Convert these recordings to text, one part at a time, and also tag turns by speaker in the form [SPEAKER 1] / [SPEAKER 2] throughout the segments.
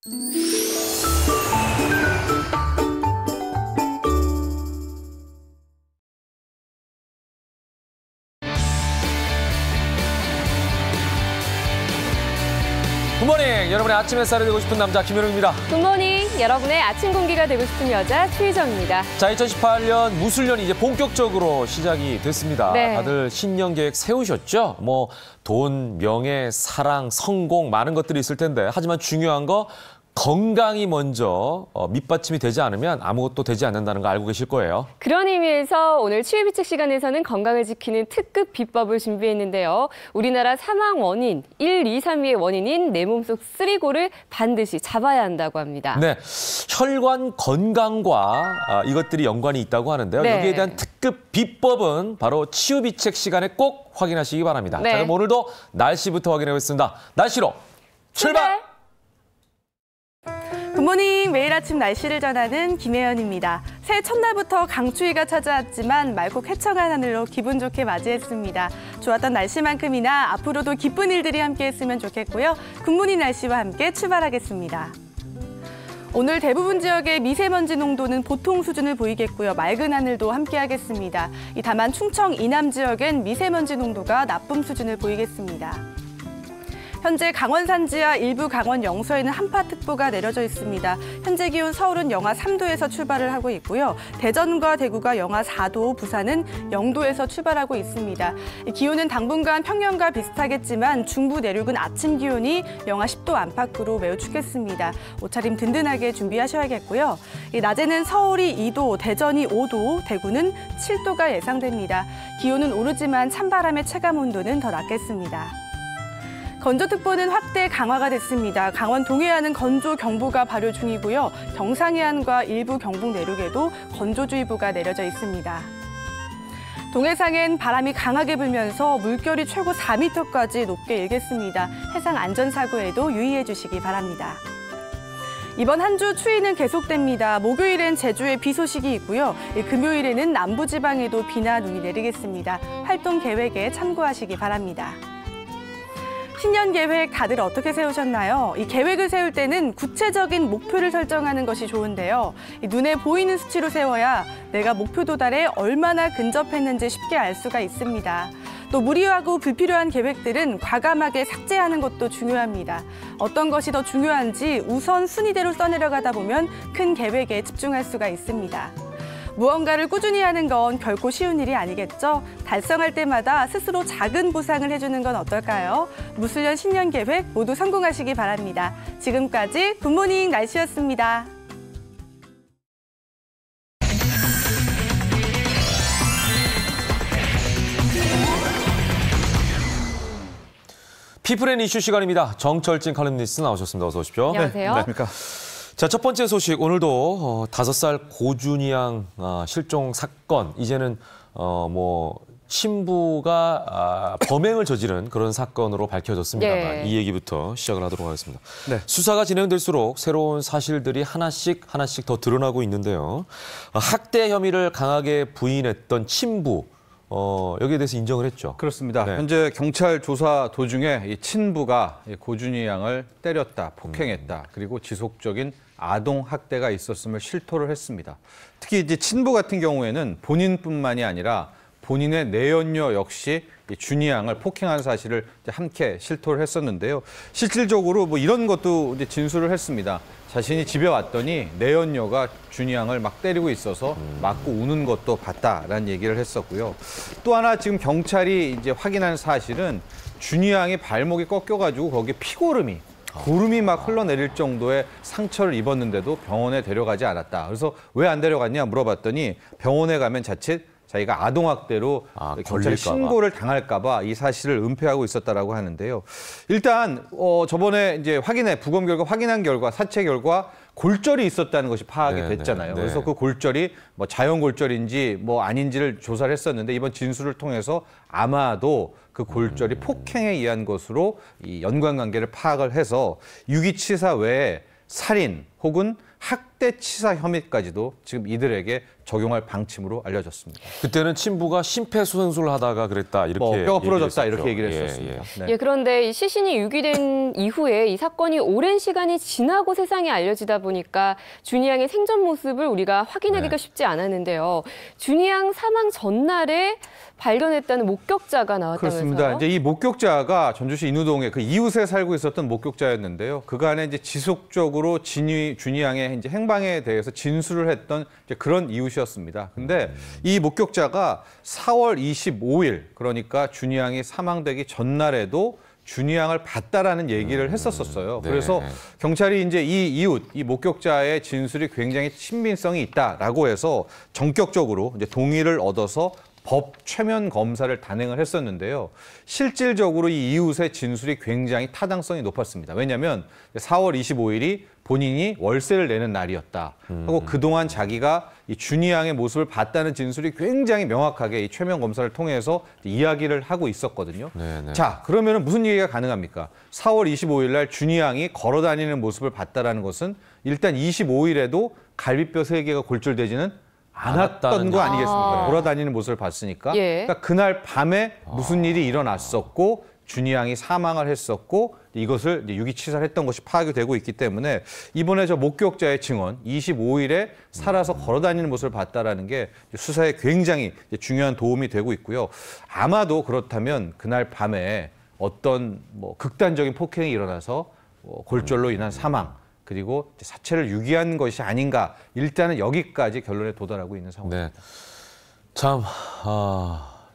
[SPEAKER 1] 굿모닝! 여러분의 아침 햇살이 되고 싶은 남자 김현웅입니다.
[SPEAKER 2] 굿모닝! 여러분의 아침 공기가 되고 싶은 여자 최희정입니다.
[SPEAKER 1] 자, 2018년 무술년이 이제 본격적으로 시작이 됐습니다.
[SPEAKER 2] 네.
[SPEAKER 1] 다들 신년 계획 세우셨죠? 돈, 명예, 사랑, 성공 많은 것들이 있을 텐데 하지만 중요한 거 건강이 먼저 밑받침이 되지 않으면 아무것도 되지 않는다는 거 알고 계실 거예요.
[SPEAKER 2] 그런 의미에서 오늘 치유비책 시간에서는 건강을 지키는 특급 비법을 준비했는데요. 우리나라 사망 원인 1, 2, 3위의 원인인 내 몸속 쓰리고를 반드시 잡아야 한다고 합니다.
[SPEAKER 1] 네, 혈관 건강과 이것들이 연관이 있다고 하는데요.
[SPEAKER 2] 네.
[SPEAKER 1] 여기에 대한 특급 비법은 바로 치유비책 시간에 꼭 확인하시기 바랍니다.
[SPEAKER 2] 네.
[SPEAKER 1] 자, 그럼 오늘도 날씨부터 확인해보겠습니다. 날씨로 출발!
[SPEAKER 3] 굿모닝! 매일 아침 날씨를 전하는 김혜연입니다. 새해 첫날부터 강추위가 찾아왔지만 맑고 쾌청한 하늘로 기분 좋게 맞이했습니다. 좋았던 날씨만큼이나 앞으로도 기쁜 일들이 함께했으면 좋겠고요. 굿모닝 날씨와 함께 출발하겠습니다. 오늘 대부분 지역의 미세먼지 농도는 보통 수준을 보이겠고요. 맑은 하늘도 함께하겠습니다. 다만 충청 이남 지역엔 미세먼지 농도가 나쁨 수준을 보이겠습니다. 현재 강원 산지와 일부 강원 영서에는 한파특보가 내려져 있습니다. 현재 기온 서울은 영하 3도에서 출발을 하고 있고요. 대전과 대구가 영하 4도, 부산은 0도에서 출발하고 있습니다. 기온은 당분간 평년과 비슷하겠지만 중부 내륙은 아침 기온이 영하 10도 안팎으로 매우 춥겠습니다. 옷차림 든든하게 준비하셔야겠고요. 낮에는 서울이 2도, 대전이 5도, 대구는 7도가 예상됩니다. 기온은 오르지만 찬바람의 체감 온도는 더 낮겠습니다. 건조특보는 확대 강화가 됐습니다. 강원 동해안은 건조경보가 발효 중이고요. 경상 해안과 일부 경북 내륙에도 건조주의보가 내려져 있습니다. 동해상엔 바람이 강하게 불면서 물결이 최고 4m까지 높게 일겠습니다. 해상 안전사고에도 유의해 주시기 바랍니다. 이번 한 주 추위는 계속됩니다. 목요일엔 제주에 비 소식이 있고요. 금요일에는 남부지방에도 비나 눈이 내리겠습니다. 활동 계획에 참고하시기 바랍니다. 신년 계획 다들 어떻게 세우셨나요? 이 계획을 세울 때는 구체적인 목표를 설정하는 것이 좋은데요. 눈에 보이는 수치로 세워야 내가 목표 도달에 얼마나 근접했는지 쉽게 알 수가 있습니다. 또 무리하고 불필요한 계획들은 과감하게 삭제하는 것도 중요합니다. 어떤 것이 더 중요한지 우선 순위대로 써내려가다 보면 큰 계획에 집중할 수가 있습니다. 무언가를 꾸준히 하는 건 결코 쉬운 일이 아니겠죠? 달성할 때마다 스스로 작은 보상을 해주는 건 어떨까요? 무술년 신년 계획 모두 성공하시기 바랍니다. 지금까지 굿모닝 날씨였습니다.
[SPEAKER 1] 피플앤 이슈 시간입니다. 정철진 칼럼니스트 나오셨습니다. 어서 오십시오.
[SPEAKER 2] 안녕하세요.
[SPEAKER 4] 네.
[SPEAKER 1] 자, 첫 번째 소식. 오늘도 5살 고준이 양 실종 사건. 이제는 신부가 범행을 저지른 그런 사건으로 밝혀졌습니다만
[SPEAKER 2] 네.
[SPEAKER 1] 이 얘기부터 시작을 하도록 하겠습니다.
[SPEAKER 4] 네.
[SPEAKER 1] 수사가 진행될수록 새로운 사실들이 하나씩 더 드러나고 있는데요. 학대 혐의를 강하게 부인했던 친부. 여기에 대해서 인정을 했죠.
[SPEAKER 4] 그렇습니다.
[SPEAKER 1] 네.
[SPEAKER 4] 현재 경찰 조사 도중에 이 친부가 고준희 양을 때렸다, 폭행했다, 그리고 지속적인 아동 학대가 있었음을 실토를 했습니다. 특히 이제 친부 같은 경우에는 본인뿐만이 아니라 본인의 내연녀 역시 준희 양을 폭행한 사실을 이제 함께 실토를 했었는데요. 실질적으로 이런 것도 이제 진술을 했습니다. 자신이 집에 왔더니 내연녀가 준희 양을 막 때리고 있어서 맞고 우는 것도 봤다라는 얘기를 했었고요. 또 하나 지금 경찰이 이제 확인한 사실은 준희 양의 발목이 꺾여가지고 거기에 피고름이 고름이 막 흘러내릴 정도의 상처를 입었는데도 병원에 데려가지 않았다. 그래서 왜 안 데려갔냐 물어봤더니 병원에 가면 자칫 자기가 아동학대로 경찰에 신고를 당할까 봐 이 사실을 은폐하고 있었다라고 하는데요. 일단 저번에 이제 부검 결과 확인한 결과 사체 결과 골절이 있었다는 것이 파악이 됐잖아요.
[SPEAKER 1] 네.
[SPEAKER 4] 그래서 그 골절이 자연 골절인지 아닌지를 조사를 했었는데 이번 진술을 통해서 아마도 그 골절이 폭행에 의한 것으로 이 연관관계를 파악을 해서 유기치사 외에 살인 혹은 학대치사 혐의까지도 지금 이들에게 적용할 방침으로 알려졌습니다.
[SPEAKER 1] 그때는 친부가 심폐소생술을 하다가 그랬다 이렇게
[SPEAKER 4] 뼈가 부러졌다
[SPEAKER 1] 얘기를
[SPEAKER 4] 이렇게 얘기를
[SPEAKER 1] 했었죠.
[SPEAKER 4] 했었습니다. 네.
[SPEAKER 2] 예, 그런데 이 시신이 유기된 이후에 이 사건이 오랜 시간이 지나고 세상에 알려지다 보니까 준이 양의 생전 모습을 우리가 확인하기가 쉽지 않았는데요. 준이 양 사망 전날에 발견했다는 목격자가 나왔다면서요?
[SPEAKER 4] 그렇습니다. 이제 이 목격자가 전주시 인우동에 그 이웃에 살고 있었던 목격자였는데요. 그간에 이제 지속적으로 준이 양의 이제 행방에 대해서 진술을 했던 이제 그런 이웃이었습니다. 근데 이 목격자가 4월 25일, 그러니까 준이 양이 사망되기 전날에도 준이 양을 봤다라는 얘기를 했었어요.
[SPEAKER 1] 네.
[SPEAKER 4] 그래서 경찰이 이제 이 목격자의 진술이 굉장히 신빙성이 있다라고 해서 전격적으로 이제 동의를 얻어서 법 최면 검사를 단행을 했었는데요. 실질적으로 이 이웃의 진술이 굉장히 타당성이 높았습니다. 왜냐하면 4월 25일이 본인이 월세를 내는 날이었다 하고 그동안 자기가 이 준이 양의 모습을 봤다는 진술이 굉장히 명확하게 이 최면 검사를 통해서 이야기를 하고 있었거든요.
[SPEAKER 1] 네네.
[SPEAKER 4] 자, 그러면 무슨 얘기가 가능합니까? 4월 25일 날 준이 양이 걸어 다니는 모습을 봤다라는 것은 일단 25일에도 갈비뼈 3개가 골절되지는 않았던 거 아니겠습니까? 돌아다니는 모습을 봤으니까.
[SPEAKER 2] 예.
[SPEAKER 4] 그러니까 그날 밤에 무슨 일이 일어났었고 준이 양이 사망을 했었고 이것을 이제 유기치사를 했던 것이 파악이 되고 있기 때문에 이번에 저 목격자의 증언 25일에 살아서 걸어다니는 모습을 봤다라는 게 수사에 굉장히 중요한 도움이 되고 있고요. 아마도 그렇다면 그날 밤에 어떤 뭐 극단적인 폭행이 일어나서 골절로 인한 사망 그리고 사체를 유기한 것이 아닌가 일단은 여기까지 결론에 도달하고 있는 상황입니다.
[SPEAKER 1] 네. 참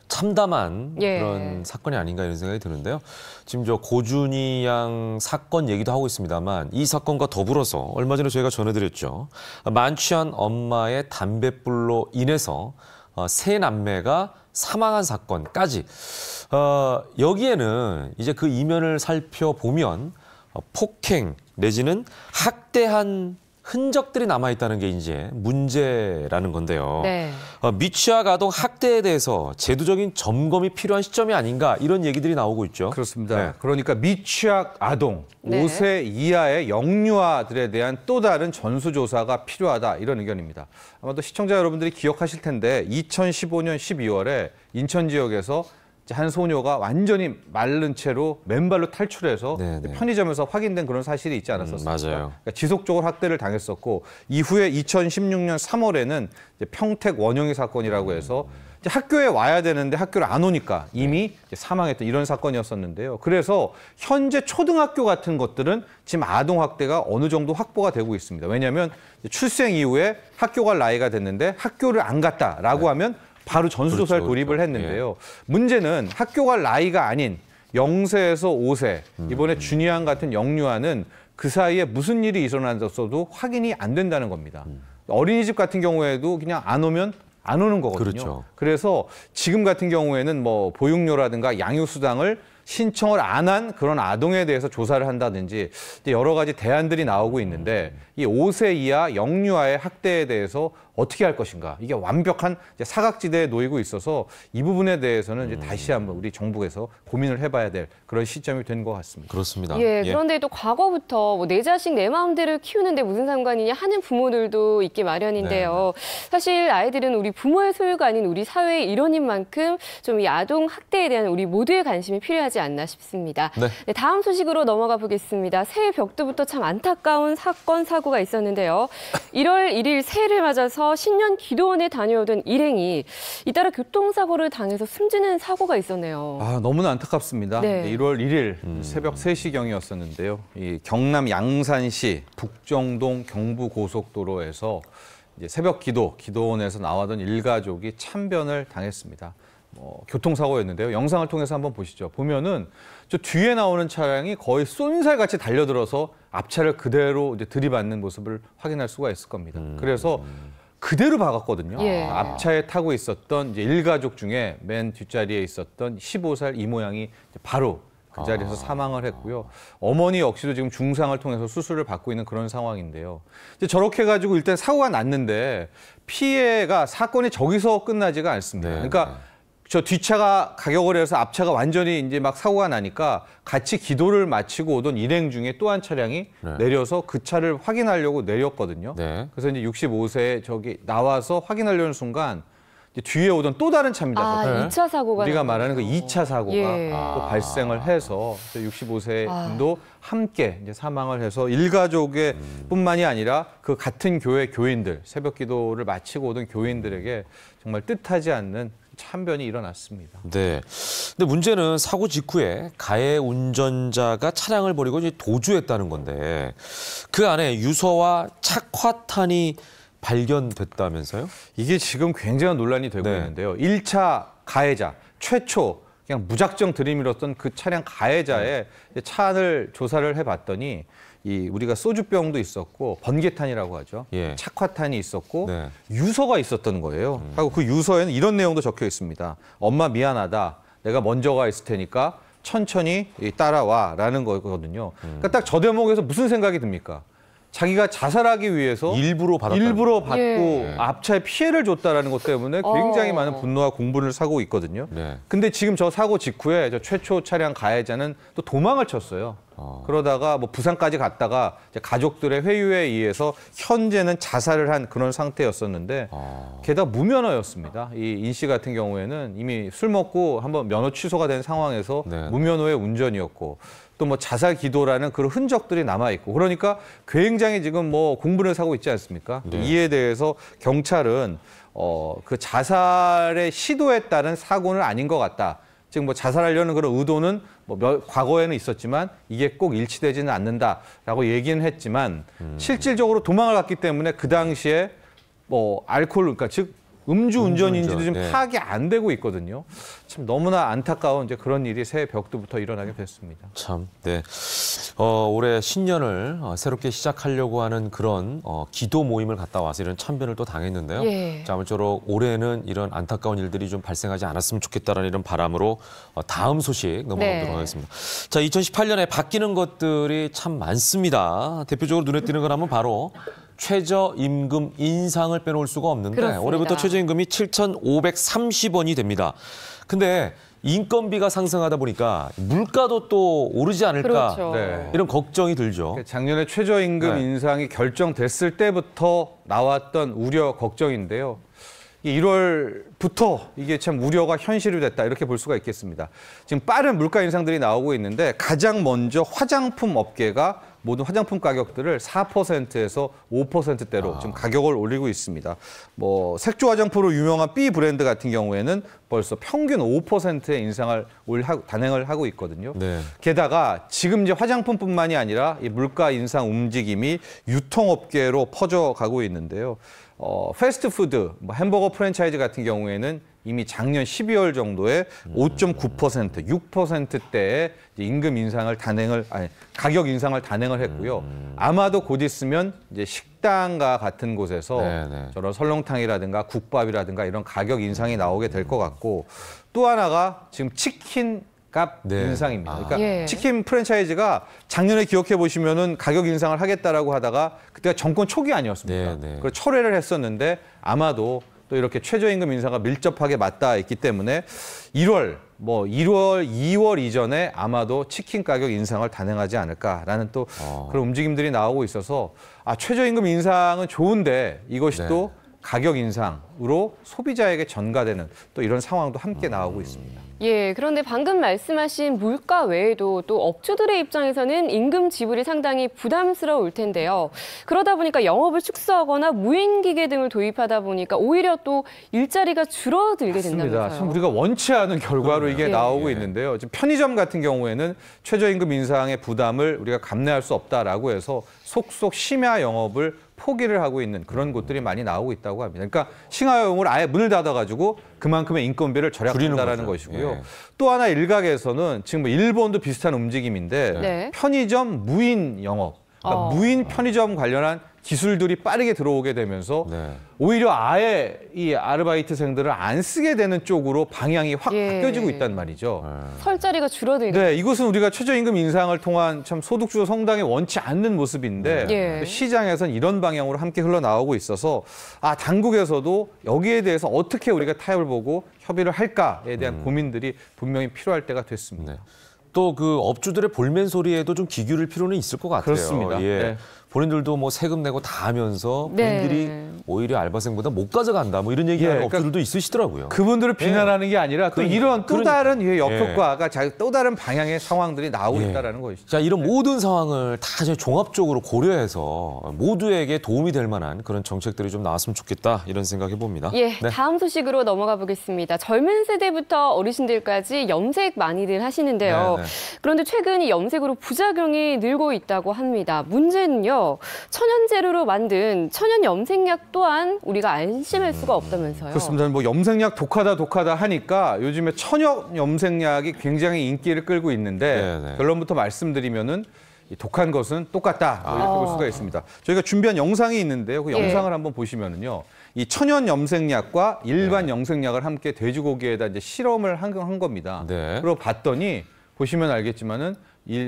[SPEAKER 1] 참담한
[SPEAKER 2] 예.
[SPEAKER 1] 그런 사건이 아닌가 이런 생각이 드는데요. 지금 저 고준희 양 사건 얘기도 하고 있습니다만 이 사건과 더불어서 얼마 전에 저희가 전해드렸죠. 만취한 엄마의 담뱃불로 인해서 세 남매가 사망한 사건까지 여기에는 이제 그 이면을 살펴보면 폭행 내지는 학대한 흔적들이 남아있다는 게 이제 문제라는 건데요.
[SPEAKER 2] 네.
[SPEAKER 1] 미취학 아동 학대에 대해서 제도적인 점검이 필요한 시점이 아닌가 이런 얘기들이 나오고 있죠.
[SPEAKER 4] 그렇습니다.
[SPEAKER 1] 네.
[SPEAKER 4] 그러니까 미취학 아동,
[SPEAKER 2] 네.
[SPEAKER 4] 5세 이하의 영유아들에 대한 또 다른 전수조사가 필요하다 이런 의견입니다. 아마도 시청자 여러분들이 기억하실 텐데 2015년 12월에 인천 지역에서 한 소녀가 완전히 마른 채로 맨발로 탈출해서
[SPEAKER 1] 네네.
[SPEAKER 4] 편의점에서 확인된 그런 사실이 있지 않았었습니까?
[SPEAKER 1] 맞아요.
[SPEAKER 4] 그러니까 지속적으로 학대를 당했었고 이후에 2016년 3월에는 평택 원영이 사건이라고 해서 이제 학교에 와야 되는데 학교를 안 오니까 이미 이제 사망했던 이런 사건이었었는데요. 그래서 현재 초등학교 같은 것들은 지금 아동 학대가 어느 정도 확보가 되고 있습니다. 왜냐하면 출생 이후에 학교 갈 나이가 됐는데 학교를 안 갔다라고 하면 바로 전수조사를
[SPEAKER 1] 그렇죠,
[SPEAKER 4] 돌입을
[SPEAKER 1] 그렇죠.
[SPEAKER 4] 했는데요. 문제는 학교 갈 나이가 아닌 0세에서 5세, 이번에 준이 양 같은 영유아는 그 사이에 무슨 일이 일어났어도 확인이 안 된다는 겁니다. 어린이집 같은 경우에도 그냥 안 오면 안 오는 거거든요.
[SPEAKER 1] 그렇죠.
[SPEAKER 4] 그래서 지금 같은 경우에는 뭐 보육료라든가 양육수당을 신청을 안 한 그런 아동에 대해서 조사를 한다든지 여러 가지 대안들이 나오고 있는데 이 5세 이하 영유아의 학대에 대해서 어떻게 할 것인가. 이게 완벽한 이제 사각지대에 놓이고 있어서 이 부분에 대해서는 이제 다시 한번 우리 정부에서 고민을 해봐야 될 그런 시점이 된 것 같습니다.
[SPEAKER 1] 그렇습니다.
[SPEAKER 2] 예, 그런데 또 과거부터 뭐 내 자식 내 마음대로 키우는데 무슨 상관이냐 하는 부모들도 있기 마련인데요. 사실 아이들은 우리 부모의 소유가 아닌 우리 사회의 일원인 만큼 좀 이 아동 학대에 대한 우리 모두의 관심이 필요하지 않나 싶습니다.
[SPEAKER 1] 네.
[SPEAKER 2] 네, 다음 소식으로 넘어가 보겠습니다. 새해 벽두부터 참 안타까운 사건 사고가 있었는데요. 1월 1일 새해를 맞아서 신년 기도원에 다녀오던 일행이 잇따라 교통사고를 당해서 숨지는 사고가 있었네요.
[SPEAKER 4] 아, 너무나 안타깝습니다.
[SPEAKER 2] 네.
[SPEAKER 4] 1월 1일 새벽 3시경이었었는데요. 이 경남 양산시 북정동 경부고속도로에서 이제 새벽 기도원에서 나와던 일가족이 참변을 당했습니다. 교통사고였는데요. 영상을 통해서 한번 보시죠. 보면은 저 뒤에 나오는 차량이 거의 쏜살같이 달려들어서 앞차를 그대로 이제 들이받는 모습을 확인할 수가 있을 겁니다. 그래서 그대로 박았거든요.
[SPEAKER 2] 예.
[SPEAKER 4] 앞차에 타고 있었던 이제 일가족 중에 맨 뒷자리에 있었던 15살 이모 양이 바로 그 자리에서 사망을 했고요. 어머니 역시도 지금 중상을 통해서 수술을 받고 있는 그런 상황인데요. 이제 저렇게 해가지고 일단 사고가 났는데 피해가 사건이 저기서 끝나지가 않습니다.
[SPEAKER 1] 네.
[SPEAKER 4] 그러니까 저 뒷차가 가격을 해서 앞차가 완전히 이제 막 사고가 나니까 같이 기도를 마치고 오던 일행 중에 또 한 차량이 내려서 그 차를 확인하려고 내렸거든요.
[SPEAKER 1] 네.
[SPEAKER 4] 그래서 이제 65세 저기 나와서 확인하려는 순간 이제 뒤에 오던 또 다른 차입니다.
[SPEAKER 2] 아, 2차 사고가
[SPEAKER 4] 우리가
[SPEAKER 2] 난
[SPEAKER 4] 말하는 그
[SPEAKER 2] 거군요.
[SPEAKER 4] 2차 사고가
[SPEAKER 2] 예.
[SPEAKER 4] 또 발생을 해서 65세 분도 함께 이제 사망을 해서 일가족의 뿐만이 아니라 그 같은 교회 교인들, 새벽 기도를 마치고 오던 교인들에게 정말 뜻하지 않는 참변이 일어났습니다.
[SPEAKER 1] 네. 근데 문제는 사고 직후에 가해 운전자가 차량을 버리고 이제 도주했다는 건데 그 안에 유서와 착화탄이 발견됐다면서요?
[SPEAKER 4] 이게 지금 굉장한 논란이 되고
[SPEAKER 1] 네.
[SPEAKER 4] 있는데요. 1차 가해자, 최초 그냥 무작정 들이밀었던 그 차량 가해자의 차를 조사를 해봤더니 우리가 소주병도 있었고 번개탄이라고 하죠.
[SPEAKER 1] 예.
[SPEAKER 4] 착화탄이 있었고
[SPEAKER 1] 네.
[SPEAKER 4] 유서가 있었던 거예요. 하고 그 유서에는 이런 내용도 적혀 있습니다. 엄마 미안하다. 내가 먼저 가 있을 테니까 천천히 따라와라는 거거든요. 그러니까 딱 저 대목에서 무슨 생각이 듭니까? 자기가 자살하기 위해서
[SPEAKER 1] 일부러 받았다는
[SPEAKER 4] 일부러 받고
[SPEAKER 2] 예.
[SPEAKER 4] 앞차에 피해를 줬다라는 것 때문에 굉장히 많은 분노와 공분을 사고 있거든요.
[SPEAKER 1] 네.
[SPEAKER 4] 근데 지금 저 사고 직후에 저 최초 차량 가해자는 또 도망을 쳤어요. 그러다가 뭐 부산까지 갔다가 이제 가족들의 회유에 의해서 현재는 자살을 한 그런 상태였었는데 게다가 무면허였습니다. 이 인 씨 같은 경우에는 이미 술 먹고 한번 면허 취소가 된 상황에서
[SPEAKER 1] 네.
[SPEAKER 4] 무면허의 운전이었고 또 뭐 자살 기도라는 그런 흔적들이 남아 있고 그러니까 굉장히 지금 뭐 공분을 사고 있지 않습니까?
[SPEAKER 1] 네.
[SPEAKER 4] 이에 대해서 경찰은 그 자살의 시도에 따른 사고는 아닌 것 같다. 지금 뭐 자살하려는 그런 의도는 뭐 과거에는 있었지만 이게 꼭 일치되지는 않는다라고 얘기는 했지만 실질적으로 도망을 갔기 때문에 그 당시에 뭐 알코올 그러니까 즉 음주운전인지도 지금
[SPEAKER 1] 네.
[SPEAKER 4] 파악이 안 되고 있거든요. 참 너무나 안타까운 이제 그런 일이 새해 벽두부터 일어나게 됐습니다.
[SPEAKER 1] 참, 네. 올해 신년을 새롭게 시작하려고 하는 그런 기도 모임을 갔다 와서 이런 참변을 또 당했는데요.
[SPEAKER 2] 예.
[SPEAKER 1] 자, 아무쪼록 올해는 이런 안타까운 일들이 좀 발생하지 않았으면 좋겠다라는 이런 바람으로 다음 소식 넘어가도록
[SPEAKER 2] 네.
[SPEAKER 1] 하겠습니다. 자, 2018년에 바뀌는 것들이 참 많습니다. 대표적으로 눈에 띄는 건 하면 바로 최저임금 인상을 빼놓을 수가 없는데
[SPEAKER 2] 그렇습니다.
[SPEAKER 1] 올해부터 최저임금이 7,530원이 됩니다. 근데 인건비가 상승하다 보니까 물가도 또 오르지 않을까
[SPEAKER 2] 그렇죠.
[SPEAKER 4] 네.
[SPEAKER 1] 이런 걱정이 들죠.
[SPEAKER 4] 작년에 최저임금
[SPEAKER 1] 네.
[SPEAKER 4] 인상이 결정됐을 때부터 나왔던 우려 걱정인데요. 1월부터 이게 참 우려가 현실이 됐다 이렇게 볼 수가 있겠습니다. 지금 빠른 물가 인상들이 나오고 있는데 가장 먼저 화장품 업계가 모든 화장품 가격들을 4%에서 5%대로 지금 가격을 올리고 있습니다. 뭐 색조 화장품으로 유명한 B 브랜드 같은 경우에는 벌써 평균 5%의 인상을 단행을 하고 있거든요.
[SPEAKER 1] 네.
[SPEAKER 4] 게다가 지금 이제 화장품뿐만이 아니라 이 물가 인상 움직임이 유통업계로 퍼져가고 있는데요. 패스트푸드, 뭐 햄버거 프랜차이즈 같은 경우에는 이미 작년 12월 정도에 5.9%, 6%대의 임금 인상을 가격 인상을 단행을 했고요. 아마도 곧 있으면 이제 식당과 같은 곳에서
[SPEAKER 1] 네네.
[SPEAKER 4] 저런 설렁탕이라든가 국밥이라든가 이런 가격 인상이 나오게 될 것 같고 또 하나가 지금 치킨 값
[SPEAKER 1] 네.
[SPEAKER 4] 인상입니다. 그러니까
[SPEAKER 2] 예.
[SPEAKER 4] 치킨 프랜차이즈가 작년에 기억해 보시면은 가격 인상을 하겠다라고 하다가 그때가 정권 초기 아니었습니까?
[SPEAKER 1] 네, 네.
[SPEAKER 4] 그걸 철회를 했었는데 아마도 또 이렇게 최저임금 인상과 밀접하게 맞닿아 있기 때문에 1월, 2월 이전에 아마도 치킨 가격 인상을 단행하지 않을까라는 또 그런 움직임들이 나오고 있어서 최저임금 인상은 좋은데 이것이
[SPEAKER 1] 네.
[SPEAKER 4] 또 가격 인상으로 소비자에게 전가되는 또 이런 상황도 함께 나오고 있습니다.
[SPEAKER 2] 예, 그런데 방금 말씀하신 물가 외에도 또 업주들의 입장에서는 임금 지불이 상당히 부담스러울 텐데요. 그러다 보니까 영업을 축소하거나 무인기계 등을 도입하다 보니까 오히려 또 일자리가 줄어들게
[SPEAKER 4] 맞습니다.
[SPEAKER 2] 된다면서요.
[SPEAKER 4] 참 우리가 원치 않은 결과로 이게
[SPEAKER 2] 예.
[SPEAKER 4] 나오고 있는데요. 지금 편의점 같은 경우에는 최저임금 인상의 부담을 우리가 감내할 수 없다라고 해서 속속 심야 영업을 포기를 하고 있는 그런 곳들이 많이 나오고 있다고 합니다. 그러니까 싱하여용을 아예 문을 닫아가지고 그만큼의 인건비를 절약한다라는
[SPEAKER 1] 거죠.
[SPEAKER 4] 것이고요.
[SPEAKER 1] 예.
[SPEAKER 4] 또 하나 일각에서는 지금 뭐 일본도 비슷한 움직임인데
[SPEAKER 2] 네.
[SPEAKER 4] 편의점 무인 영업, 그러니까 무인 편의점 관련한 기술들이 빠르게 들어오게 되면서
[SPEAKER 1] 네.
[SPEAKER 4] 오히려 아예 이 아르바이트생들을 안 쓰게 되는 쪽으로 방향이 확
[SPEAKER 2] 예.
[SPEAKER 4] 바뀌어지고 있단 말이죠.
[SPEAKER 2] 설 자리가 줄어들게.
[SPEAKER 4] 네, 이것은 우리가 최저임금 인상을 통한 참 소득주도 성당이 원치 않는 모습인데
[SPEAKER 2] 예.
[SPEAKER 4] 시장에서는 이런 방향으로 함께 흘러나오고 있어서 당국에서도 여기에 대해서 어떻게 우리가 타협을 보고 협의를 할까에 대한 고민들이 분명히 필요할 때가 됐습니다.
[SPEAKER 1] 네. 또 그 업주들의 볼멘 소리에도 좀 귀 기울일 필요는 있을 것 같아요.
[SPEAKER 4] 그렇습니다.
[SPEAKER 1] 예.
[SPEAKER 4] 네.
[SPEAKER 1] 본인들도 뭐 세금 내고 다 하면서
[SPEAKER 2] 네.
[SPEAKER 1] 본인들이 오히려 알바생보다 못 가져간다 뭐 이런 얘기하는
[SPEAKER 4] 그러니까
[SPEAKER 1] 업주들도 있으시더라고요.
[SPEAKER 4] 그분들을 비난하는 게 아니라 또 이런 또 다른 역효과가 또 다른 방향의 상황들이 나오고
[SPEAKER 1] 예.
[SPEAKER 4] 있다는 것이죠.
[SPEAKER 1] 자, 이런 모든 상황을 다 이제 종합적으로 고려해서 모두에게 도움이 될 만한 그런 정책들이 좀 나왔으면 좋겠다 이런 생각해 봅니다.
[SPEAKER 2] 예,
[SPEAKER 1] 네.
[SPEAKER 2] 다음 소식으로 넘어가 보겠습니다. 젊은 세대부터 어르신들까지 염색 많이들 하시는데요.
[SPEAKER 1] 네, 네.
[SPEAKER 2] 그런데 최근 이 염색으로 부작용이 늘고 있다고 합니다. 문제는요, 천연 재료로 만든 천연 염색약 또한 우리가 안심할 수가 없다면서요.
[SPEAKER 4] 그렇습니다. 뭐 염색약 독하다 하니까 요즘에 천연 염색약이 굉장히 인기를 끌고 있는데
[SPEAKER 1] 네, 네.
[SPEAKER 4] 결론부터 말씀드리면은 이 독한 것은 똑같다 이렇게 볼 수가 있습니다. 저희가 준비한 영상이 있는데요. 그
[SPEAKER 2] 예.
[SPEAKER 4] 영상을 한번 보시면은요, 이 천연 염색약과 일반 염색약을 함께 돼지고기에다 이제 실험을 한 겁니다.
[SPEAKER 1] 네.
[SPEAKER 4] 그리고 봤더니 보시면 알겠지만은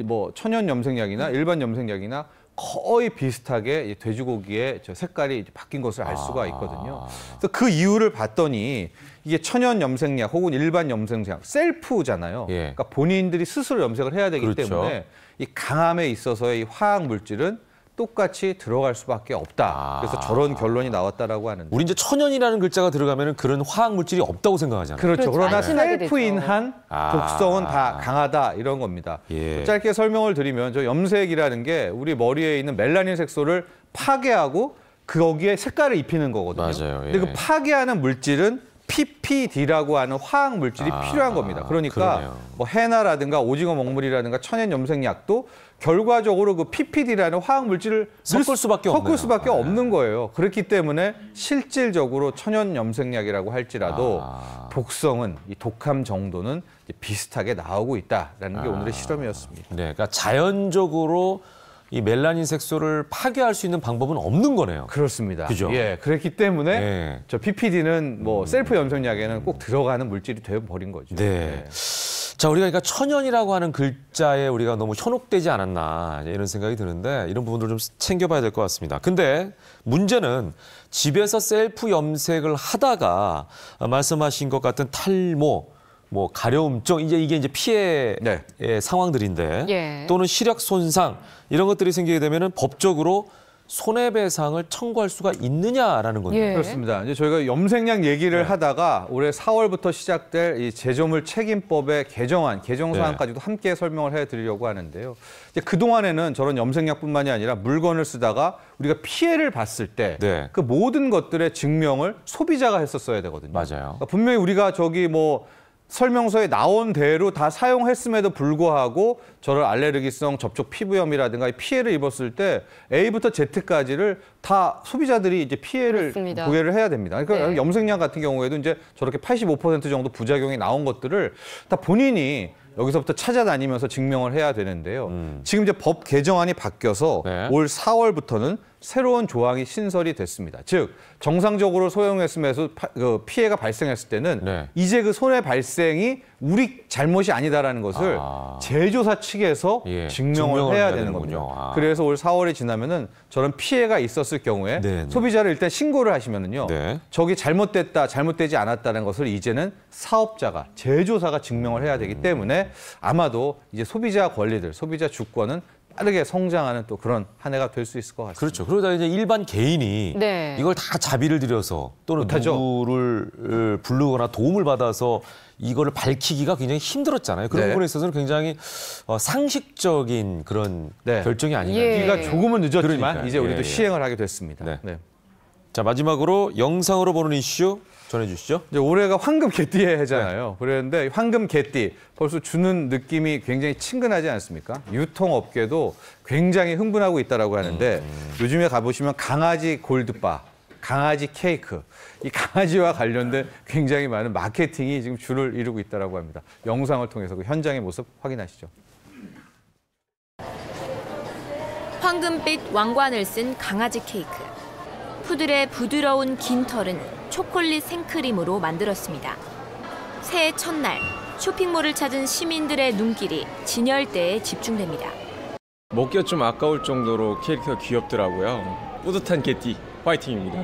[SPEAKER 4] 뭐 천연 염색약이나 일반 염색약이나 거의 비슷하게 이 돼지고기의 저 색깔이 이제 바뀐 것을 알 수가 있거든요. 그래서 그 이유를 봤더니 이게 천연 염색약 혹은 일반 염색약 셀프잖아요.
[SPEAKER 1] 예.
[SPEAKER 4] 그러니까 본인들이 스스로 염색을 해야 되기
[SPEAKER 1] 그렇죠.
[SPEAKER 4] 때문에 이 강함에 있어서의 이 화학 물질은 똑같이 들어갈 수밖에 없다. 그래서 저런 결론이 나왔다라고 하는데.
[SPEAKER 1] 우리 이제 천연이라는 글자가 들어가면 그런 화학 물질이 없다고 생각하잖아요.
[SPEAKER 4] 그렇죠.
[SPEAKER 2] 그렇죠.
[SPEAKER 4] 그러나
[SPEAKER 2] 안심하게
[SPEAKER 4] 셀프인한 독성은 다 강하다 이런 겁니다.
[SPEAKER 1] 예.
[SPEAKER 4] 짧게 설명을 드리면 저 염색이라는 게 우리 머리에 있는 멜라닌 색소를 파괴하고 거기에 색깔을 입히는 거거든요.
[SPEAKER 1] 맞아요. 예.
[SPEAKER 4] 근데 그 파괴하는 물질은 PPD라고 하는 화학 물질이 필요한 겁니다. 그러니까
[SPEAKER 1] 그러네요.
[SPEAKER 4] 뭐 해나라든가 오징어 먹물이라든가 천연 염색약도 결과적으로 그 PPD라는 화학 물질을
[SPEAKER 1] 섞을 수밖에
[SPEAKER 4] 없는 거예요. 그렇기 때문에 실질적으로 천연 염색약이라고 할지라도 독성은 이 독함 정도는 비슷하게 나오고 있다라는 게 오늘의 실험이었습니다.
[SPEAKER 1] 네, 그러니까 자연적으로 이 멜라닌 색소를 파괴할 수 있는 방법은 없는 거네요.
[SPEAKER 4] 그렇습니다.
[SPEAKER 1] 그죠?
[SPEAKER 4] 예, 그렇기 때문에
[SPEAKER 1] 예.
[SPEAKER 4] 저 PPD는 뭐 셀프 염색약에는 꼭 들어가는 물질이 되어 버린 거죠.
[SPEAKER 1] 네. 자, 우리가 그러니까 천연이라고 하는 글자에 우리가 너무 현혹되지 않았나 이런 생각이 드는데 이런 부분들 좀 챙겨봐야 될 것 같습니다. 근데 문제는 집에서 셀프 염색을 하다가 말씀하신 것 같은 탈모, 뭐 가려움증 이게 이제 피해
[SPEAKER 4] 네.
[SPEAKER 1] 상황들인데
[SPEAKER 2] 예.
[SPEAKER 1] 또는 시력 손상 이런 것들이 생기게 되면은 법적으로 손해배상을 청구할 수가 있느냐라는 건데.
[SPEAKER 2] 예.
[SPEAKER 4] 그렇습니다. 이제 저희가 염색약 얘기를 하다가 올해 4월부터 시작될 이 제조물 책임법의 개정 사항까지도 함께 설명을 해드리려고 하는데요. 이제 그 동안에는 저런 염색약뿐만이 아니라 물건을 쓰다가 우리가 피해를 봤을 때 그 모든 것들의 증명을 소비자가 했었어야 되거든요.
[SPEAKER 1] 맞아요.
[SPEAKER 4] 그러니까 분명히 우리가 저기 뭐 설명서에 나온 대로 다 사용했음에도 불구하고 저런 알레르기성 접촉 피부염이라든가 피해를 입었을 때 A부터 Z까지를 다 소비자들이 이제 피해를
[SPEAKER 2] 맞습니다.
[SPEAKER 4] 고개를 해야 됩니다. 그러니까
[SPEAKER 2] 네.
[SPEAKER 4] 염색약 같은 경우에도 이제 저렇게 85% 정도 부작용이 나온 것들을 다 본인이 여기서부터 찾아다니면서 증명을 해야 되는데요. 지금 이제 법 개정안이 바뀌어서
[SPEAKER 1] 네.
[SPEAKER 4] 올 4월부터는 새로운 조항이 신설이 됐습니다. 즉 정상적으로 소용했음에도 피해가 발생했을 때는
[SPEAKER 1] 네.
[SPEAKER 4] 이제 그 손해 발생이 우리 잘못이 아니다라는 것을 제조사 측에서
[SPEAKER 1] 예,
[SPEAKER 4] 증명을 해야 되는
[SPEAKER 1] 되는군요.
[SPEAKER 4] 겁니다. 그래서 올 4월이 지나면은 저런 피해가 있었을 경우에
[SPEAKER 1] 네, 네.
[SPEAKER 4] 소비자를 일단 신고를 하시면은요.
[SPEAKER 1] 네.
[SPEAKER 4] 저기 잘못되지 않았다는 것을 이제는 사업자가, 제조사가 증명을 해야 되기 때문에 아마도 이제 소비자 권리들, 소비자 주권은 빠르게 성장하는 또 그런 한 해가 될 수 있을 것 같습니다.
[SPEAKER 1] 그렇죠. 그러다 이제 일반 개인이
[SPEAKER 2] 네.
[SPEAKER 1] 이걸 다 자비를 들여서 또는
[SPEAKER 4] 못하죠.
[SPEAKER 1] 누구를 부르거나 도움을 받아서 이거를 밝히기가 굉장히 힘들었잖아요. 그런
[SPEAKER 4] 네.
[SPEAKER 1] 부분에 있어서는 굉장히 상식적인 그런
[SPEAKER 4] 네.
[SPEAKER 1] 결정이 아닌가.
[SPEAKER 2] 예.
[SPEAKER 4] 우리가 조금은 늦었지만
[SPEAKER 1] 그러니까요.
[SPEAKER 4] 이제 우리도
[SPEAKER 1] 예, 예.
[SPEAKER 4] 시행을 하게 됐습니다.
[SPEAKER 1] 네.
[SPEAKER 4] 네.
[SPEAKER 1] 자, 마지막으로 영상으로 보는 이슈 전해주시죠.
[SPEAKER 4] 이제 올해가 황금 개띠의 해잖아요. 그런데 황금 개띠 벌써 주는 느낌이 굉장히 친근하지 않습니까? 유통업계도 굉장히 흥분하고 있다라고 하는데 요즘에 가보시면 강아지 골드바, 강아지 케이크, 이 강아지와 관련된 굉장히 많은 마케팅이 지금 줄을 이루고 있다라고 합니다. 영상을 통해서 그 현장의 모습 확인하시죠.
[SPEAKER 5] 황금빛 왕관을 쓴 강아지 케이크. 푸들의 부드러운 긴 털은 초콜릿 생크림으로 만들었습니다. 새해 첫날 쇼핑몰을 찾은 시민들의 눈길이 진열대에 집중됩니다.
[SPEAKER 6] 먹기가 좀 아까울 정도로 케이크가 귀엽더라고요. 뿌듯한 개띠 화이팅입니다.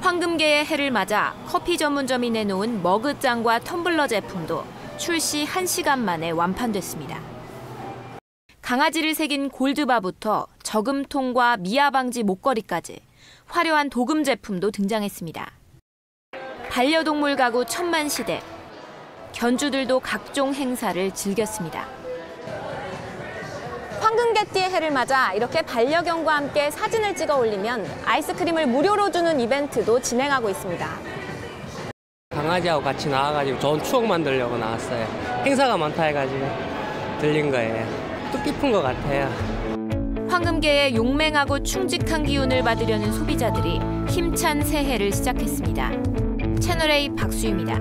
[SPEAKER 5] 황금계의 해를 맞아 커피 전문점이 내놓은 머그잔과 텀블러 제품도 출시 1시간 만에 완판됐습니다. 강아지를 새긴 골드바부터 저금통과 미아 방지 목걸이까지 화려한 도금 제품도 등장했습니다. 반려동물 가구 천만시대. 견주들도 각종 행사를 즐겼습니다.
[SPEAKER 7] 황금개띠의 해를 맞아 이렇게 반려견과 함께 사진을 찍어 올리면 아이스크림을 무료로 주는 이벤트도 진행하고 있습니다.
[SPEAKER 8] 강아지하고 같이 나와가지고 좋은 추억 만들려고 나왔어요. 행사가 많다 해가지고 들린 거예요. 뜻깊은 것 같아요.
[SPEAKER 5] 황금계의 용맹하고 충직한 기운을 받으려는 소비자들이 힘찬 새해를 시작했습니다. 채널A 박수희입니다.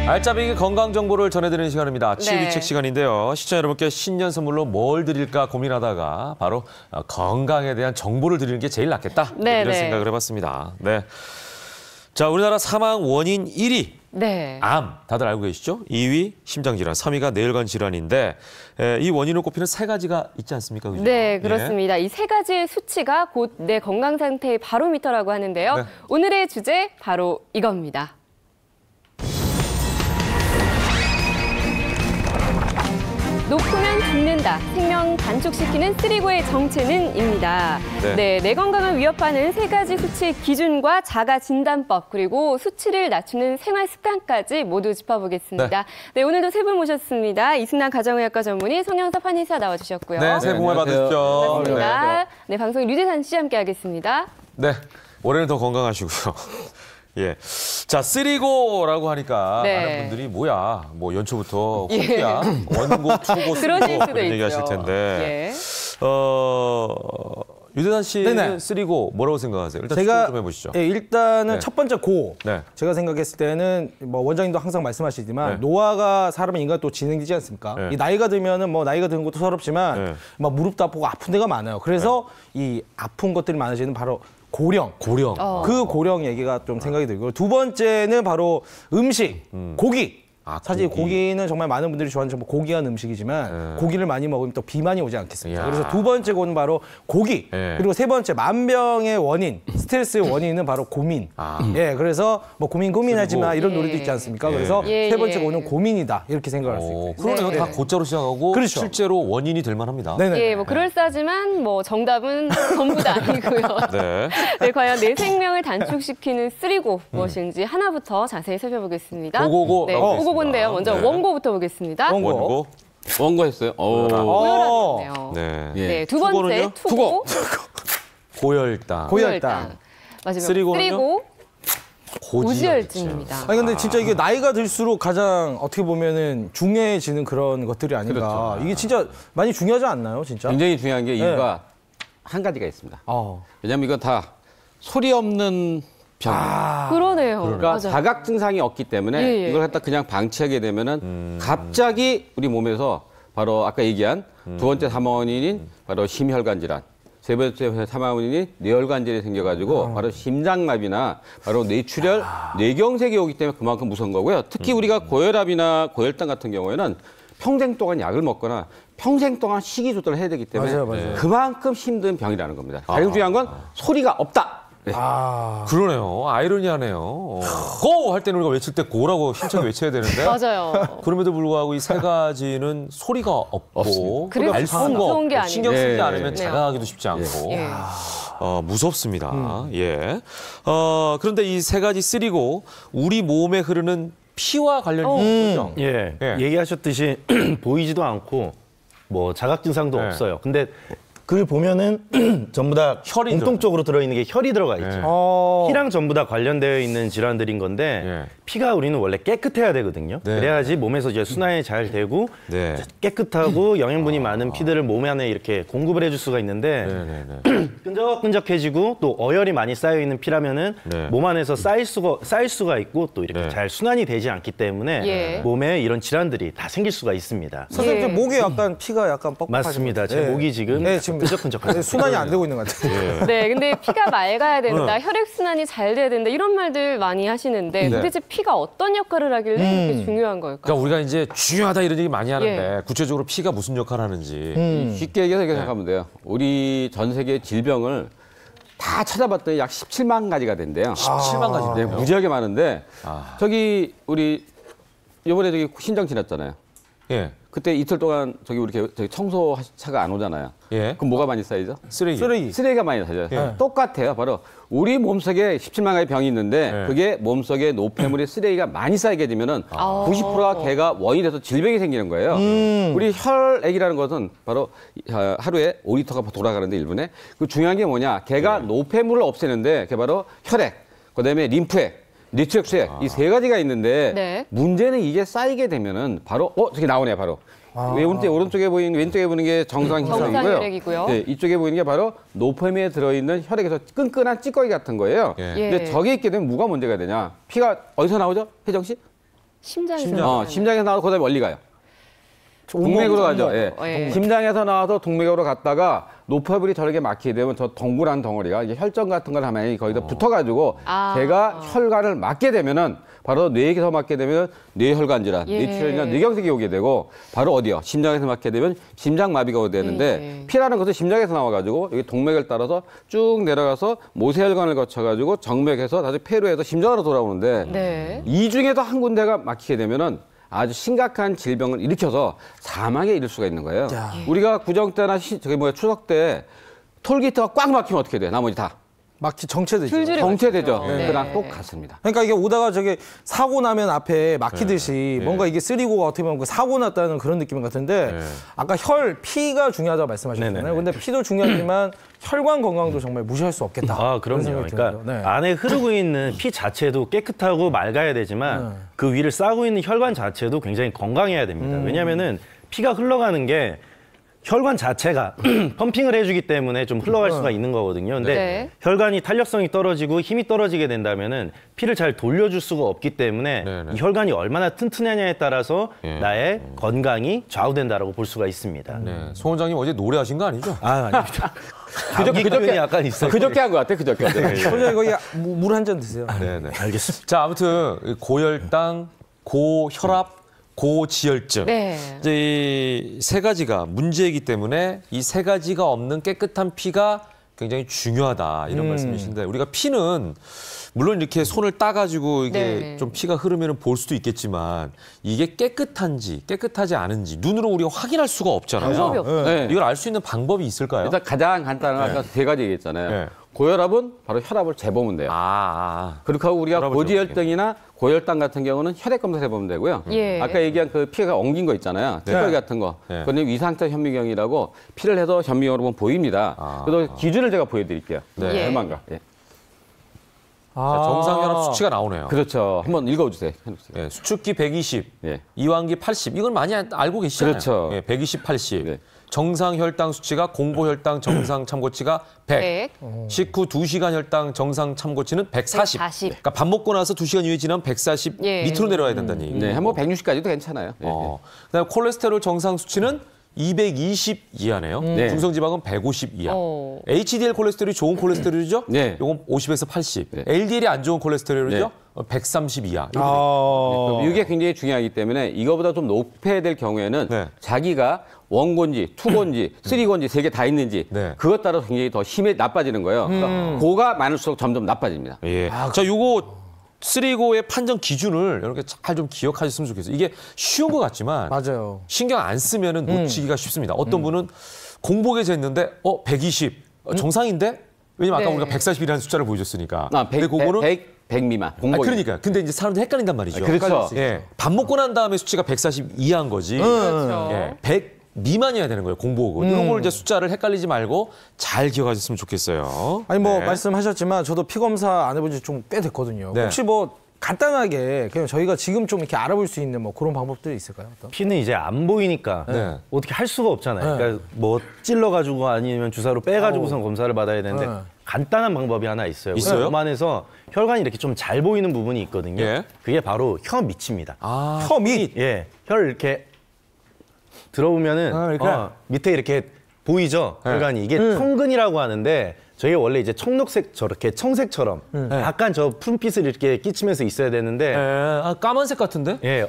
[SPEAKER 1] 알짜배기 건강 정보를 전해드리는 시간입니다.
[SPEAKER 2] 네.
[SPEAKER 1] 치유비책 시간인데요. 시청자 여러분께 신년 선물로 뭘 드릴까 고민하다가 바로 건강에 대한 정보를 드리는 게 제일 낫겠다.
[SPEAKER 2] 네,
[SPEAKER 1] 이런
[SPEAKER 2] 네.
[SPEAKER 1] 생각을 해봤습니다. 네. 자, 우리나라 사망 원인 1위.
[SPEAKER 2] 네.
[SPEAKER 1] 암, 다들 알고 계시죠? 2위 심장질환, 3위가 뇌혈관 질환인데 이 원인을 꼽히는 세 가지가 있지 않습니까? 그죠?
[SPEAKER 2] 네,
[SPEAKER 1] 예.
[SPEAKER 2] 그렇습니다. 이 세 가지의 수치가 곧 내 건강 상태의 바로미터라고 하는데요.
[SPEAKER 1] 네.
[SPEAKER 2] 오늘의 주제 바로 이겁니다. 높으면 죽는다. 생명 단축시키는 쓰리고의 정체는입니다.
[SPEAKER 1] 네.
[SPEAKER 2] 내 건강을 위협하는 세 가지 수치 기준과 자가 진단법 그리고 수치를 낮추는 생활 습관까지 모두 짚어보겠습니다. 네, 오늘도 세 분 모셨습니다. 이승남 가정의학과 전문의 송영섭 한의사 나와주셨고요.
[SPEAKER 1] 네, 새해 복 많이
[SPEAKER 6] 안녕하세요.
[SPEAKER 1] 받으십시오.
[SPEAKER 2] 반갑습니다. 네, 방송 류재산 씨 함께하겠습니다.
[SPEAKER 1] 네, 올해는 더 건강하시고요. 예. 자, 쓰리고라고 하니까
[SPEAKER 2] 네.
[SPEAKER 1] 많은 분들이 뭐야, 뭐 연초부터 후기야, 원고, 투고, 쓰리고
[SPEAKER 2] 그러실 수도
[SPEAKER 1] 이런
[SPEAKER 2] 있죠.
[SPEAKER 1] 얘기하실 텐데.
[SPEAKER 2] 예.
[SPEAKER 1] 유대산 씨는
[SPEAKER 9] 네네.
[SPEAKER 1] 쓰리고 뭐라고 생각하세요? 일단
[SPEAKER 9] 제가
[SPEAKER 1] 좀 해보시죠.
[SPEAKER 9] 예, 일단은
[SPEAKER 1] 네.
[SPEAKER 9] 첫 번째 고.
[SPEAKER 1] 네.
[SPEAKER 9] 제가 생각했을 때는 뭐 원장님도 항상 말씀하시지만
[SPEAKER 1] 네.
[SPEAKER 9] 노화가 사람의 인간 또 진행되지 않습니까?
[SPEAKER 1] 네.
[SPEAKER 9] 이 나이가 들면은 뭐 나이가 드는 것도 서럽지만
[SPEAKER 1] 네.
[SPEAKER 9] 막 무릎도 아프고 아픈 데가 많아요. 그래서 이 아픈 것들이 많아지는 바로 고령.
[SPEAKER 1] 고령.
[SPEAKER 9] 그 고령 얘기가 좀 생각이 들고 두 번째는 바로 음식, 고기.
[SPEAKER 1] 아,
[SPEAKER 9] 사실
[SPEAKER 1] 고기.
[SPEAKER 9] 고기는 정말 많은 분들이 좋아하는 정말 고귀한 음식이지만
[SPEAKER 1] 네.
[SPEAKER 9] 고기를 많이 먹으면 또 비만이 오지 않겠습니까?
[SPEAKER 1] 이야.
[SPEAKER 9] 그래서 두 번째 고는 바로 고기.
[SPEAKER 1] 네.
[SPEAKER 9] 그리고 세 번째 만병의 원인, 스트레스의 원인은 바로 고민. 예, 그래서 뭐 고민하지 마 이런
[SPEAKER 2] 예.
[SPEAKER 9] 노래도 있지 않습니까?
[SPEAKER 1] 예.
[SPEAKER 9] 그래서
[SPEAKER 2] 예,
[SPEAKER 9] 세 번째
[SPEAKER 2] 예.
[SPEAKER 9] 고는 고민이다 이렇게 생각할 수 있고.
[SPEAKER 1] 그러네요.
[SPEAKER 2] 네.
[SPEAKER 1] 다 고자로 시작하고
[SPEAKER 9] 그렇죠.
[SPEAKER 1] 실제로 원인이 될 만합니다.
[SPEAKER 9] 네네.
[SPEAKER 2] 예, 뭐 그럴싸하지만 뭐 정답은 전부 다 아니고요.
[SPEAKER 1] 네.
[SPEAKER 2] 네, 과연 내 생명을 단축시키는 쓰리고 무엇인지 하나부터 자세히 살펴보겠습니다.
[SPEAKER 1] 고고고.
[SPEAKER 2] 네,
[SPEAKER 1] 나오겠습니다.
[SPEAKER 2] 고고고인데요. 먼저
[SPEAKER 1] 네.
[SPEAKER 2] 원고부터 보겠습니다.
[SPEAKER 9] 원고.
[SPEAKER 1] 원고.
[SPEAKER 10] 원고 했어요.
[SPEAKER 2] 고혈압이네요.
[SPEAKER 1] 네.
[SPEAKER 10] 예.
[SPEAKER 2] 네, 두 번째
[SPEAKER 1] 투고는요?
[SPEAKER 2] 투고.
[SPEAKER 1] 고혈당.
[SPEAKER 9] 고혈당.
[SPEAKER 2] 마지막
[SPEAKER 1] 쓰리고는요?
[SPEAKER 2] 쓰리고
[SPEAKER 1] 고지혈증.
[SPEAKER 2] 고지혈증입니다.
[SPEAKER 9] 아니 근데 진짜 이게 나이가 들수록 가장 어떻게 보면은 중요해지는 그런 것들이 아닌가. 이게 진짜 많이 중요하지 않나요, 진짜?
[SPEAKER 10] 굉장히 중요한 게 이유가 한 가지가 있습니다. 왜냐하면 이건 다 소리 없는 병.
[SPEAKER 2] 그러네요.
[SPEAKER 10] 그러니까
[SPEAKER 2] 맞아요.
[SPEAKER 10] 자각 증상이 없기 때문에
[SPEAKER 2] 예, 예.
[SPEAKER 10] 이걸 갖다 그냥 방치하게 되면은 갑자기 우리 몸에서 바로 아까 얘기한 두 번째 사망 원인인 바로 심혈관 질환. 세 번째 사망 원인이 뇌혈관 질환이 생겨가지고 바로 심장마비나 바로 뇌출혈, 뇌경색이 오기 때문에 그만큼 무서운 거고요. 특히 우리가 고혈압이나 고혈당 같은 경우에는 평생 동안 약을 먹거나 평생 동안 식이 조절을 해야 되기 때문에
[SPEAKER 9] 맞아요.
[SPEAKER 10] 그만큼 힘든 병이라는 겁니다. 가장 중요한 건 소리가 없다. 네.
[SPEAKER 1] 그러네요. 아이러니하네요. 고! 할 때는 우리가 외칠 때 고라고 힘차게 외쳐야 되는데.
[SPEAKER 2] 맞아요.
[SPEAKER 1] 그럼에도 불구하고 이 세 가지는 소리가 없고
[SPEAKER 2] 그래서
[SPEAKER 1] 알
[SPEAKER 2] 더
[SPEAKER 1] 수가
[SPEAKER 2] 무서운 게
[SPEAKER 1] 없고
[SPEAKER 2] 아닌가.
[SPEAKER 1] 신경 쓰지
[SPEAKER 10] 네.
[SPEAKER 1] 않으면
[SPEAKER 2] 네.
[SPEAKER 1] 자각하기도 쉽지 않고
[SPEAKER 2] 예.
[SPEAKER 1] 무섭습니다. 예. 그런데 이 세 가지 쓰리고 우리 몸에 흐르는 피와 관련이 있죠.
[SPEAKER 11] 예,
[SPEAKER 1] 예.
[SPEAKER 11] 얘기하셨듯이 보이지도 않고 뭐 자각 증상도
[SPEAKER 1] 네.
[SPEAKER 11] 없어요. 근데 그걸 보면은 전부 다
[SPEAKER 1] 혈이
[SPEAKER 11] 공통적으로 들어있는 게 혈이 들어가 있죠.
[SPEAKER 1] 네.
[SPEAKER 11] 피랑 전부 다 관련되어 있는 질환들인 건데
[SPEAKER 1] 네.
[SPEAKER 11] 피가 우리는 원래 깨끗해야 되거든요.
[SPEAKER 1] 네.
[SPEAKER 11] 그래야지 몸에서 이제 순환이 잘 되고
[SPEAKER 1] 네.
[SPEAKER 11] 깨끗하고 영양분이 많은 피들을 몸 안에 이렇게 공급을 해줄 수가 있는데 끈적끈적해지고 또 어혈이 많이 쌓여 있는 피라면은
[SPEAKER 1] 네.
[SPEAKER 11] 몸 안에서 쌓일 수가 있고 또 이렇게
[SPEAKER 1] 네.
[SPEAKER 11] 잘 순환이 되지 않기 때문에
[SPEAKER 2] 예.
[SPEAKER 11] 몸에 이런 질환들이 다 생길 수가 있습니다.
[SPEAKER 9] 선생님
[SPEAKER 2] 예.
[SPEAKER 9] 목에 약간 피가 약간 뻑뻑하죠.
[SPEAKER 11] 맞습니다. 제 목이 지금 끈적끈적하죠.
[SPEAKER 9] 순환이 안 되고 있는 것 같아요.
[SPEAKER 2] 네, 근데 피가 맑아야 된다, 혈액순환이 잘 돼야 된다 이런 말들 많이 하시는데
[SPEAKER 1] 네.
[SPEAKER 2] 도대체 피가 어떤 역할을 하길래 이렇게 중요한 걸까요?
[SPEAKER 1] 그러니까 우리가 이제 중요하다 이런 얘기 많이 하는데 구체적으로 피가 무슨 역할을 하는지.
[SPEAKER 10] 쉽게 얘기해서 이렇게 생각하면 돼요. 우리 전 세계 질병을 다 찾아봤더니 약 17만 가지가 된대요.
[SPEAKER 1] 17만 가지인데요.
[SPEAKER 10] 네, 무지하게 많은데 저기 우리 이번에 저기 신장 지났잖아요.
[SPEAKER 1] 예.
[SPEAKER 10] 그때 이틀 동안 저기 청소차가 안 오잖아요.
[SPEAKER 1] 예.
[SPEAKER 10] 그럼 뭐가 많이 쌓이죠? 쓰레기가 많이 쌓여요.
[SPEAKER 1] 예.
[SPEAKER 10] 똑같아요. 바로 우리 몸속에 17만 가지 병이 있는데
[SPEAKER 1] 예.
[SPEAKER 10] 그게 몸속에 노폐물이 쓰레기가 많이 쌓이게 되면은 90%가 걔가 원인이 돼서 질병이 생기는 거예요. 우리 혈액이라는 것은 바로 하루에 5리터가 돌아가는데 1분에 그 중요한 게 뭐냐? 걔가 노폐물을 없애는데 그게 바로 혈액, 그다음에 림프액, 니트력수액 이 세 가지가 있는데
[SPEAKER 2] 네.
[SPEAKER 10] 문제는 이게 쌓이게 되면은 바로 저기 나오네요. 바로 오른쪽에 보이는 왼쪽에 보이는 게 정상 혈액이고요.
[SPEAKER 2] 정상혈액이고요.
[SPEAKER 10] 네, 이쪽에 보이는 게 바로 노폐물에 들어있는 혈액에서 끈끈한 찌꺼기 같은 거예요.
[SPEAKER 1] 예.
[SPEAKER 10] 근데 저게 있게 되면 뭐가 문제가 되냐? 피가 어디서 나오죠? 혜정 씨?
[SPEAKER 2] 심장에서
[SPEAKER 10] 심장에서 나와서 그다음에 멀리 가요. 동맥으로 가죠. 예.
[SPEAKER 2] 예.
[SPEAKER 10] 심장에서 나와서 동맥으로 갔다가 노폐물이 저렇게 막히게 되면 저 동그란 덩어리가 이제 혈전 같은 걸 하면 거기다 붙어가지고 제가 혈관을 막게 되면은 바로 뇌에서 막게 되면 뇌혈관 질환, 뇌출혈이나 뇌경색이 오게 되고 바로 어디요? 심장에서 막게 되면 심장마비가 오게 되는데 피라는 것은 심장에서 나와가지고 여기 동맥을 따라서 쭉 내려가서 모세혈관을 거쳐가지고 정맥에서 다시 폐로해서 심장으로 돌아오는데 이 중에도 한 군데가 막히게 되면은 아주 심각한 질병을 일으켜서 사망에 이를 수가 있는 거예요. 우리가 구정 때나 추석 때 톨게이트가 꽉 막히면 어떻게 돼요? 나머지 다.
[SPEAKER 9] 정체되죠.
[SPEAKER 10] 정체되죠. 그랑 똑같습니다.
[SPEAKER 9] 그러니까 이게 오다가 저게 사고 나면 앞에 막히듯이 뭔가 이게 쓰리고가 어떻게 보면 그 사고 났다는 그런 느낌 같은데 아까 피가 중요하다고 말씀하셨잖아요. 근데 피도 중요하지만 혈관 건강도 정말 무시할 수 없겠다.
[SPEAKER 11] 그럼요. 그러니까 안에 흐르고 있는 피 자체도 깨끗하고 맑아야 되지만 그 위를 싸고 있는 혈관 자체도 굉장히 건강해야 됩니다. 왜냐하면은 피가 흘러가는 게 혈관 자체가 펌핑을 해주기 때문에 좀 흘러갈 수가 있는 거거든요. 근데 혈관이 탄력성이 떨어지고 힘이 떨어지게 된다면은 피를 잘 돌려줄 수가 없기 때문에 이 혈관이 얼마나 튼튼하냐에 따라서 나의 건강이 좌우된다라고 볼 수가 있습니다.
[SPEAKER 1] 송 원장님 어제 노래하신 거 아니죠?
[SPEAKER 11] 아닙니다.
[SPEAKER 10] 그저께
[SPEAKER 11] 약간 있어요.
[SPEAKER 10] 그저께 한 것 같아. 그저께.
[SPEAKER 9] 소장님 거기 물 한 잔 드세요.
[SPEAKER 1] 네네.
[SPEAKER 11] 알겠습니다.
[SPEAKER 1] 자, 아무튼 고혈당, 고혈압, 고지혈증. 이제 이 세 가지가 문제이기 때문에 이 세 가지가 없는 깨끗한 피가 굉장히 중요하다 이런 말씀이신데 우리가 피는 물론 이렇게 손을 따가지고 이게 좀 피가 흐르면 볼 수도 있겠지만 이게 깨끗한지 깨끗하지 않은지 눈으로 우리가 확인할 수가 없잖아요.
[SPEAKER 2] 방법이 없어요.
[SPEAKER 1] 이걸 알 수 있는 방법이 있을까요?
[SPEAKER 10] 일단 가장 간단한 아까 세 가지 얘기했잖아요. 고혈압은 바로 혈압을 재보면 돼요. 그렇게 하고 우리가 고지혈증이나 고혈당 같은 경우는 혈액 검사를 해보면 되고요. 아까 얘기한 그 피가 엉긴 거 있잖아요. 찌꺼기 같은 거. 그건 위상태 현미경이라고 피를 해서 현미경으로 보면 보입니다. 그래서 기준을 제가 보여드릴게요. 혈망과.
[SPEAKER 1] 자, 정상 혈압 수치가 나오네요.
[SPEAKER 10] 그렇죠. 한번 읽어주세요.
[SPEAKER 1] 수축기 120, 이완기 80. 이건 많이 알고 계시잖아요.
[SPEAKER 10] 그렇죠.
[SPEAKER 1] 120, 80. 정상 혈당 수치가 공복 혈당 정상 참고치가 100. 식후 2시간 혈당 정상 참고치는 140. 그러니까 밥 먹고 나서 2시간 이후에 지나면 140 밑으로 내려와야 된다는 얘기예요.
[SPEAKER 10] 네, 한번 160까지도 괜찮아요.
[SPEAKER 1] 그다음에 콜레스테롤 정상 수치는 220 이하네요. 중성지방은 150 이하. HDL 콜레스테롤이 좋은 콜레스테롤이죠? 요건 50에서 80. LDL이 안 좋은 콜레스테롤이죠? 130 이하.
[SPEAKER 10] 이게 굉장히 중요하기 때문에 이거보다 좀 높여야 될 경우에는 자기가 원고인지, 투고인지, 쓰리고인지 세 개 다 있는지 그것 따라 굉장히 더 힘이 나빠지는 거예요. 그러니까 고가 많을수록 점점 나빠집니다.
[SPEAKER 1] 자, 요거 쓰리고의 판정 기준을 이렇게 잘 좀 기억하셨으면 좋겠어요. 이게 쉬운 것 같지만 신경 안 쓰면 놓치기가 쉽습니다. 어떤 분은 공복에 쟀는데 120 정상인데? 왜냐면 아까 우리가 140이라는 숫자를 보여줬으니까. 근데 그거는
[SPEAKER 10] 100 미만. 공복이.
[SPEAKER 1] 그러니까. 근데 이제 사람들이 헷갈린단 말이죠.
[SPEAKER 10] 그렇죠.
[SPEAKER 1] 밥 먹고 난 다음에 수치가 140 이하인 거지. 100 미만이어야 되는 거예요. 공보고. 이런 걸 이제 숫자를 헷갈리지 말고 잘 기억하셨으면 좋겠어요.
[SPEAKER 9] 아니 뭐
[SPEAKER 1] 네.
[SPEAKER 9] 말씀하셨지만 저도 피 검사 안 해본 지 좀 꽤 됐거든요.
[SPEAKER 1] 네.
[SPEAKER 9] 혹시 뭐 간단하게 그냥 저희가 지금 좀 이렇게 알아볼 수 있는 뭐 그런 방법들이 있을까요? 어떤?
[SPEAKER 11] 피는 이제 안 보이니까
[SPEAKER 1] 네.
[SPEAKER 11] 어떻게 할 수가 없잖아요.
[SPEAKER 9] 네.
[SPEAKER 11] 그러니까 뭐 찔러가지고 아니면 주사로 빼가지고선 검사를 받아야 되는데
[SPEAKER 9] 네.
[SPEAKER 11] 간단한 방법이 하나 있어요.
[SPEAKER 1] 있어요?
[SPEAKER 11] 몸안에서 혈관이 이렇게 좀 잘 보이는 부분이 있거든요.
[SPEAKER 1] 예.
[SPEAKER 11] 그게 바로 혀 밑입니다.
[SPEAKER 9] 혀 밑.
[SPEAKER 11] 예, 혀를 이렇게 들어보면은 밑에 이렇게 보이죠? 혈관이 이게 청근이라고 하는데 저희가 원래 이제 청록색 저렇게 청색처럼 약간 저 푸른빛을 이렇게 끼치면서 있어야 되는데
[SPEAKER 1] 까만색 같은데?
[SPEAKER 11] 예,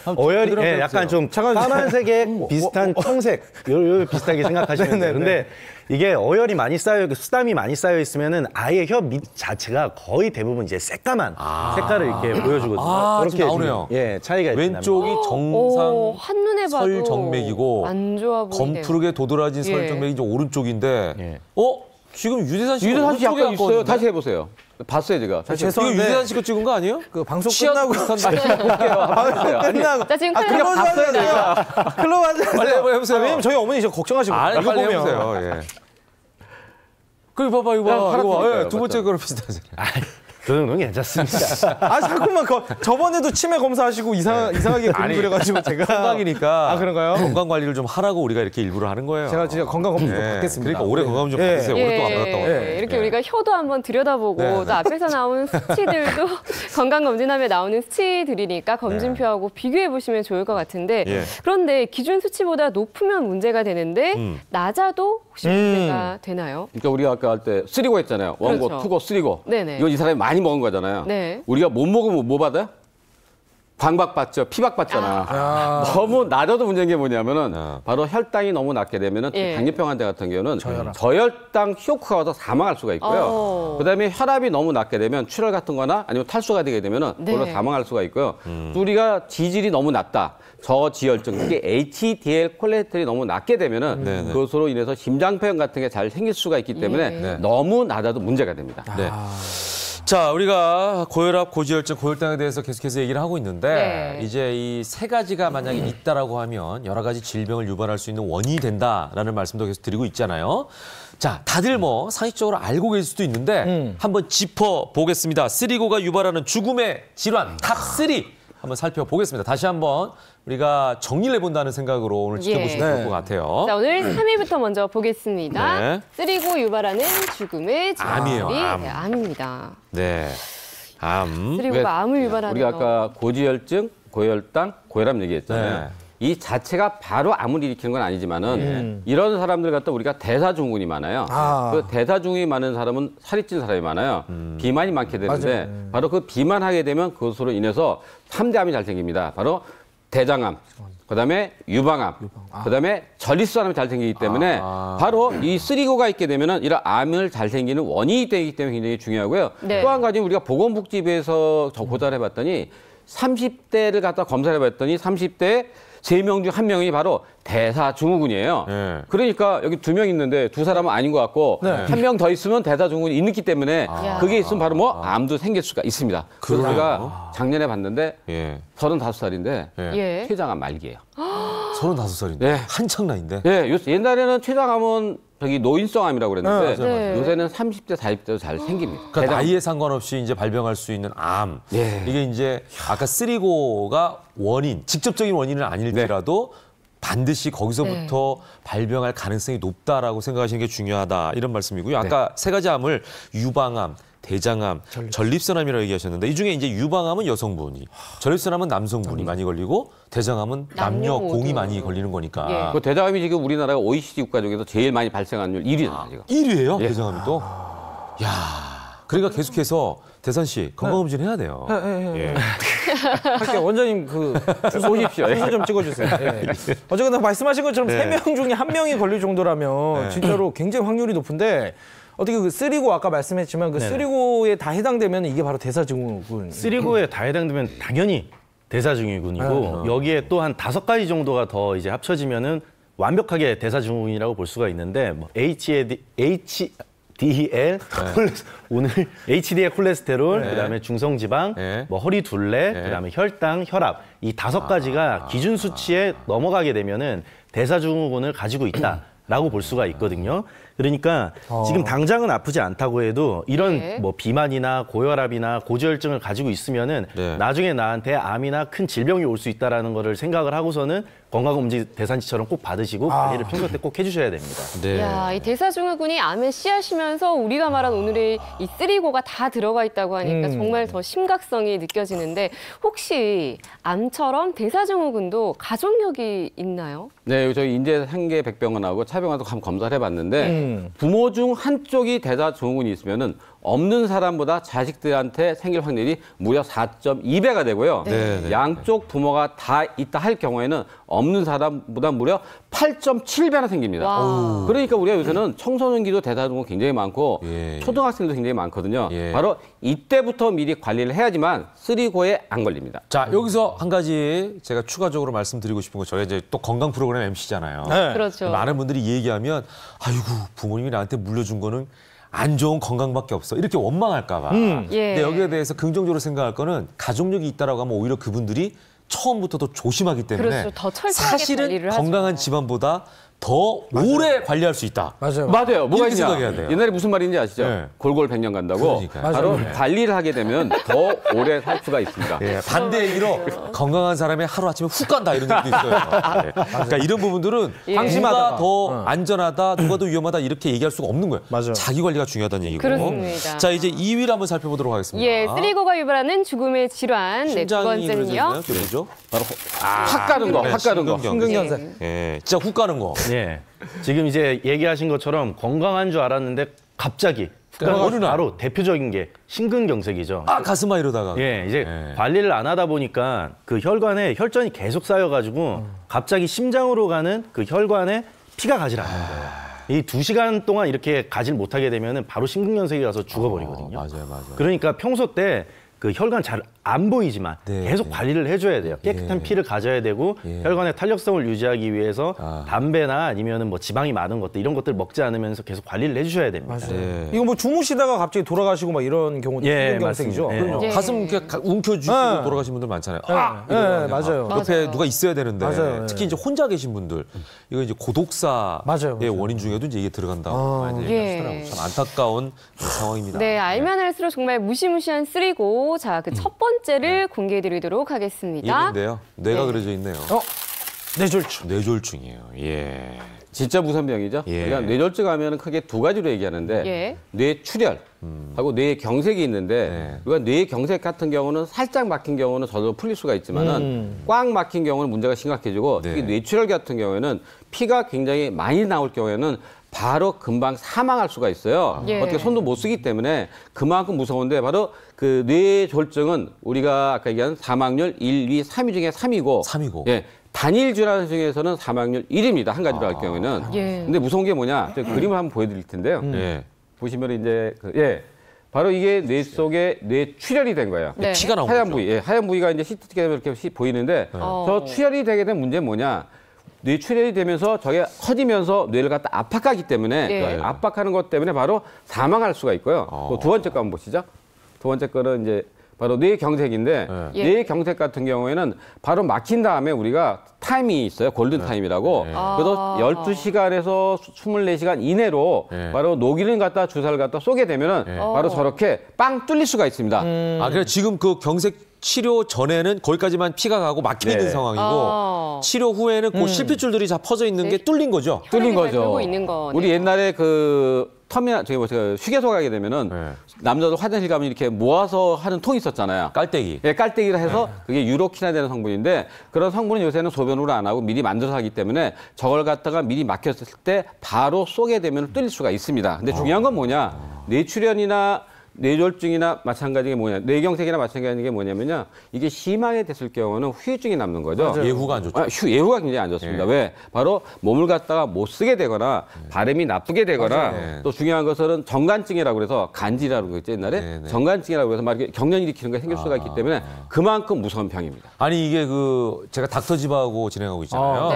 [SPEAKER 11] 어혈이 예, 약간 좀 까만색에 비슷한 청색 요 비슷하게 생각하시면 돼요. 근데 이게 어혈이 많이 쌓여 수담이 많이 쌓여 있으면은 아예 혀 밑 자체가 거의 대부분 이제 새까만 색깔을 이렇게 보여주거든요.
[SPEAKER 1] 지금 나오네요.
[SPEAKER 11] 예, 차이가
[SPEAKER 1] 왼쪽이 정상
[SPEAKER 2] 한눈에 봐도
[SPEAKER 1] 설정맥이고
[SPEAKER 2] 안 좋아 보이네요.
[SPEAKER 1] 검푸르게 도드라진
[SPEAKER 2] 예.
[SPEAKER 1] 설정맥이 이제 오른쪽인데
[SPEAKER 11] 예.
[SPEAKER 1] 지금 유대산 씨가
[SPEAKER 10] 유대산 씨
[SPEAKER 1] 오른쪽에
[SPEAKER 10] 약간 있어요.
[SPEAKER 1] 앉거든요.
[SPEAKER 10] 다시 해보세요. 봤어요, 제가.
[SPEAKER 1] 이거
[SPEAKER 9] 죄송한데
[SPEAKER 1] 유대산 씨가 찍은 거 아니에요?
[SPEAKER 9] 그 방송
[SPEAKER 1] 시합
[SPEAKER 9] 끝나고
[SPEAKER 1] 비슷한데.
[SPEAKER 9] 끝나고
[SPEAKER 2] 자, 지금
[SPEAKER 9] 클럽
[SPEAKER 2] 클럽
[SPEAKER 9] 봤어야 돼요. 클럽 하세요.
[SPEAKER 1] 빨리 한번 해보세요.
[SPEAKER 9] 왜냐면 저희 어머니 저 걱정하시고
[SPEAKER 1] 아니,
[SPEAKER 9] 이거
[SPEAKER 1] 빨리
[SPEAKER 9] 보면
[SPEAKER 1] 해보세요. 예. 이거 봐봐. 이거 두 번째 거랑 비슷하잖아요.
[SPEAKER 11] 그 정도는 괜찮습니다.
[SPEAKER 9] 아 잠깐만 저번에도 치매 검사하시고 이상하게 그림 그려가지고 제가
[SPEAKER 1] 건강이니까
[SPEAKER 9] 아 그런가요?
[SPEAKER 1] 건강 관리를 좀 하라고 우리가 이렇게 일부러 하는 거예요.
[SPEAKER 9] 제가 진짜 건강 검진 좀
[SPEAKER 1] 예.
[SPEAKER 9] 받겠습니다.
[SPEAKER 1] 그러니까 올해 건강 좀
[SPEAKER 9] 예.
[SPEAKER 1] 받으세요. 오랫동안 안 받았다고.
[SPEAKER 2] 이렇게 우리가 혀도 한번 들여다보고
[SPEAKER 1] 네,
[SPEAKER 2] 또 앞에서 나온 수치들도 건강검진하면 나오는 수치들이니까 검진표하고 비교해 보시면 좋을 것 같은데
[SPEAKER 1] 예.
[SPEAKER 2] 그런데 기준 수치보다 높으면 문제가 되는데 낮아도 혹시 문제가 되나요?
[SPEAKER 10] 그러니까 우리가 아까 할 때 쓰리고 했잖아요. 원고,
[SPEAKER 2] 그렇죠.
[SPEAKER 10] 투고, 쓰리고.
[SPEAKER 2] 네네.
[SPEAKER 10] 이건 이 사람이 많이 먹은 거잖아요.
[SPEAKER 2] 네.
[SPEAKER 10] 우리가 못 먹으면 뭐 받아요? 광박 받죠. 피박 받잖아. 너무 낮아도 문제인 게 뭐냐면은 바로 혈당이 너무 낮게 되면은
[SPEAKER 2] 예.
[SPEAKER 10] 당뇨병 환자 같은 경우는 저혈당 쇼크가 와서 사망할 수가 있고요. 그다음에 혈압이 너무 낮게 되면 출혈 같은 거나 아니면 탈수가 되게 되면은 그걸로
[SPEAKER 2] 네.
[SPEAKER 10] 사망할 수가 있고요. 또 우리가 지질이 너무 낮다. 저지혈증, 특히 HDL 콜레스테롤이 너무 낮게 되면은 그것으로 인해서 심장병 같은 게 잘 생길 수가 있기 때문에 너무 낮아도 문제가 됩니다.
[SPEAKER 1] 네. 자, 우리가 고혈압, 고지혈증, 고혈당에 대해서 계속해서 얘기를 하고 있는데 이제 이 세 가지가 만약에 있다라고 하면 여러 가지 질병을 유발할 수 있는 원인이 된다라는 말씀도 계속 드리고 있잖아요. 자, 다들 뭐 상식적으로 알고 계실 수도 있는데 한번 짚어보겠습니다. 쓰리고가 유발하는 죽음의 질환 탑3 한번 살펴보겠습니다. 다시 한번 우리가 정리를 해본다는 생각으로 오늘 지켜보시면 좋을 것 같아요.
[SPEAKER 2] 자, 오늘 3위부터 먼저 보겠습니다.
[SPEAKER 1] 네.
[SPEAKER 2] 쓰리고 유발하는 죽음의 질환.
[SPEAKER 1] 암이에요, 암.
[SPEAKER 2] 네, 암입니다.
[SPEAKER 1] 네. 암.
[SPEAKER 2] 쓰리고가 암을 유발하는
[SPEAKER 10] 우리가 아까 고지혈증, 고혈당, 고혈압 얘기했잖아요.
[SPEAKER 1] 네.
[SPEAKER 10] 이 자체가 바로 암을 일으키는 건 아니지만은 이런 사람들 갖다 우리가 대사증후군이 많아요. 그 대사증후군이 많은 사람은 살이 찐 사람이 많아요. 비만이 많게 되는데 바로 그 비만하게 되면 그것으로 인해서 3대 암이 잘 생깁니다. 바로 대장암, 그다음에 유방암, 그다음에 전립선암이 잘 생기기 때문에 바로 이 쓰리고가 있게 되면은 이런 암을 잘 생기는 원인이 되기 때문에 굉장히 중요하고요.
[SPEAKER 2] 네.
[SPEAKER 10] 또 한 가지 우리가 보건복지부에서 조사를 해봤더니 30대를 갖다 검사를 해봤더니 30대 3명 중 1명이 바로 대사증후군이에요.
[SPEAKER 1] 네.
[SPEAKER 10] 그러니까 여기 2명 있는데 2사람은 아닌 것 같고 1명 더 있으면 대사증후군이 있기 때문에 그게 있으면 바로 뭐 암도 생길 수가 있습니다. 그래서 제가 작년에 봤는데 35살인데
[SPEAKER 2] 예.
[SPEAKER 10] 췌장암 말기예요.
[SPEAKER 1] 35살인데
[SPEAKER 10] 네.
[SPEAKER 1] 한창 나이인데.
[SPEAKER 10] 네, 옛날에는 췌장암은 저기 노인성암이라고 그랬는데
[SPEAKER 2] 네.
[SPEAKER 10] 요새는 30대, 40대도 잘 생깁니다.
[SPEAKER 1] 그러니까 나이에 상관없이 이제 발병할 수 있는 암. 이게 이제 아까 쓰리고가 원인, 직접적인 원인은 아닐지라도 반드시 거기서부터 발병할 가능성이 높다라고 생각하시는 게 중요하다. 이런 말씀이고요. 아까 세 가지 암을 유방암, 대장암, 전립선암이라고 얘기하셨는데 이 중에 이제 유방암은 여성분이, 전립선암은 남성분이 많이 걸리고 대장암은 남녀
[SPEAKER 2] 모두.
[SPEAKER 1] 공이 많이 걸리는 거니까.
[SPEAKER 10] 그 대장암이 지금 우리나라가 OECD 국가 중에서 제일 많이 발생하는 1위잖아요, 지금.
[SPEAKER 1] 1위예요? 대장암이 또? 야, 그러니까 계속해서 대산 씨 건강검진 해야 돼요.
[SPEAKER 9] 할게요. 원장님 주소
[SPEAKER 10] 오십시오.
[SPEAKER 9] 주소 좀 찍어주세요. 어쨌거나 말씀하신 것처럼 3명 중에 1명이 걸릴 정도라면 진짜로 굉장히 확률이 높은데 어떻게 그 쓰리고 아까 말씀했지만 그 쓰리고에 다 해당되면 이게 바로 대사증후군.
[SPEAKER 11] 쓰리고에 다 해당되면 당연히 대사증후군이고 여기에 또 한 5가지 정도가 더 이제 합쳐지면은 완벽하게 대사증후군이라고 볼 수가 있는데 뭐 DL, 오늘 HDL 콜레스테롤, 그다음에 중성지방, 뭐 허리 둘레, 그다음에 혈당, 혈압 이 5가지가 기준 수치에 넘어가게 되면은 대사증후군을 가지고 있다라고 볼 수가 있거든요. 그러니까 지금 당장은 아프지 않다고 해도 이런 뭐 비만이나 고혈압이나 고지혈증을 가지고 있으면은 나중에 나한테 암이나 큰 질병이 올 수 있다라는 거를 생각을 하고서는 건강검진 대산지처럼 꼭 받으시고 관리를 평소 때 꼭 해주셔야 됩니다.
[SPEAKER 2] 야, 이 대사증후군이 암의 씨앗이면서 우리가 말한 오늘의 이 쓰리고가 다 들어가 있다고 하니까 정말 더 심각성이 느껴지는데 혹시 암처럼 대사증후군도 가족력이 있나요?
[SPEAKER 10] 네, 저희 인제 한계백병원하고 차병원도 한번 검사를 해봤는데 부모 중 한쪽이 대사증후군이 있으면은 없는 사람보다 자식들한테 생길 확률이 무려 4.2배가 되고요. 양쪽 부모가 다 있다 할 경우에는 없는 사람보다 무려 8.7배나 생깁니다.
[SPEAKER 2] 와.
[SPEAKER 10] 그러니까 우리가 요새는 청소년기도 대사증후군 굉장히 많고 초등학생도 굉장히 많거든요. 바로 이때부터 미리 관리를 해야지만 쓰리고에 안 걸립니다.
[SPEAKER 1] 자, 여기서 한 가지 제가 추가적으로 말씀드리고 싶은 거 저희 이제 또 건강 프로그램 MC잖아요.
[SPEAKER 2] 그렇죠.
[SPEAKER 1] 많은 분들이 얘기하면 아이고 부모님이 나한테 물려준 거는 안 좋은 건강밖에 없어 이렇게 원망할까 봐. 근데 여기에 대해서 긍정적으로 생각할 거는 가족력이 있다라고 하면 오히려 그분들이 처음부터 더 조심하기 때문에
[SPEAKER 2] 그렇죠. 더 철저하게
[SPEAKER 1] 사실은
[SPEAKER 2] 관리를
[SPEAKER 1] 건강한
[SPEAKER 2] 하죠.
[SPEAKER 1] 집안보다 더 오래 관리할 수 있다.
[SPEAKER 9] 맞아요.
[SPEAKER 10] 맞아요. 뭐가
[SPEAKER 1] 이렇게 생각해야
[SPEAKER 10] 있냐.
[SPEAKER 1] 돼요.
[SPEAKER 10] 옛날에 무슨 말인지 아시죠?
[SPEAKER 1] 네.
[SPEAKER 10] 골골 100년 간다고.
[SPEAKER 1] 그러니까요.
[SPEAKER 10] 바로
[SPEAKER 9] 맞아요.
[SPEAKER 10] 관리를 하게 되면 더 오래 살 수가 있습니다.
[SPEAKER 1] 반대 얘기로 건강한 사람이 하루아침에 훅 간다 이런 얘기도 있어요. 그러니까 이런 부분들은 누가 더 안전하다, 누가 더 위험하다 이렇게 얘기할 수가 없는 거예요.
[SPEAKER 9] 맞아요.
[SPEAKER 1] 자기 관리가 중요하다는 얘기고.
[SPEAKER 2] 그렇습니다.
[SPEAKER 1] 자, 이제 2위를 한번 살펴보도록 하겠습니다.
[SPEAKER 2] 예, 쓰리고가 유발하는 죽음의 질환. 네, 두
[SPEAKER 1] 심장이
[SPEAKER 2] 번째는요.
[SPEAKER 1] 그게 뭐죠?
[SPEAKER 10] 바로 확 가는 거, 확 가는 거.
[SPEAKER 9] 심근경색.
[SPEAKER 1] 예, 진짜 훅 가는 거.
[SPEAKER 11] 예. 지금 이제 얘기하신 것처럼 건강한 줄 알았는데 갑자기
[SPEAKER 1] 어느 날.
[SPEAKER 11] 바로 대표적인 게 심근경색이죠.
[SPEAKER 1] 아, 가슴아 이러다가.
[SPEAKER 11] 예, 이제 관리를 안 하다 보니까 그 혈관에 혈전이 계속 쌓여가지고 갑자기 심장으로 가는 그 혈관에 피가 가질 않는 거예요. 이 2시간 동안 이렇게 가질 못하게 되면은 바로 심근경색이 가서 죽어버리거든요.
[SPEAKER 1] 맞아요.
[SPEAKER 11] 그러니까 평소 때 그 혈관 잘 안 보이지만 계속 관리를 해줘야 돼요. 깨끗한 피를 가져야 되고 혈관의 탄력성을 유지하기 위해서 담배나 아니면은 뭐 지방이 많은 것들 이런 것들 먹지 않으면서 계속 관리를 해주셔야 됩니다.
[SPEAKER 9] 맞아요. 이거 뭐 주무시다가 갑자기 돌아가시고 막 이런 경우도 심근경색이죠.
[SPEAKER 11] 맞습니다.
[SPEAKER 1] 그럼요. 가슴 이렇게 움켜쥐고 돌아가신 분들 많잖아요. 이러다가
[SPEAKER 9] 맞아요.
[SPEAKER 1] 옆에 누가 있어야 되는데
[SPEAKER 9] 맞아요.
[SPEAKER 1] 특히 이제 혼자 계신 분들 이거 이제 고독사의
[SPEAKER 9] 맞아요.
[SPEAKER 1] 원인 중에도 이제 이게 들어간다고 많이 얘기하시더라고요. 참 안타까운 상황입니다.
[SPEAKER 2] 네, 알면 할수록 정말 무시무시한 쓰리고. 자, 그 첫 번째를 공개해드리도록 하겠습니다.
[SPEAKER 1] 이인데요. 뇌가 그려져 있네요.
[SPEAKER 9] 뇌졸중.
[SPEAKER 1] 뇌졸중이에요. 예.
[SPEAKER 10] 진짜 무서운 병이죠. 그러니까 뇌졸중 하면 크게 두 가지로 얘기하는데 뇌출혈하고 뇌경색이 있는데 우리가 뇌경색 같은 경우는 살짝 막힌 경우는 저절로 풀릴 수가 있지만은 꽉 막힌 경우는 문제가 심각해지고 특히 뇌출혈 같은 경우에는 피가 굉장히 많이 나올 경우에는 바로 금방 사망할 수가 있어요. 어떻게 손도 못 쓰기 때문에 그만큼 무서운데 바로 그 뇌졸중은 우리가 아까 얘기한 사망률 1, 2, 3위 중에 3위고 예. 단일 질환 중에서는 사망률 1위입니다. 한 가지로 할 경우에는. 근데 무서운 게 뭐냐? 그림을 한번 보여드릴 텐데요. 보시면 이제 바로 이게 뇌 속에 뇌출혈이 된 거예요.
[SPEAKER 1] 피가 나온
[SPEAKER 10] 하얀
[SPEAKER 1] 거죠.
[SPEAKER 10] 부위, 하얀 부위가 이제 CT가 이렇게 보이는데 저 출혈이 되게 된 문제는 뭐냐? 뇌출혈이 되면서 저게 커지면서 뇌를 갖다 압박하기 때문에 압박하는 것 때문에 바로 사망할 수가 있고요. 또 두 번째 거 한번 보시죠. 두 번째 거는 이제 바로 뇌경색인데 뇌경색 같은 경우에는 바로 막힌 다음에 우리가 타임이 있어요. 골든 타임이라고. 그래서 12시간에서 24시간 이내로 바로 녹이는 갖다 주사를 갖다 쏘게 되면은 바로 저렇게 빵 뚫릴 수가 있습니다.
[SPEAKER 1] 아, 그래 지금 그 경색 치료 전에는 거기까지만 피가 가고 막혀 있는 상황이고 치료 후에는 그 실핏줄들이 다 퍼져 있는 게 뚫린 거죠.
[SPEAKER 10] 뚫린 거죠.
[SPEAKER 2] 있는 거.
[SPEAKER 10] 우리 옛날에 그 터미널 저기 뭐죠 휴게소 가게 되면은 남자들 화장실 가면 이렇게 모아서 하는 통이 있었잖아요.
[SPEAKER 1] 깔때기.
[SPEAKER 10] 예, 깔때기를 해서 그게 유로키나 되는 성분인데 그런 성분은 요새는 소변으로 안 하고 미리 만들어서 하기 때문에 저걸 갖다가 미리 막혔을 때 바로 쏘게 되면 뚫릴 수가 있습니다. 근데 중요한 건 뭐냐? 뇌출혈이나 뇌졸중이나 마찬가지게 뭐냐, 뇌경색이나 마찬가지인 게 뭐냐면요, 이게 심하게 됐을 경우는 후유증이 남는 거죠.
[SPEAKER 1] 맞아요. 예후가 안 좋죠.
[SPEAKER 10] 예후가 굉장히 안 좋습니다. 왜? 바로 몸을 갖다가 못 쓰게 되거나 발음이 나쁘게 되거나 또 중요한 것은 정간증이라고 그래서 간지라고 그랬죠 옛날에 정간증이라고 해서 막 이렇게 경련 일으키는 게 생길 수가 있기 때문에 그만큼 무서운 병입니다.
[SPEAKER 1] 아니 이게 그 제가 닥터집하고 진행하고 있잖아요.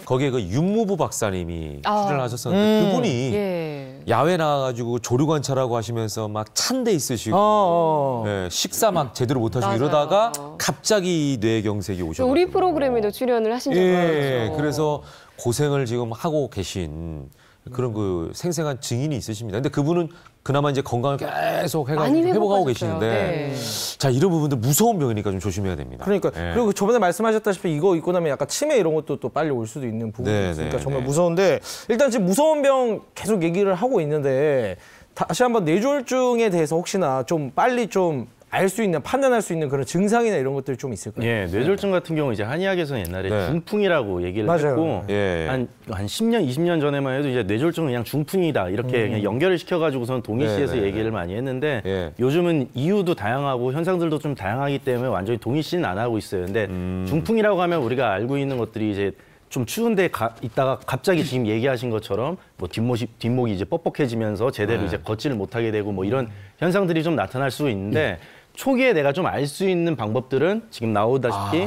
[SPEAKER 1] 거기에 그 윤무부 박사님이 출연을 하셨었는데 그분이 야외 나가가지고 조류 관찰하고 하시면서 막 찬 데 있으시고 예, 식사 막 제대로 못 하시고 이러다가 갑자기 뇌경색이 오셔서
[SPEAKER 2] 우리 프로그램에도 출연을 하신 적이 있어요.
[SPEAKER 1] 그래서 고생을 지금 하고 계신 그런 그 생생한 증인이 있으십니다. 근데 그분은 그나마 이제 건강을 계속 해가지고 회복하고 계시는데
[SPEAKER 2] 네.
[SPEAKER 1] 자 이런 부분들 무서운 병이니까 좀 조심해야 됩니다.
[SPEAKER 9] 그러니까
[SPEAKER 1] 예.
[SPEAKER 9] 그리고 저번에 말씀하셨다시피 이거 입고 나면 약간 치매 이런 것도 또 빨리 올 수도 있는 부분이
[SPEAKER 1] 네,
[SPEAKER 9] 있으니까
[SPEAKER 1] 네,
[SPEAKER 9] 정말
[SPEAKER 1] 네.
[SPEAKER 9] 무서운데 일단 지금 무서운 병 계속 얘기를 하고 있는데 다시 한번 뇌졸중에 대해서 혹시나 좀 빨리 좀 알 수 있는 판단할 수 있는 그런 증상이나 이런 것들이 좀 있을까요?
[SPEAKER 11] 예, 뇌졸중 같은 경우 이제 한의학에서는 옛날에
[SPEAKER 1] 네.
[SPEAKER 11] 중풍이라고 얘기를
[SPEAKER 9] 맞아요.
[SPEAKER 11] 했고
[SPEAKER 1] 예.
[SPEAKER 11] 한 10년, 20년 전에만 해도 이제 뇌졸중은 그냥 중풍이다 이렇게 그냥 연결을 시켜가지고선 동의시에서
[SPEAKER 1] 네, 네,
[SPEAKER 11] 얘기를 많이 했는데
[SPEAKER 1] 예.
[SPEAKER 11] 요즘은 이유도 다양하고 현상들도 좀 다양하기 때문에 완전히 동의시는 안 하고 있어요. 근데 중풍이라고 하면 우리가 알고 있는 것들이 이제 좀 추운데 있다가 갑자기 지금 얘기하신 것처럼 뭐 뒷목이 이제 뻑뻑해지면서 제대로 이제 걷지를 못하게 되고 뭐 이런 현상들이 좀 나타날 수 있는데 초기에 내가 좀 알 수 있는 방법들은 지금 나오다시피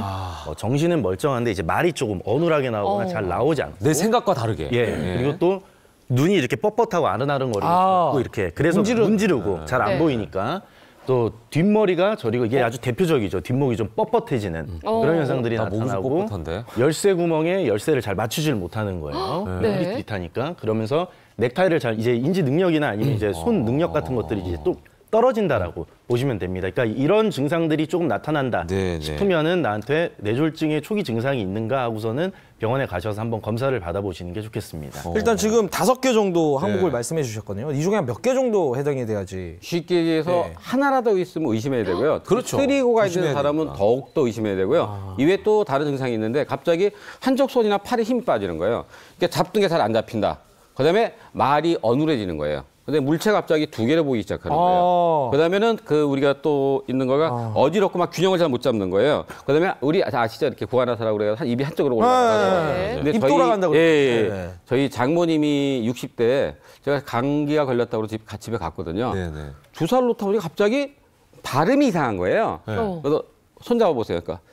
[SPEAKER 11] 정신은 멀쩡한데 이제 말이 조금 어눌하게 나오거나 잘 나오지 않고
[SPEAKER 1] 내 생각과 다르게.
[SPEAKER 11] 예. 그리고 또 눈이 이렇게 뻣뻣하고 아른아른거리고 있고 이렇게 그래서 문지르고 잘 안
[SPEAKER 2] 네.
[SPEAKER 11] 보이니까 또 뒷머리가 저리고 이게 아주 대표적이죠. 뒷목이 좀 뻣뻣해지는 그런 현상들이
[SPEAKER 1] 나 목이
[SPEAKER 11] 나타나고
[SPEAKER 1] 뻣뻣한데?
[SPEAKER 11] 열쇠 구멍에 열쇠를 잘 맞추질 못하는 거예요.
[SPEAKER 2] 네.
[SPEAKER 11] 흐릿흐릿하니까 그러면서 넥타이를 잘 이제 인지 능력이나 아니면 이제 손 능력 같은 것들이 이제 또 떨어진다라고 보시면 됩니다. 그러니까 이런 증상들이 조금 나타난다
[SPEAKER 1] 네, 네.
[SPEAKER 11] 싶으면은 나한테 뇌졸중의 초기 증상이 있는가 하고서는 병원에 가셔서 한번 검사를 받아보시는 게 좋겠습니다.
[SPEAKER 9] 일단 지금 5개 정도
[SPEAKER 1] 네.
[SPEAKER 9] 항목을 말씀해 주셨거든요. 이 중에 몇 개 정도 해당이 돼야지.
[SPEAKER 10] 쉽게 얘기해서
[SPEAKER 9] 네.
[SPEAKER 10] 하나라도 있으면 의심해야 되고요.
[SPEAKER 1] 그렇죠.
[SPEAKER 10] 쓰리고가 있는
[SPEAKER 1] 조심해야
[SPEAKER 10] 사람은
[SPEAKER 1] 되니까.
[SPEAKER 10] 더욱더 의심해야 되고요. 이외에 또 다른 증상이 있는데 갑자기 한쪽 손이나 팔에 힘이 빠지는 거예요. 그러니까 잡던 게 잘 안 잡힌다. 그다음에 말이 어눌해지는 거예요. 근데 물체가 갑자기 2개를 보이기 시작하는 거예요. 그다음에는 그 우리가 또 있는 거가 어지럽고 막 균형을 잘 못 잡는 거예요. 그다음에 우리 아시죠? 이렇게 고아나사라고 그래요. 입이 한쪽으로 올라가요.
[SPEAKER 9] 입 돌아간다고 그러죠.
[SPEAKER 10] 저희 장모님이 60대에 제가 감기가 걸렸다고 집에 갔거든요.
[SPEAKER 1] 네네.
[SPEAKER 10] 주사를 놓다 보니까 갑자기 발음이 이상한 거예요. 그래서 손 잡아보세요. 그러니까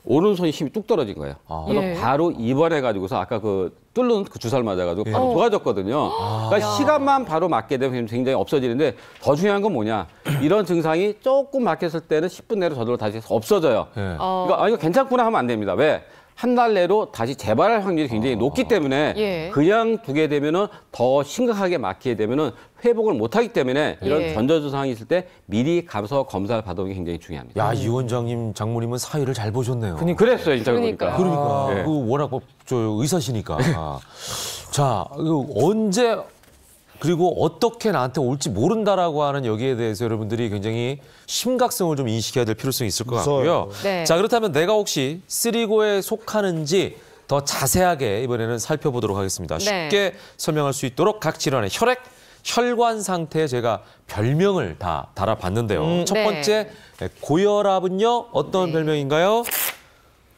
[SPEAKER 10] 오른손이 힘이 뚝 떨어진 거예요. 그래서
[SPEAKER 2] 예.
[SPEAKER 10] 바로 입원해가지고서 아까 그 뚫는 그 주사를 맞아가지고 바로 좋아졌거든요. 그러니까 시간만 바로 맞게 되면 굉장히 없어지는데 더 중요한 건 뭐냐. 이런 증상이 조금 막혔을 때는 10분 내로 저절로 다시 없어져요. 그러니까 이거 괜찮구나 하면 안 됩니다. 왜? 한 달 내로 다시 재발할 확률이 굉장히 높기 때문에
[SPEAKER 2] 예.
[SPEAKER 10] 그냥 두게 되면은 더 심각하게 막히게 되면은 회복을 못하기 때문에 이런
[SPEAKER 2] 예.
[SPEAKER 10] 전조증상이 있을 때 미리 가서 검사를 받아보는 게 굉장히 중요합니다.
[SPEAKER 1] 야, 이 원장님, 장모님은 사위를 잘 보셨네요.
[SPEAKER 10] 그랬어요, 진짜
[SPEAKER 2] 그러니까.
[SPEAKER 10] 그러니까.
[SPEAKER 1] 그러니까. 그 워낙 저 의사시니까. 자, 언제 그리고 어떻게 나한테 올지 모른다라고 하는 여기에 대해서 여러분들이 굉장히 심각성을 좀 인식해야 될 필요성이 있을 것 같고요.
[SPEAKER 2] 네.
[SPEAKER 1] 자, 그렇다면 내가 혹시 쓰리고에 속하는지 더 자세하게 이번에는 살펴보도록 하겠습니다. 쉽게 설명할 수 있도록 각 질환의 혈관 상태에 제가 별명을 다 달아봤는데요. 첫
[SPEAKER 2] 네.
[SPEAKER 1] 번째 고혈압은요. 어떤 별명인가요?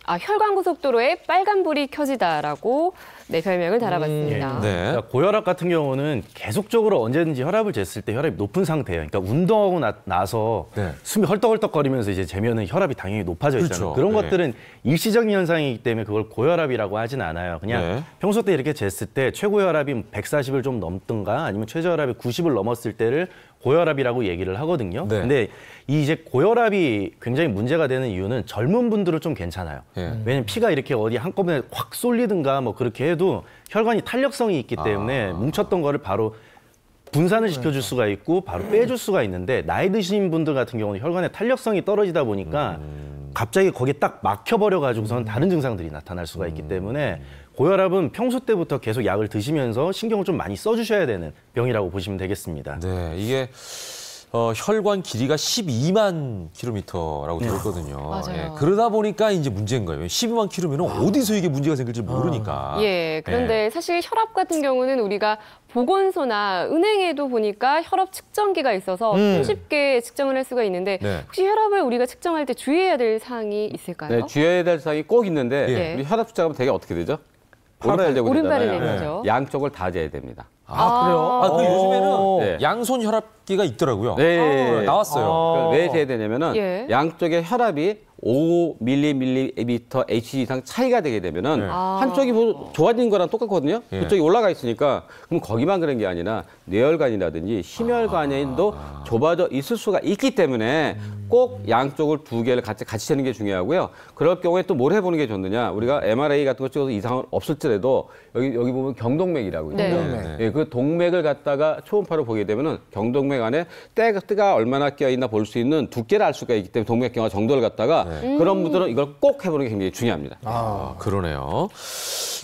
[SPEAKER 2] 혈관고속도로에 빨간불이 켜지다라고 별명을 달아봤습니다.
[SPEAKER 1] 네.
[SPEAKER 11] 그러니까 고혈압 같은 경우는 계속적으로 언제든지 혈압을 쟀을 때 혈압이 높은 상태예요. 그러니까 운동하고 나서
[SPEAKER 1] 네.
[SPEAKER 11] 숨이 헐떡헐떡거리면서 이제 재면은 혈압이 당연히 높아져 있잖아요.
[SPEAKER 1] 그렇죠.
[SPEAKER 11] 그런
[SPEAKER 1] 네.
[SPEAKER 11] 것들은 일시적인 현상이기 때문에 그걸 고혈압이라고 하진 않아요. 그냥
[SPEAKER 1] 네.
[SPEAKER 11] 평소 때 이렇게 쟀을 때 최고 혈압이 140을 좀 넘든가 아니면 최저 혈압이 90을 넘었을 때를 고혈압이라고 얘기를 하거든요.
[SPEAKER 1] 네.
[SPEAKER 11] 근데 이 이제 고혈압이 굉장히 문제가 되는 이유는 젊은 분들은 좀 괜찮아요.
[SPEAKER 1] 네.
[SPEAKER 11] 왜냐면 피가 이렇게 어디 한꺼번에 확 쏠리든가 뭐 그렇게 해도 혈관이 탄력성이 있기 때문에 뭉쳤던 거를 바로 분산을 시켜줄 수가 있고 바로 빼줄 수가 있는데 나이 드신 분들 같은 경우는 혈관의 탄력성이 떨어지다 보니까 갑자기 거기에 딱 막혀버려 가지고선 다른 증상들이 나타날 수가 있기 때문에 고혈압은 평소 때부터 계속 약을 드시면서 신경을 좀 많이 써주셔야 되는 병이라고 보시면 되겠습니다.
[SPEAKER 1] 네, 이게 혈관 길이가 12만 킬로미터라고 들었거든요.
[SPEAKER 2] 맞아요.
[SPEAKER 1] 그러다 보니까 이제 문제인 거예요. 12만 킬로미터면 어디서 이게 문제가 생길지 모르니까.
[SPEAKER 2] 예, 그런데 사실 혈압 같은 경우는 우리가 보건소나 은행에도 보니까 혈압 측정기가 있어서 쉽게 측정을 할 수가 있는데
[SPEAKER 1] 네.
[SPEAKER 2] 혹시 혈압을 우리가 측정할 때 주의해야 될 사항이 있을까요?
[SPEAKER 10] 네, 주의해야 될 사항이 꼭 있는데
[SPEAKER 2] 예.
[SPEAKER 10] 우리 혈압 숫자가 되게 어떻게 되죠? 오른팔
[SPEAKER 2] 오른팔을
[SPEAKER 10] 되잖아요.
[SPEAKER 2] 내밀죠.
[SPEAKER 10] 양쪽을 다 재야 됩니다.
[SPEAKER 1] 그래요? 그 요즘에는
[SPEAKER 10] 네.
[SPEAKER 1] 양손 혈압 기가 있더라고요.
[SPEAKER 10] 네.
[SPEAKER 1] 나왔어요.
[SPEAKER 10] 왜 돼야 되냐면은
[SPEAKER 2] 예.
[SPEAKER 10] 양쪽의 혈압이 5ml Hg 이상 차이가 되게 되면은 한쪽이 좋아진 거랑 똑같거든요. 그쪽이 올라가 있으니까 그럼 거기만 그런 게 아니라 뇌혈관이라든지 심혈관에도 좁아져 있을 수가 있기 때문에 꼭 양쪽을 두 개를 같이 재는 게 중요하고요. 그럴 경우에 또 뭘 해보는 게 좋느냐? 우리가 MRI 같은 거 찍어서 이상은 없을지라도 여기 보면 경동맥이라고 있죠.
[SPEAKER 2] 네.
[SPEAKER 10] 예, 그 동맥을 갖다가 초음파로 보게 되면은 경동맥 안에 때가 얼마나 끼어 있나 볼 수 있는 두께를 알 수가 있기 때문에 동맥경화 정도를 갖다가 그런 분들은 이걸 꼭 해보는 게 굉장히 중요합니다.
[SPEAKER 1] 그러네요.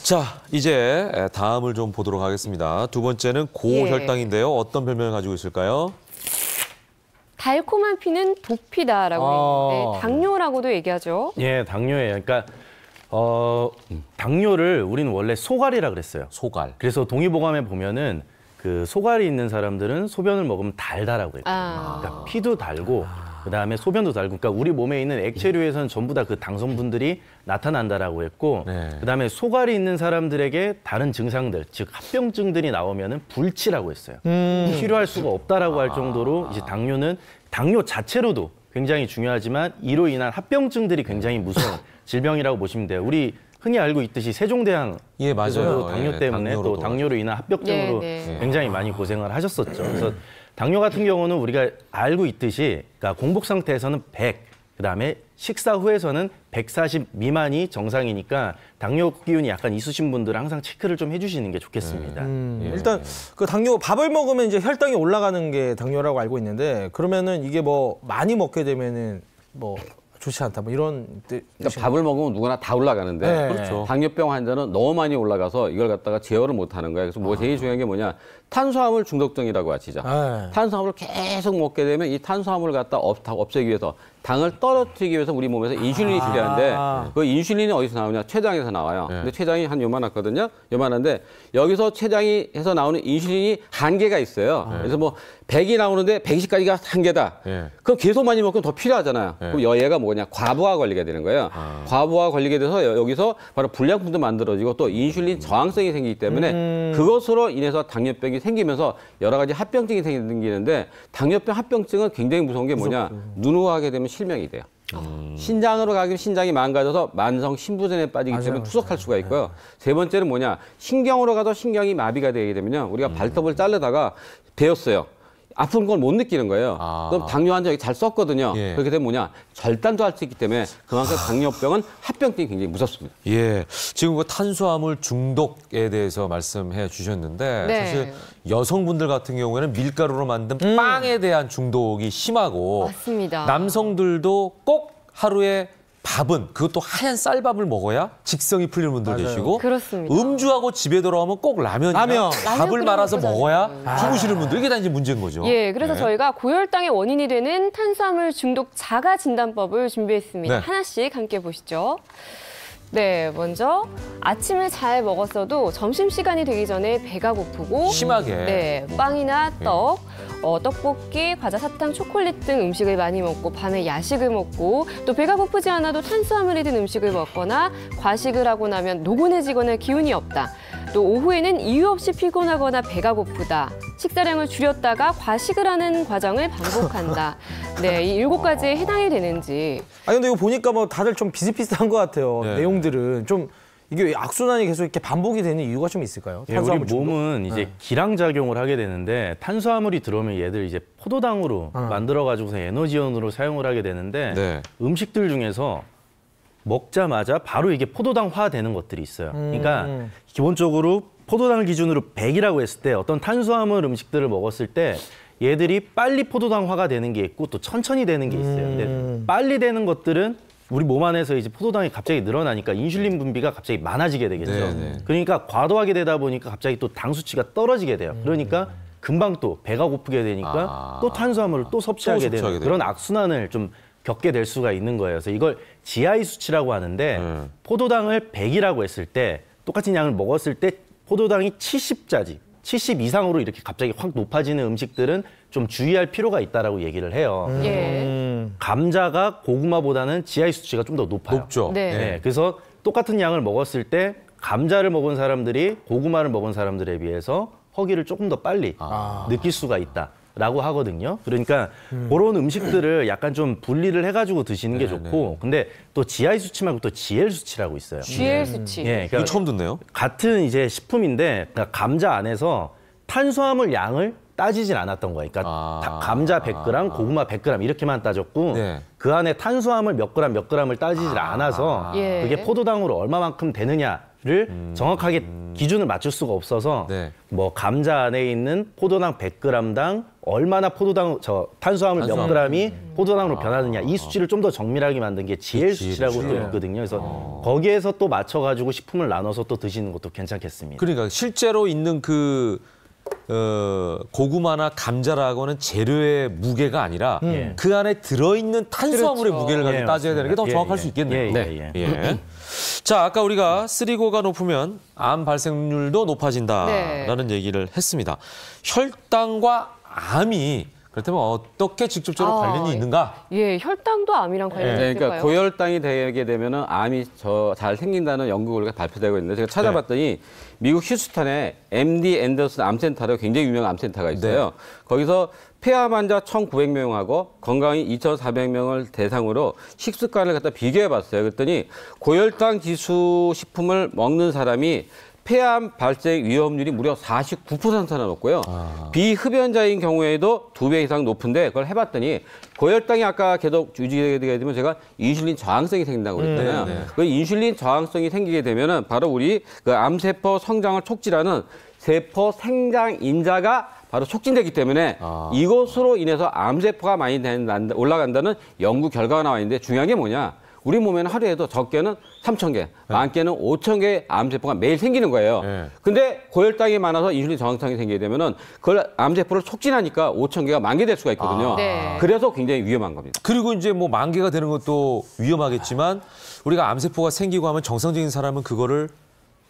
[SPEAKER 1] 자, 이제 다음을 좀 보도록 하겠습니다. 두 번째는 고혈당인데요. 어떤 별명을 가지고 있을까요?
[SPEAKER 2] 달콤한 피는 도피다라고 했는데 당뇨라고도 얘기하죠.
[SPEAKER 11] 예, 당뇨예요. 그러니까 당뇨를 우리는 원래 소갈이라 그랬어요.
[SPEAKER 1] 소갈.
[SPEAKER 11] 그래서 동의보감에 보면은 그 소갈이 있는 사람들은 소변을 먹으면 달다라고 했거든요. 그러니까 피도 달고 그다음에 소변도 달고, 그러니까 우리 몸에 있는 액체류에서는 전부 다 그 당성분들이 나타난다라고 했고, 그다음에 소갈이 있는 사람들에게 다른 증상들, 즉 합병증들이 나오면은 불치라고 했어요. 치료할 수가 없다라고 할 정도로 이제 당뇨는 당뇨 자체로도 굉장히 중요하지만 이로 인한 합병증들이 굉장히 무서운 질병이라고 보시면 돼요. 우리 흔히 알고 있듯이 세종대왕
[SPEAKER 1] 맞아요.
[SPEAKER 11] 당뇨 때문에 또 당뇨로 인한 합병증으로 굉장히 많이 고생을 하셨었죠. 그래서 당뇨 같은 경우는 우리가 알고 있듯이, 그러니까 공복 상태에서는 100, 그다음에 식사 후에서는 140 미만이 정상이니까 당뇨 기운이 약간 있으신 분들은 항상 체크를 좀 해주시는 게 좋겠습니다.
[SPEAKER 9] 일단 그 당뇨 밥을 먹으면 이제 혈당이 올라가는 게 당뇨라고 알고 있는데, 그러면은 이게 뭐 많이 먹게 되면은 뭐 좋지 않다, 뭐 이런
[SPEAKER 10] 그러니까 밥을 먹으면 누구나 다 올라가는데 그렇죠. 당뇨병 환자는 너무 많이 올라가서 이걸 갖다가 제어를 못 하는 거예요. 그래서 뭐 제일 중요한 게 뭐냐, 탄수화물 중독증이라고 하시죠. 탄수화물을 계속 먹게 되면 이 탄수화물을 갖다 없애기 위해서, 당을 떨어뜨리기 위해서 우리 몸에서 인슐린이 필요한데 그 인슐린이 어디서 나오냐? 췌장에서 나와요. 근데 췌장이 한 요만하거든요. 요만한데 여기서 췌장이 해서 나오는 인슐린이 한계가 있어요. 그래서 뭐 100이 나오는데 120까지가 한계다. 그럼 계속 많이 먹으면 더 필요하잖아요. 그럼 얘가 뭐냐? 과부하 걸리게 되는 거예요. 과부하 걸리게 돼서 여기서 바로 불량품도 만들어지고 또 인슐린 저항성이 생기기 때문에 그것으로 인해서 당뇨병이 생기면서 여러 가지 합병증이 생기는데, 당뇨병 합병증은 굉장히 무서운 게 뭐냐? 누누하게 되면 실명이 돼요. 신장으로 가면 신장이 망가져서 만성 신부전에 빠지기 때문에 투석할 수가 있고요. 세 번째는 뭐냐? 신경으로 가도 신경이 마비가 되게 되면요, 우리가 발톱을 자르다가 베었어요. 아픈 걸 못 느끼는 거예요. 그럼 당뇨 환자가 잘 썼거든요. 그렇게 되면 뭐냐? 절단도 할 수 있기 때문에 그만큼 당뇨병은 합병증이 굉장히 무섭습니다.
[SPEAKER 1] 지금 그 탄수화물 중독에 대해서 말씀해 주셨는데 사실 여성분들 같은 경우에는 밀가루로 만든 빵에 대한 중독이 심하고,
[SPEAKER 2] 맞습니다.
[SPEAKER 1] 남성들도 꼭 하루에 밥은, 그것도 하얀 쌀밥을 먹어야 직성이 풀리는 분들 계시고,
[SPEAKER 2] 그렇습니다.
[SPEAKER 1] 음주하고 집에 돌아오면 꼭 라면 밥을 말아서 먹어야 주무시는 분들, 이게 다 이제 문제인 거죠.
[SPEAKER 2] 그래서 저희가 고혈당의 원인이 되는 탄수화물 중독 자가 진단법을 준비했습니다. 하나씩 함께 보시죠. 먼저 아침을 잘 먹었어도 점심시간이 되기 전에 배가 고프고,
[SPEAKER 1] 심하게
[SPEAKER 2] 빵이나 떡, 떡볶이, 과자, 사탕, 초콜릿 등 음식을 많이 먹고, 밤에 야식을 먹고, 또 배가 고프지 않아도 탄수화물이 든 음식을 먹거나 과식을 하고 나면 노곤해지거나 기운이 없다. 또 오후에는 이유 없이 피곤하거나 배가 고프다. 식사량을 줄였다가 과식을 하는 과정을 반복한다. 이 7가지에 해당이 되는지.
[SPEAKER 9] 근데 이거 보니까 뭐 다들 좀 비슷비슷한 것 같아요. 내용들은 좀 이게 악순환이 계속 이렇게 반복이 되는 이유가 좀 있을까요?
[SPEAKER 11] 우리 몸은 이제 기량작용을 하게 되는데, 탄수화물이 들어오면 얘들 이제 포도당으로 만들어가지고서 에너지원으로 사용을 하게 되는데, 음식들 중에서 먹자마자 바로 이게 포도당화 되는 것들이 있어요. 그러니까 기본적으로 포도당을 기준으로 100이라고 했을 때 어떤 탄수화물 음식들을 먹었을 때 얘들이 빨리 포도당화가 되는 게 있고 또 천천히 되는 게 있어요. 근데 빨리 되는 것들은 우리 몸 안에서 이제 포도당이 갑자기 늘어나니까 인슐린 분비가 갑자기 많아지게 되겠죠. 그러니까 과도하게 되다 보니까 갑자기 또 당 수치가 떨어지게 돼요. 그러니까 금방 또 배가 고프게 되니까 또 탄수화물을 또 섭취하게 되는 그런 악순환을 좀 겪게 될 수가 있는 거예요. 그래서 이걸 GI 수치라고 하는데, 포도당을 100이라고 했을 때 똑같은 양을 먹었을 때 포도당이 70짜리, 70 이상으로 이렇게 갑자기 확 높아지는 음식들은 좀 주의할 필요가 있다라고 얘기를 해요. 감자가 고구마보다는 GI 수치가 좀 더 높아요.
[SPEAKER 1] 높죠.
[SPEAKER 11] 그래서 똑같은 양을 먹었을 때 감자를 먹은 사람들이 고구마를 먹은 사람들에 비해서 허기를 조금 더 빨리 느낄 수가 있다. 라고 하거든요. 그러니까 그런 음식들을 약간 좀 분리를 해가지고 드시는 게 좋고, 근데 또 GI 수치 말고 또 GL 수치라고 있어요.
[SPEAKER 2] GL 수치.
[SPEAKER 11] 예, 그러니까
[SPEAKER 1] 이거 처음 듣네요.
[SPEAKER 11] 같은 이제 식품인데 그러니까 감자 안에서 탄수화물 양을 따지진 않았던 거예요. 그러니까 감자 100g, 고구마 100g 이렇게만 따졌고
[SPEAKER 1] 네.
[SPEAKER 11] 그 안에 탄수화물 몇 g을 따지질 않아서
[SPEAKER 2] 예.
[SPEAKER 11] 그게 포도당으로 얼마만큼 되느냐를 정확하게 기준을 맞출 수가 없어서
[SPEAKER 1] 네.
[SPEAKER 11] 뭐 감자 안에 있는 포도당 100g당 얼마나 탄수화물 몇 g이 포도당으로 변하느냐 이 수치를 좀 더 정밀하게 만든 게 GL 수치라고 또 있거든요. 그래서 거기에서 또 맞춰가지고 식품을 나눠서 또 드시는 것도 괜찮겠습니다.
[SPEAKER 1] 그러니까 실제로 있는 그 고구마나 감자라고는 재료의 무게가 아니라 그 안에 들어있는 탄수화물의
[SPEAKER 2] 그렇죠.
[SPEAKER 1] 무게를 가지고 따져야 되는 게 더 정확할 수 있겠네요. 예. 자, 아까 우리가 쓰리고가 높으면 암 발생률도 높아진다라는 얘기를 했습니다. 혈당과 암이 그렇다면 어떻게 직접적으로 관련이 있는가?
[SPEAKER 2] 예, 혈당도 암이랑 관련이 있을까요?
[SPEAKER 10] 그러니까 고혈당이 되게 되면은 암이 잘 생긴다는 연구 결과가 발표되고 있는데 제가 찾아봤더니 미국 휴스턴에 MD 앤더슨 암센터라고 굉장히 유명한 암센터가 있어요. 거기서 폐암 환자 1,900명하고 건강인 2,400명을 대상으로 식습관을 갖다 비교해 봤어요. 그랬더니 고혈당 지수 식품을 먹는 사람이 폐암 발생 위험률이 무려 49%나 높고요. 비흡연자인 경우에도 2배 이상 높은데 그걸 해봤더니 고혈당이 아까 계속 유지되게 되면 제가 인슐린 저항성이 생긴다고 그랬잖아요. 그 인슐린 저항성이 생기게 되면은 바로 우리 그 암세포 성장을 촉진하는 세포 생장 인자가 바로 촉진되기 때문에 이것으로 인해서 암세포가 많이 올라간다는 연구 결과가 나와 있는데 중요한 게 뭐냐? 우리 몸에는 하루에도 적게는 3,000개, 많게는 5,000개의 암세포가 매일 생기는 거예요. 근데 고혈당이 많아서 인슐린 저항성이 생기게 되면은 그걸 암세포를 촉진하니까 5,000개가 만개 될 수가 있거든요. 그래서 굉장히 위험한 겁니다.
[SPEAKER 1] 그리고 이제 뭐 만개가 되는 것도 위험하겠지만 우리가 암세포가 생기고 하면 정상적인 사람은 그거를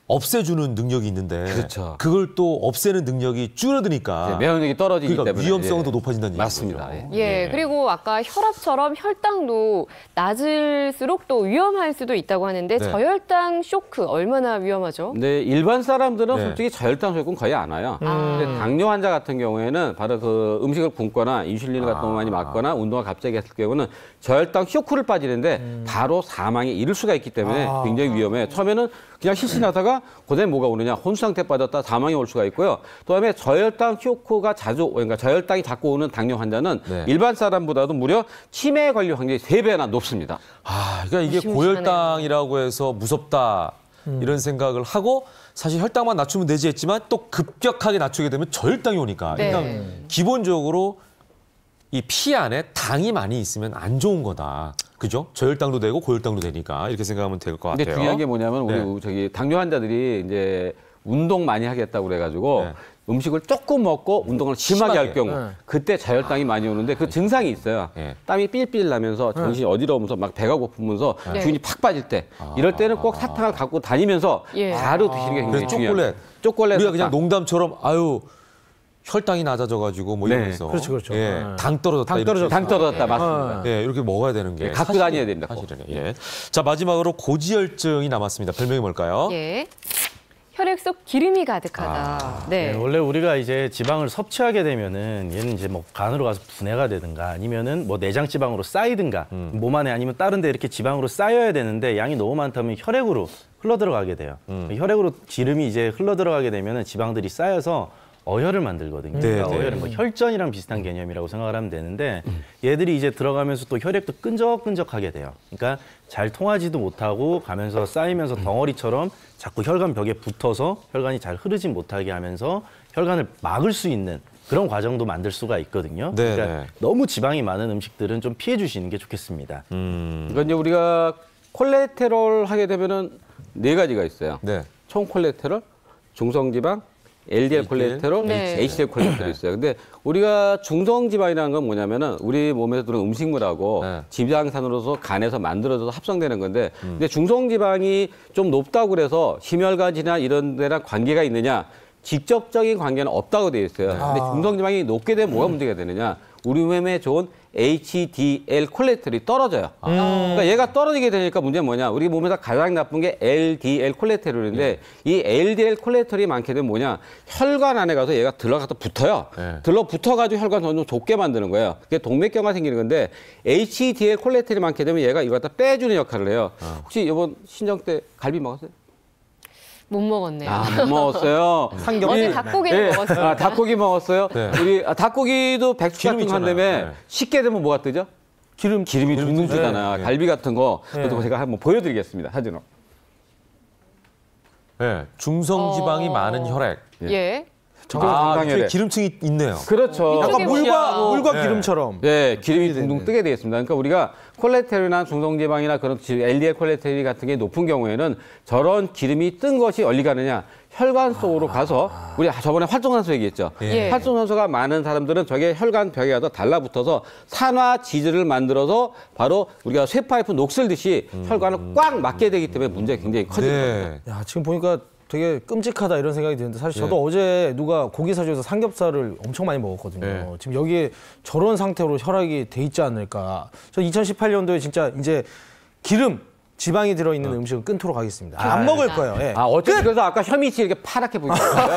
[SPEAKER 1] 없애주는 능력이 있는데
[SPEAKER 10] 그렇죠.
[SPEAKER 1] 그걸 또 없애는 능력이 줄어드니까
[SPEAKER 10] 면역력이 떨어지기
[SPEAKER 1] 그러니까
[SPEAKER 10] 때문에
[SPEAKER 1] 위험성은 더 높아진다는 얘기죠.
[SPEAKER 10] 맞습니다.
[SPEAKER 2] 예, 그리고 아까 혈압처럼 혈당도 낮을수록 또 위험할 수도 있다고 하는데 저혈당 쇼크 얼마나 위험하죠?
[SPEAKER 10] 네, 일반 사람들은 솔직히 저혈당 쇼크는 거의 안 와요. 근데 당뇨 환자 같은 경우에는 바로 그 음식을 굶거나 인슐린 같은 거 많이 맞거나 운동을 갑자기 했을 경우는 저혈당 쇼크를 빠지는데 바로 사망에 이를 수가 있기 때문에 굉장히 위험해요. 처음에는 그냥 실신하다가 그다음에 뭐가 오느냐 혼수 상태 빠졌다 사망이 올 수가 있고요. 그다음에 저혈당 쇼크가 그러니까 저혈당이 자꾸 오는 당뇨 환자는 일반 사람보다도 무려 치매에 걸릴 확률이 3배나 높습니다.
[SPEAKER 1] 그러니까 이게 고혈당이라고 해서 무섭다 이런 생각을 하고 사실 혈당만 낮추면 되지 했지만 또 급격하게 낮추게 되면 저혈당이 오니까 일단 기본적으로 이 피 안에 당이 많이 있으면 안 좋은 거다. 그죠? 저혈당도 되고 고혈당도 되니까 이렇게 생각하면 될 것 같아요.
[SPEAKER 10] 근데 중요한 게 뭐냐면 우리 저기 당뇨 환자들이 이제 운동 많이 하겠다고 그래가지고 음식을 조금 먹고 운동을 심하게 할 경우 그때 저혈당이 많이 오는데 그 증상이 있어요. 땀이 삘삘 나면서 정신이 어지러우면서 막 배가 고프면서 기운이 팍 빠질 때 이럴 때는 꼭 사탕을 갖고 다니면서 바로 드시는 게 굉장히 중요해요. 초콜릿.
[SPEAKER 1] 우리가 그냥 농담처럼 혈당이 낮아져가지고 뭐 이러면서
[SPEAKER 9] 그렇죠.
[SPEAKER 1] 당 떨어졌다.
[SPEAKER 10] 당 떨어졌다 맞습니다.
[SPEAKER 1] 이렇게 먹어야 되는 게
[SPEAKER 10] 갖고 다녀야 됩니다.
[SPEAKER 1] 사실은. 자, 마지막으로 고지혈증이 남았습니다. 별명이 뭘까요?
[SPEAKER 2] 예. 혈액 속 기름이 가득하다.
[SPEAKER 11] 원래 우리가 이제 지방을 섭취하게 되면은 얘는 이제 뭐 간으로 가서 분해가 되든가 아니면은 뭐 내장 지방으로 쌓이든가 몸 안에 아니면 다른 데 이렇게 지방으로 쌓여야 되는데 양이 너무 많다면 혈액으로 흘러 들어가게 돼요. 혈액으로 기름이 이제 흘러 들어가게 되면은 지방들이 쌓여서 어혈을 만들거든요. 그러니까 어혈은 뭐 혈전이랑 비슷한 개념이라고 생각을 하면 되는데 얘들이 이제 들어가면서 또 혈액도 끈적끈적하게 돼요. 그러니까 잘 통하지도 못하고 가면서 쌓이면서 덩어리처럼 자꾸 혈관 벽에 붙어서 혈관이 잘 흐르지 못하게 하면서 혈관을 막을 수 있는 그런 과정도 만들 수가 있거든요. 그러니까 너무 지방이 많은 음식들은 좀 피해 주시는 게 좋겠습니다.
[SPEAKER 10] 그러니까 이제 우리가 콜레스테롤 하게 되면은 4가지가 있어요. 총 콜레스테롤, 중성지방, LDL 콜레스테롤, HDL 콜레스테롤이 있어요. 근데 우리가 중성지방이라는 건 뭐냐면은 우리 몸에서 들어오는 음식물하고 지방산으로서 간에서 만들어져서 합성되는 건데 근데 중성지방이 좀 높다고 그래서 심혈관이나 이런 데랑 관계가 있느냐? 직접적인 관계는 없다고 되어 있어요. 근데 중성지방이 높게 되면 뭐가 문제가 되느냐? 우리 몸에 좋은 HDL 콜레스테롤이 떨어져요. 그러니까 얘가 떨어지게 되니까 문제는 뭐냐? 우리 몸에서 가장 나쁜 게 LDL 콜레스테롤인데 이 LDL 콜레스테롤이 많게 되면 뭐냐? 혈관 안에 가서 얘가 들어가서 붙어요. 들러붙어가지고 혈관 좀 좁게 만드는 거예요. 그게 동맥경화 생기는 건데 HDL 콜레스테롤이 많게 되면 얘가 이걸 갖다 빼주는 역할을 해요. 혹시 이번 신정 때 갈비 먹었어요?
[SPEAKER 2] 못 먹었네요.
[SPEAKER 10] 못 먹었어요.
[SPEAKER 2] 어제 닭고기를 먹었어요.
[SPEAKER 10] 닭고기 먹었어요.
[SPEAKER 1] 네.
[SPEAKER 10] 우리 닭고기도 백숙 같은 거 한다음에 쉽게 되면 뭐가 뜨죠? 기름이 둥둥 뜨잖아. 갈비 같은 거. 그것도 제가 한번 보여드리겠습니다. 사진으로.
[SPEAKER 1] 네, 중성지방이 많은 혈액.
[SPEAKER 2] 예.
[SPEAKER 1] 뒤에 기름층이 있네요.
[SPEAKER 10] 그렇죠.
[SPEAKER 9] 약간 물과 기름처럼.
[SPEAKER 10] 네, 기름이 둥둥 뜨게 되어 있습니다. 그러니까 우리가 콜레스테롤이나 중성지방이나 그런 LDL 콜레스테롤 같은 게 높은 경우에는 저런 기름이 뜬 것이 어디 가느냐? 혈관 속으로 가서 우리 저번에 활성산소 얘기했죠. 활성산소가 많은 사람들은 저게 혈관 벽에 가서 달라붙어서 산화지질을 만들어서 바로 우리가 쇠파이프 녹슬듯이 혈관을 꽉 막게 되기 때문에 문제가 굉장히 커지는 겁니다.
[SPEAKER 9] 야, 지금 보니까 되게 끔찍하다 이런 생각이 드는데 사실 저도 어제 누가 고기 사줘서 삼겹살을 엄청 많이 먹었거든요. 지금 여기에 저런 상태로 혈압이 돼 있지 않을까. 저 2018년도에 진짜 이제 기름, 지방이 들어있는 음식은 끊도록 하겠습니다. 안 먹을 거예요. 예.
[SPEAKER 10] 어쨌든 그래서 아까 혐의치 이렇게 파랗게 보이셨어요?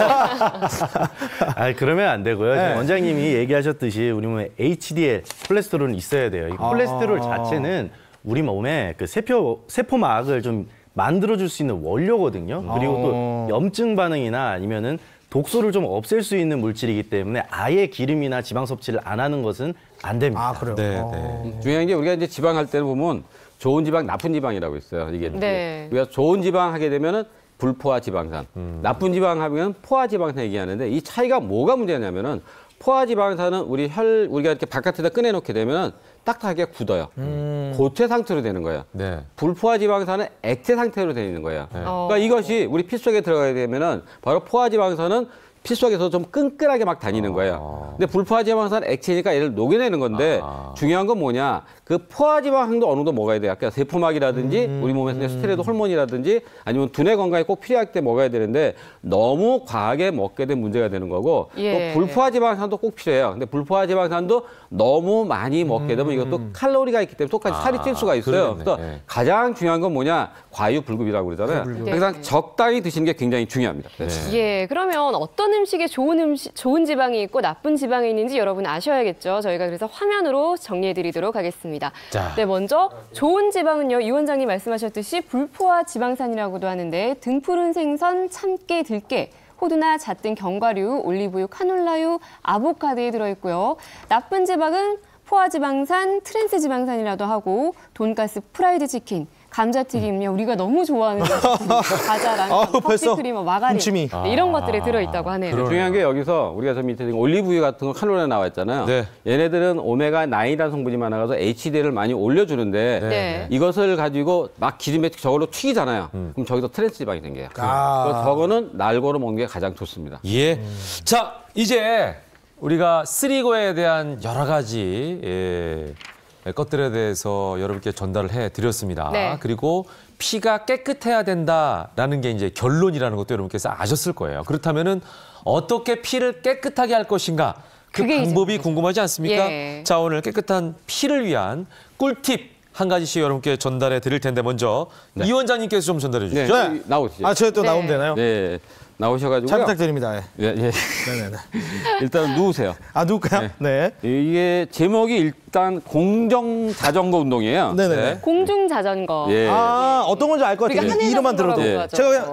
[SPEAKER 11] 그러면 안 되고요. 지금 원장님이 얘기하셨듯이 우리 몸에 HDL 콜레스테롤은 있어야 돼요. 이 콜레스테롤 자체는 우리 몸에 그 세포막을 좀 만들어줄 수 있는 원료거든요. 그리고 또 염증 반응이나 아니면은 독소를 좀 없앨 수 있는 물질이기 때문에 아예 기름이나 지방 섭취를 안 하는 것은 안 됩니다.
[SPEAKER 9] 그래요?
[SPEAKER 1] 네.
[SPEAKER 10] 중요한 게 우리가 이제 지방 할 때는 보면 좋은 지방, 나쁜 지방이라고 있어요. 이게 우리가 좋은 지방 하게 되면은 불포화 지방산, 나쁜 지방 하면 포화 지방산 얘기하는데 이 차이가 뭐가 문제냐면은 포화 지방산은 우리가 이렇게 바깥에다 꺼내놓게 되면은 딱딱하게 굳어요. 고체 상태로 되는 거예요. 불포화 지방산은 액체 상태로 되어 있는 거예요. 그러니까 이것이 우리 피 속에 들어가게 되면은 바로 포화 지방산은 피 속에서 좀 끈끈하게 막 다니는 거예요. 근데 불포화 지방산은 액체니까 얘를 녹여내는 건데 중요한 건 뭐냐? 그 포화 지방산도 어느 정도 먹어야 돼요. 아까 세포막이라든지 우리 몸에서 스테로이드 호르몬이라든지 아니면 두뇌 건강에 꼭 필요할 때 먹어야 되는데 너무 과하게 먹게 되면 문제가 되는 거고 또 불포화 지방산도 꼭 필요해요. 근데 불포화 지방산도 너무 많이 먹게 되면 이것도 칼로리가 있기 때문에 똑같이 살이 찔 수가 있어요. 그래서 가장 중요한 건 뭐냐? 과유불급이라고 그러잖아요. 그래서 적당히 드시는 게 굉장히 중요합니다.
[SPEAKER 2] 예, 그러면 어떤 음식에 좋은 지방이 있고 나쁜 지방이 있는지 여러분 아셔야겠죠. 저희가 그래서 화면으로 정리해드리도록 하겠습니다. 네, 먼저 좋은 지방은요. 이 원장님 말씀하셨듯이 불포화 지방산이라고도 하는데 등푸른 생선, 참깨, 들깨, 호두나 잣등 견과류, 올리브유, 카놀라유, 아보카도에 들어있고요. 나쁜 지방은 포화지방산, 트랜스지방산이라도 하고 돈가스, 프라이드 치킨, 감자튀김요. 우리가 너무 좋아하는 과자랑 커피크림, 마가린 이런 것들이 들어있다고 하네요.
[SPEAKER 10] 중요한 게 여기서 우리가 저 밑에 올리브유 같은 거 칼로리가 나와 있잖아요. 얘네들은 오메가9이라는 성분이 많아서 HDL을 많이 올려주는데 이것을 가지고 막 기름에 저걸로 튀기잖아요. 그럼 저기서 트랜스지방이 생겨요. 그래서 저거는 날고로 먹는 게 가장 좋습니다.
[SPEAKER 1] 자, 이제 우리가 쓰리고에 대한 여러 가지 것들에 대해서 여러분께 전달을 해드렸습니다. 그리고 피가 깨끗해야 된다라는 게 이제 결론이라는 것도 여러분께서 아셨을 거예요. 그렇다면은 어떻게 피를 깨끗하게 할 것인가? 그 방법이 궁금하지 않습니까? 자, 오늘 깨끗한 피를 위한 꿀팁 한 가지씩 여러분께 전달해 드릴 텐데 먼저 이 원장님께서 좀 전달해 주시죠.
[SPEAKER 10] 나오시죠.
[SPEAKER 9] 제가 또 나오면 되나요?
[SPEAKER 10] 나오셔가지고
[SPEAKER 9] 잘 부탁드립니다.
[SPEAKER 10] 네네네. 일단 누우세요.
[SPEAKER 9] 누울까요?
[SPEAKER 10] 이게 제목이 일단 공정자전거 운동이에요.
[SPEAKER 2] 공중자전거.
[SPEAKER 9] 어떤 건지 알 것 같아요. 이름만 들어도.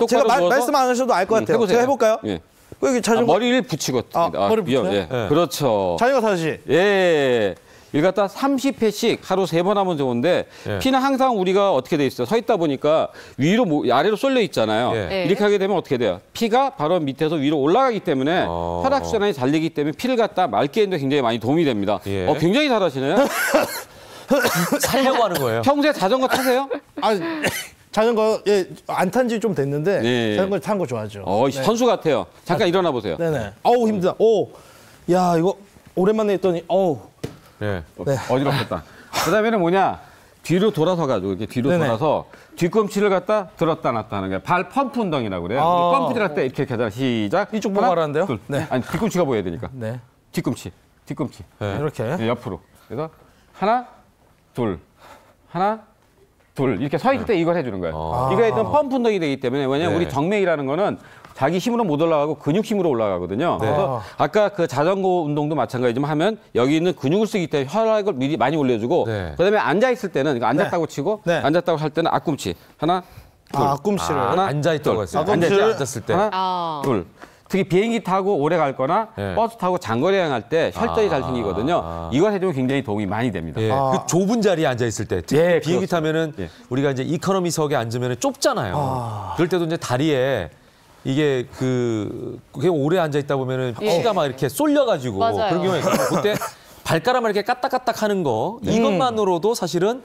[SPEAKER 9] 제가 말씀 안 하셔도 알 것 같아요. 제가 해볼까요? 여기 자전거.
[SPEAKER 10] 머리를 붙이고.
[SPEAKER 9] 머리 붙여요?
[SPEAKER 10] 그렇죠.
[SPEAKER 9] 자전거 타듯이.
[SPEAKER 10] 이걸 갖다 30회씩 하루 3번 하면 좋은데 피는 항상 우리가 어떻게 돼 있어요? 서 있다 보니까 위로 아래로 쏠려 있잖아요. 이렇게 하게 되면 어떻게 돼요? 피가 바로 밑에서 위로 올라가기 때문에 혈액순환이 잘 되기 때문에 피를 갖다 맑게 하는 데 굉장히 많이 도움이 됩니다. 굉장히 잘하시네요.
[SPEAKER 1] 살려고 하는 거예요.
[SPEAKER 10] 평소에 자전거 타세요?
[SPEAKER 9] 자전거 안 탄 지 좀 됐는데 자전거 탄 거 좋아하죠.
[SPEAKER 10] 선수 같아요. 잠깐 일어나 보세요.
[SPEAKER 9] 어우 힘들다. 야 이거 오랜만에 했더니
[SPEAKER 10] 어지럽겠다. 그다음에는 뭐냐? 뒤로 돌아서가지고 이렇게 뒤로 돌아서 뒤꿈치를 갖다 들었다 놨다 하는 거예요. 발 펌프 운동이라고 그래요. 펌프 들을 때 이렇게 하잖아. 시작.
[SPEAKER 9] 이쪽 보고 하라는데요?
[SPEAKER 10] 아니 뒤꿈치가 보여야 되니까. 뒤꿈치.
[SPEAKER 9] 이렇게.
[SPEAKER 10] 옆으로. 그래서 하나, 둘, 하나, 둘 이렇게 서 있을 때 이걸 해주는 거예요. 이거 일단 펌프 운동이 되기 때문에 왜냐면 우리 정맥이라는 거는 자기 힘으로 못 올라가고 근육 힘으로 올라가거든요. 그래서 아까 그 자전거 운동도 마찬가지지만 하면 여기 있는 근육을 쓰기 때문에 혈액을 미리 많이 올려주고 그다음에 앉아 있을 때는 앉았다고 치고 앉았다고 할 때는 앞꿈치 하나, 둘,
[SPEAKER 9] 앞꿈치를
[SPEAKER 10] 하나,
[SPEAKER 1] 앉아있다고 했어요.
[SPEAKER 10] 앉았을 때 하나, 둘. 특히 비행기 타고 오래 갈 거나 버스 타고 장거리 여행할 때 혈전이 잘 생기거든요. 이걸 해주면 굉장히 도움이 많이 됩니다.
[SPEAKER 1] 그 좁은 자리에 앉아 있을 때 특히 비행기 타면은 우리가 이제 이코노미석에 앉으면 좁잖아요. 그럴 때도 이제 다리에 이게 그게 오래 앉아 있다 보면은 피가 막 이렇게 쏠려가지고 그런 경우가 있거든요. 그때 발가락을 이렇게 까딱까딱 하는 거 이것만으로도 사실은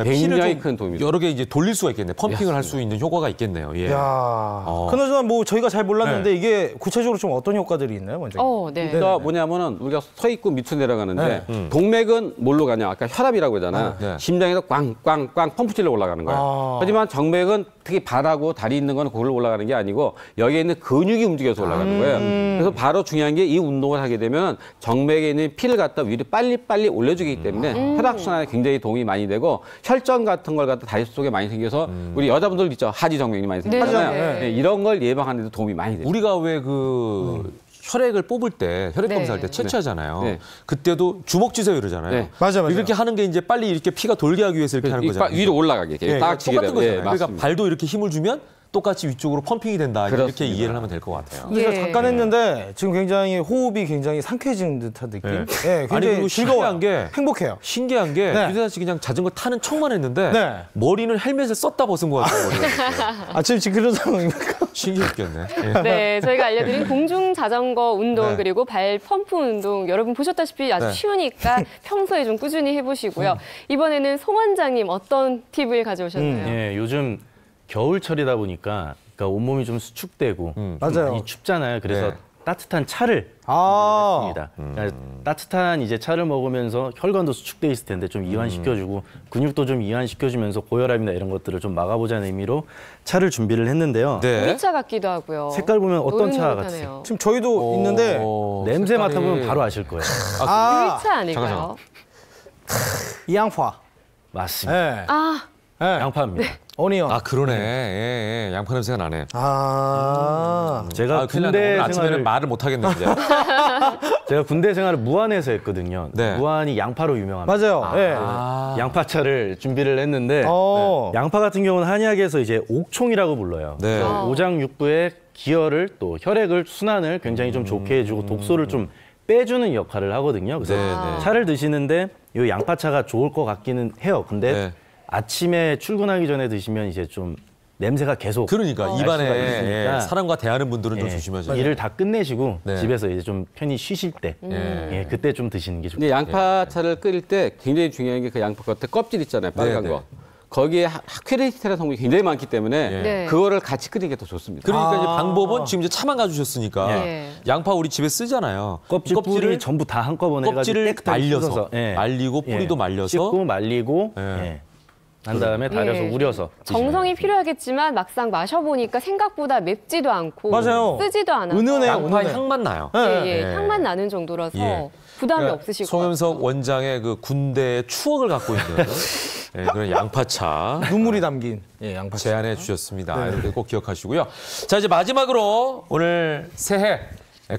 [SPEAKER 1] 피를 큰 도움이 여러 개 이제 돌릴 수가 있겠네요. 펌핑을 할 수 있는 효과가 있겠네요. 예.
[SPEAKER 9] 그나저나 뭐 저희가 잘 몰랐는데 이게 구체적으로 좀 어떤 효과들이 있나요, 먼저?
[SPEAKER 10] 그러니까 뭐냐면은 우리가 서 있고 밑으로 내려가는데 동맥은 뭘로 가냐? 아까 혈압이라고 그러잖아요. 심장에서 꽝꽝꽝 펌프질로 올라가는 거예요. 하지만 정맥은 특히 발하고 다리 있는 건 그걸로 올라가는 게 아니고 여기에 있는 근육이 움직여서 올라가는 거예요. 그래서 바로 중요한 게 이 운동을 하게 되면 정맥에 있는 피를 갖다 위로 빨리빨리 올려주기 때문에 혈액순환에 굉장히 도움이 많이 되고 혈전 같은 걸 갖다 다리 속에 많이 생겨서 우리 여자분들 있죠. 하지 정맥이 많이 생기잖아요. 네, 이런 걸 예방하는 데도 도움이 많이 돼요.
[SPEAKER 1] 우리가 왜 그 혈액을 뽑을 때 혈액 검사할 때 채취하잖아요. 그때도 주먹쥐세요 이러잖아요.
[SPEAKER 9] 맞아.
[SPEAKER 1] 이렇게 하는 게 이제 빨리 이렇게 피가 돌게 하기 위해서 이렇게 하는 거잖아요.
[SPEAKER 10] 위로 올라가게. 딱 치게
[SPEAKER 1] 똑같은 거잖아요. 그러니까
[SPEAKER 10] 맞습니다.
[SPEAKER 1] 발도 이렇게 힘을 주면 똑같이 위쪽으로 펌핑이 된다. 이렇게 이해를 하면 될 것 같아요.
[SPEAKER 9] 근데 제가 잠깐 했는데 지금 굉장히 호흡이 굉장히 상쾌해지는 듯한 느낌.
[SPEAKER 1] 아니 그리고 신기한 게
[SPEAKER 9] 행복해요.
[SPEAKER 1] 신기한 게 유대한 씨 그냥 자전거 타는 척만 했는데 머리는 헬멧을 썼다 벗은 것 같아요.
[SPEAKER 9] 지금 그런 상황입니까?
[SPEAKER 1] 신기했겠네.
[SPEAKER 2] 네, 저희가 알려드린 공중 자전거 운동 그리고 발 펌프 운동 여러분 보셨다시피 아주 쉬우니까 평소에 좀 꾸준히 해보시고요. 이번에는 송 원장님 어떤 팁을 가져오셨나요?
[SPEAKER 11] 예, 요즘 겨울철이다 보니까 그러니까 온몸이 좀 수축되고 많이 춥잖아요. 그래서 따뜻한 차를 먹습니다. 그러니까 따뜻한 이제 차를 먹으면서 혈관도 수축돼 있을 텐데 좀 이완시켜주고 근육도 좀 이완시켜주면서 고혈압이나 이런 것들을 좀 막아보자는 의미로 차를 준비를 했는데요.
[SPEAKER 2] 우리차 같기도 하고요.
[SPEAKER 11] 색깔 보면 어떤 차 같으세요?
[SPEAKER 9] 지금 저희도 있는데
[SPEAKER 11] 냄새 맡아보면 바로 아실 거예요.
[SPEAKER 2] 유리차 아닐까요?
[SPEAKER 9] 양파.
[SPEAKER 11] 맞습니다. 양파입니다.
[SPEAKER 9] 오니언.
[SPEAKER 1] 그러네. 양파 냄새가 나네.
[SPEAKER 11] 제가
[SPEAKER 1] 큰일
[SPEAKER 11] 군대
[SPEAKER 1] 오늘 아침에는 말을 못 하겠는데.
[SPEAKER 11] 제가 군대 생활을 무안에서 했거든요. 무안이 양파로 유명합니다.
[SPEAKER 9] 맞아요.
[SPEAKER 11] 양파차를 준비를 했는데 양파 같은 경우는 한의학에서 이제 옥총이라고 불러요. 오장육부의 기혈을 또 혈액을 순환을 굉장히 좀 좋게 해주고 독소를 좀 빼주는 역할을 하거든요. 그래서 차를 드시는데 이 양파차가 좋을 것 같기는 해요. 근데 아침에 출근하기 전에 드시면 이제 좀 냄새가 계속
[SPEAKER 1] 그러니까 입안에 사람과 대하는 분들은 좀 조심하셔야 돼요.
[SPEAKER 11] 일을 다 끝내시고 집에서 이제 좀 편히 쉬실 때 그때 좀 드시는 게 좋아요.
[SPEAKER 10] 근데 양파차를 끓일 때 굉장히 중요한 게 그 양파 겉에 껍질 있잖아요. 빨간 거. 거기에 하퀴레이스테라는 성분이 굉장히 많기 때문에 그거를 같이 끓이는 게 더 좋습니다.
[SPEAKER 1] 그러니까 이제 방법은 지금 이제 차만 가주셨으니까 양파 우리 집에 쓰잖아요.
[SPEAKER 11] 껍질을 전부 다 한꺼번에
[SPEAKER 1] 껍질을 말려서 말리고 뿌리도 말려서
[SPEAKER 11] 씻고 말리고 한 다음에 달여서 우려서
[SPEAKER 2] 정성이 필요하겠지만 막상 마셔보니까 생각보다 맵지도 않고 쓰지도 않아서
[SPEAKER 9] 은은해요.
[SPEAKER 1] 양파의 향만 나요.
[SPEAKER 2] 향만 나는 정도라서 부담이 없으실 것 같아요.
[SPEAKER 1] 송영석 원장의 그 군대의 추억을 갖고 있는 그런 양파차
[SPEAKER 9] 눈물이 담긴 양파차
[SPEAKER 1] 제안해 주셨습니다. 이렇게 꼭 기억하시고요. 자, 이제 마지막으로 오늘 새해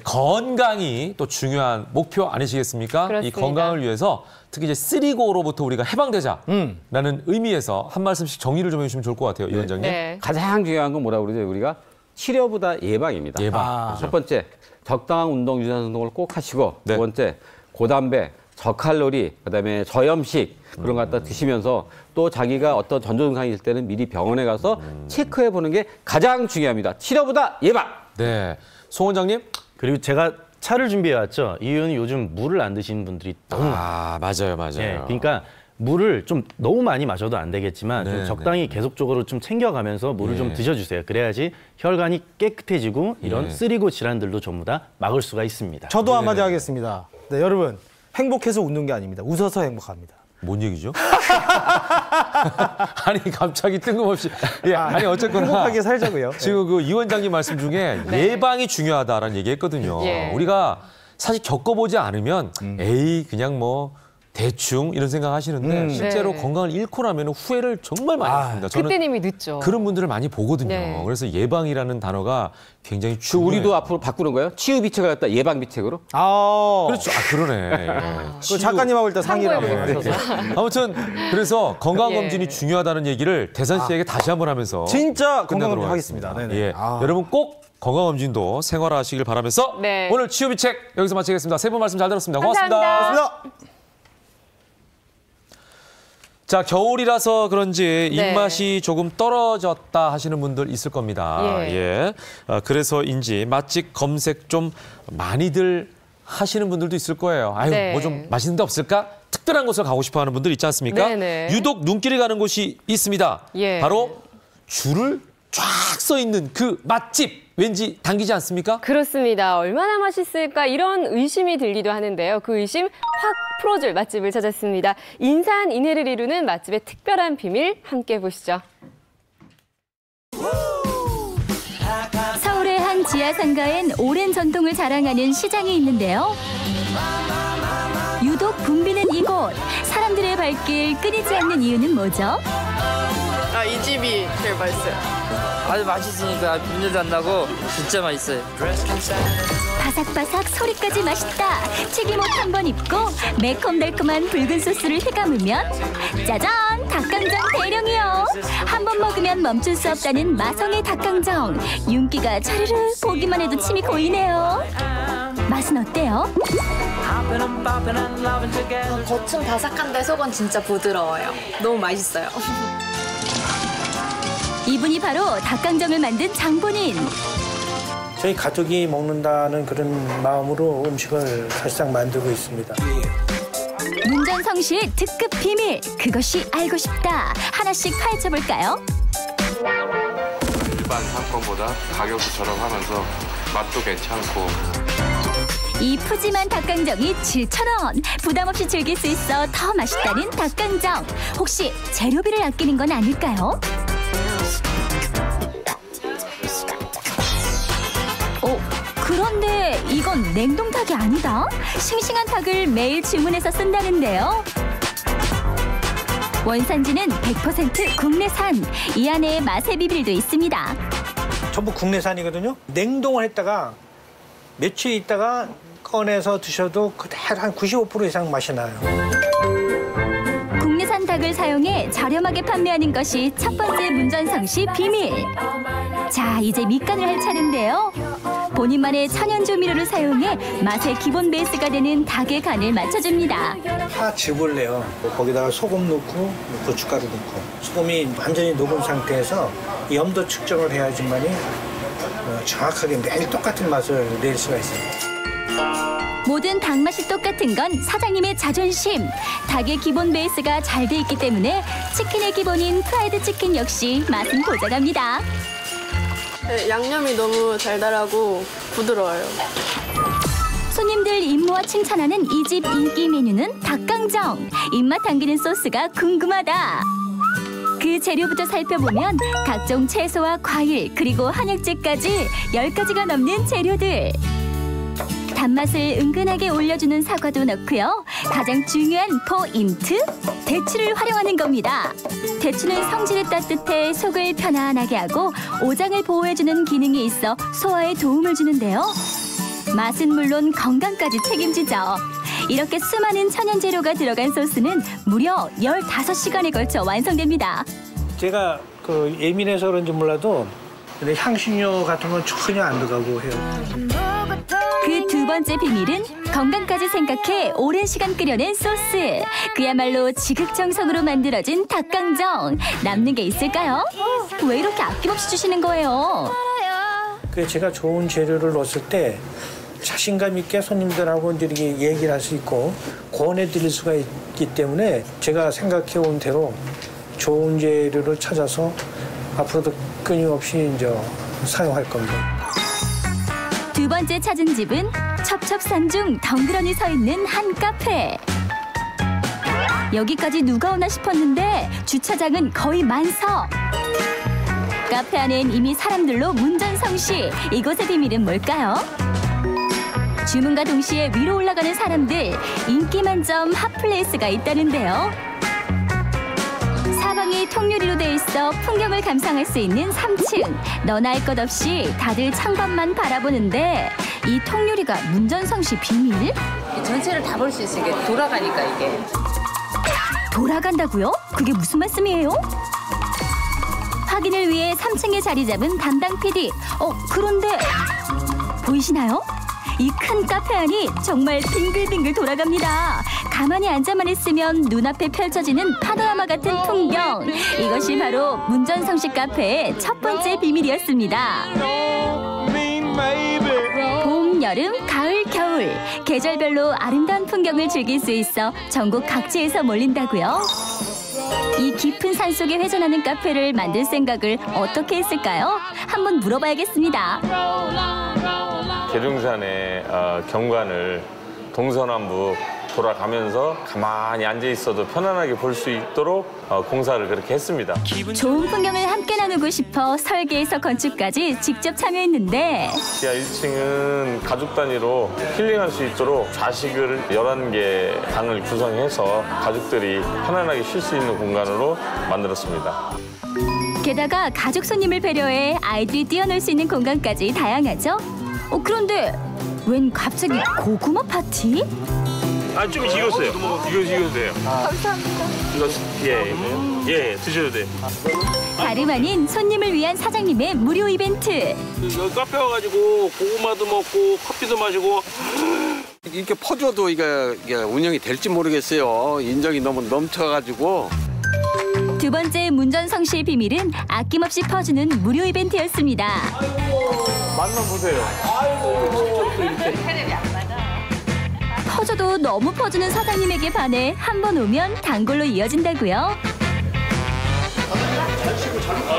[SPEAKER 1] 건강이 또 중요한 목표 아니시겠습니까?
[SPEAKER 2] 그렇습니다.
[SPEAKER 1] 이 건강을 위해서 특히 이제 쓰리고로부터 우리가 해방되자라는 의미에서 한 말씀씩 정리를 좀 해주시면 좋을 것 같아요, 이 원장님.
[SPEAKER 10] 가장 중요한 건 뭐라고 그러죠? 우리가 치료보다 예방입니다. 첫 번째, 적당한 운동, 유산소 운동을 꼭 하시고 두 번째, 고담배, 저칼로리, 그다음에 저염식 그런 거 갖다 드시면서 또 자기가 어떤 전조 증상이 있을 때는 미리 병원에 가서 체크해 보는 게 가장 중요합니다. 치료보다 예방.
[SPEAKER 1] 네, 송 원장님.
[SPEAKER 11] 그리고 제가 차를 준비해 왔죠. 이유는 요즘 물을 안 드시는 분들이 너무
[SPEAKER 1] 맞아요.
[SPEAKER 11] 그러니까 물을 좀 너무 많이 마셔도 안 되겠지만 좀 적당히 계속적으로 좀 챙겨가면서 물을 좀 드셔주세요. 그래야지 혈관이 깨끗해지고 이런 쓰리고 질환들도 전부 다 막을 수가 있습니다.
[SPEAKER 9] 저도 한마디 하겠습니다. 네, 여러분 행복해서 웃는 게 아닙니다. 웃어서 행복합니다.
[SPEAKER 1] 뭔 얘기죠? 아니 갑자기 뜬금없이 아니 어쨌거나
[SPEAKER 9] 행복하게 살자고요.
[SPEAKER 1] 지금 그 이 원장님 말씀 중에 예방이 중요하다라는 얘기했거든요. 우리가 사실 겪어보지 않으면 에이 그냥 뭐 대충 이런 생각 하시는데 실제로
[SPEAKER 2] 네.
[SPEAKER 1] 건강을 잃고 나면 후회를 정말 많이 합니다. 저는
[SPEAKER 2] 그때는 이미 늦죠.
[SPEAKER 1] 그런 분들을 많이 보거든요.
[SPEAKER 2] 네.
[SPEAKER 1] 그래서 예방이라는 단어가 굉장히
[SPEAKER 10] 그
[SPEAKER 1] 중요해요.
[SPEAKER 10] 우리도 앞으로 바꾸는 거예요? 치유 비책을 갖다 예방 비책으로?
[SPEAKER 1] 그렇죠. 그러네.
[SPEAKER 9] 그 작가님하고 일단 상의를 한번
[SPEAKER 2] 참고해보겠습니다.
[SPEAKER 9] 하셔서.
[SPEAKER 1] 아무튼 그래서 건강검진이
[SPEAKER 2] 예.
[SPEAKER 1] 중요하다는 얘기를 대산 씨에게 다시 한번 하면서
[SPEAKER 9] 진짜
[SPEAKER 1] 끝내도록
[SPEAKER 9] 건강검진 하겠습니다. 네네.
[SPEAKER 1] 예. 여러분 꼭 건강검진도 생활하시길 바라면서
[SPEAKER 2] 네.
[SPEAKER 1] 오늘 치유비책 여기서 마치겠습니다. 세 분 말씀 잘 들었습니다. 고맙습니다.
[SPEAKER 2] 감사합니다.
[SPEAKER 1] 자, 겨울이라서 그런지
[SPEAKER 2] 네.
[SPEAKER 1] 입맛이 조금 떨어졌다 하시는 분들 있을 겁니다.
[SPEAKER 2] 예.
[SPEAKER 1] 그래서인지 맛집 검색 좀 많이들 하시는 분들도 있을 거예요. 아유,
[SPEAKER 2] 네.
[SPEAKER 1] 뭐 좀 맛있는 데 없을까? 특별한 곳을 가고 싶어 하는 분들 있지 않습니까?
[SPEAKER 2] 네네.
[SPEAKER 1] 유독 눈길이 가는 곳이 있습니다.
[SPEAKER 2] 예.
[SPEAKER 1] 바로 줄을 쫙 서 있는 그 맛집. 왠지 당기지 않습니까?
[SPEAKER 2] 그렇습니다. 얼마나 맛있을까 이런 의심이 들기도 하는데요. 그 의심 확 풀어줄 맛집을 찾았습니다. 인산 인해를 이루는 맛집의 특별한 비밀 함께 보시죠.
[SPEAKER 12] 서울의 한 지하상가엔 오랜 전통을 자랑하는 시장이 있는데요. 유독 붐비는 이곳, 사람들의 발길 끊이지 않는 이유는 뭐죠?
[SPEAKER 13] 이 집이 제일 맛있어요.
[SPEAKER 14] 아주 맛있으니까 분열도 안 나고 진짜 맛있어요.
[SPEAKER 12] 바삭바삭 소리까지 맛있다. 튀김옷 한 번 입고 매콤달콤한 붉은 소스를 휘감으면 짜잔! 닭강정 대령이요. 한 번 먹으면 멈출 수 없다는 마성의 닭강정. 윤기가 차르르 보기만 해도 침이 고이네요. 맛은 어때요?
[SPEAKER 7] 겉은 바삭한데 속은 진짜 부드러워요. 너무 맛있어요.
[SPEAKER 12] 이분이 바로 닭강정을 만든 장본인.
[SPEAKER 15] 저희 가족이 먹는다는 그런 마음으로 음식을 사실상 만들고 있습니다.
[SPEAKER 12] 문전성 씨의 특급 비밀, 그것이 알고 싶다. 하나씩 파헤쳐볼까요?
[SPEAKER 16] 일반 상권보다 가격도 저렴하면서 맛도 괜찮고.
[SPEAKER 12] 이 푸짐한 닭강정이 7,000원. 부담 없이 즐길 수 있어 더 맛있다는 닭강정. 혹시 재료비를 아끼는 건 아닐까요? 그런데 이건 냉동닭이 아니다. 싱싱한 닭을 매일 주문해서 쓴다는데요. 원산지는 100% 국내산. 이 안에 맛의 비밀도 있습니다.
[SPEAKER 15] 전부 국내산이거든요. 냉동을 했다가 며칠 있다가 꺼내서 드셔도 그대로 한 95% 이상 맛이 나요.
[SPEAKER 12] 국내산 닭을 사용해 저렴하게 판매하는 것이 첫 번째 문전성 씨 비밀. 자, 이제 밑간을 할 차례인데요. 본인만의 천연 조미료를 사용해 맛의 기본 베이스가 되는 닭의 간을 맞춰줍니다.
[SPEAKER 15] 파즙을 내요. 거기다가 소금 넣고 고춧가루 넣고 소금이 완전히 녹은 상태에서 염도 측정을 해야지만이 정확하게 매일 똑같은 맛을 낼 수가 있어요.
[SPEAKER 12] 모든 닭 맛이 똑같은 건 사장님의 자존심. 닭의 기본 베이스가 잘 돼 있기 때문에 치킨의 기본인 프라이드 치킨 역시 맛은 보장합니다.
[SPEAKER 13] 네, 양념이 너무 달달하고 부드러워요.
[SPEAKER 12] 손님들 임무와 칭찬하는 이 집 인기 메뉴는 닭강정. 입맛 당기는 소스가 궁금하다. 그 재료부터 살펴보면 각종 채소와 과일 그리고 한약재까지 10가지가 넘는 재료들. 단맛을 은근하게 올려주는 사과도 넣고요. 가장 중요한 포인트, 대추를 활용하는 겁니다. 대추는 성질이 따뜻해 속을 편안하게 하고 오장을 보호해주는 기능이 있어 소화에 도움을 주는데요. 맛은 물론 건강까지 책임지죠. 이렇게 수많은 천연 재료가 들어간 소스는 무려 15시간에 걸쳐 완성됩니다.
[SPEAKER 15] 제가 예민해서 그런지 몰라도 근데 향신료 같은 건 전혀 안 들어가고 해요.
[SPEAKER 12] 그 두 번째 비밀은 건강까지 생각해 오랜 시간 끓여낸 소스. 그야말로 지극정성으로 만들어진 닭강정. 남는 게 있을까요? 왜 이렇게 아낌없이 주시는 거예요?
[SPEAKER 15] 제가 좋은 재료를 넣었을 때 자신감 있게 손님들하고 이렇게 얘기를 할 수 있고 권해 드릴 수가 있기 때문에 제가 생각해 온 대로 좋은 재료를 찾아서 앞으로도 끊임없이 이제 사용할 겁니다.
[SPEAKER 12] 두 번째 찾은 집은 첩첩산중 덩그러니 서 있는 한 카페. 여기까지 누가 오나 싶었는데 주차장은 거의 만석. 카페 안엔 이미 사람들로 문전성시. 이곳의 비밀은 뭘까요? 주문과 동시에 위로 올라가는 사람들, 인기 만점 핫플레이스가 있다는데요. 사방이 통유리로 돼 있어 풍경을 감상할 수 있는 3층. 너나 할 것 없이 다들 창밖만 바라보는데 이 통유리가 문전성 씨 비밀?
[SPEAKER 17] 전체를 다 볼 수 있으니까 돌아가니까 이게.
[SPEAKER 12] 돌아간다고요? 그게 무슨 말씀이에요? 확인을 위해 3층에 자리 잡은 담당 PD. 그런데 보이시나요? 이 큰 카페 안이 정말 빙글빙글 돌아갑니다. 가만히 앉아만 있으면 눈앞에 펼쳐지는 파노라마 같은 풍경. 이것이 바로 문전성 씨 카페의 첫 번째 비밀이었습니다. 봄, 여름, 가을, 겨울 계절별로 아름다운 풍경을 즐길 수 있어 전국 각지에서 몰린다고요. 이 깊은 산속에 회전하는 카페를 만들 생각을 어떻게 했을까요? 한번 물어봐야겠습니다.
[SPEAKER 18] 계룡산의 경관을 동서남북 돌아가면서 가만히 앉아 있어도 편안하게 볼 수 있도록 공사를 그렇게 했습니다.
[SPEAKER 12] 좋은 풍경을 함께 나누고 싶어 설계에서 건축까지 직접 참여했는데
[SPEAKER 18] 지하 1층은 가족 단위로 힐링할 수 있도록 좌식을 11개 방을 구성해서 가족들이 편안하게 쉴 수 있는 공간으로 만들었습니다.
[SPEAKER 12] 게다가 가족 손님을 배려해 아이들이 뛰어놀 수 있는 공간까지 다양하죠. 그런데 웬 갑자기 고구마 파티?
[SPEAKER 18] 좀 익었어요. 익어도 돼요.
[SPEAKER 17] 감사합니다.
[SPEAKER 18] 이거 예, 드셔도 돼요.
[SPEAKER 12] 다름 아닌 손님을 위한 사장님의 무료 이벤트.
[SPEAKER 19] 여기 카페 와가지고 고구마도 먹고 커피도 마시고 이렇게 퍼줘도 이게 운영이 될지 모르겠어요. 인정이 너무 넘쳐가지고.
[SPEAKER 12] 두 번째 문전성 씨의 비밀은 아낌없이 퍼주는 무료 이벤트였습니다.
[SPEAKER 18] 맛만 보세요.
[SPEAKER 12] 퍼줘도 너무 퍼주는 사장님에게 반해 한 번 오면 단골로 이어진다고요.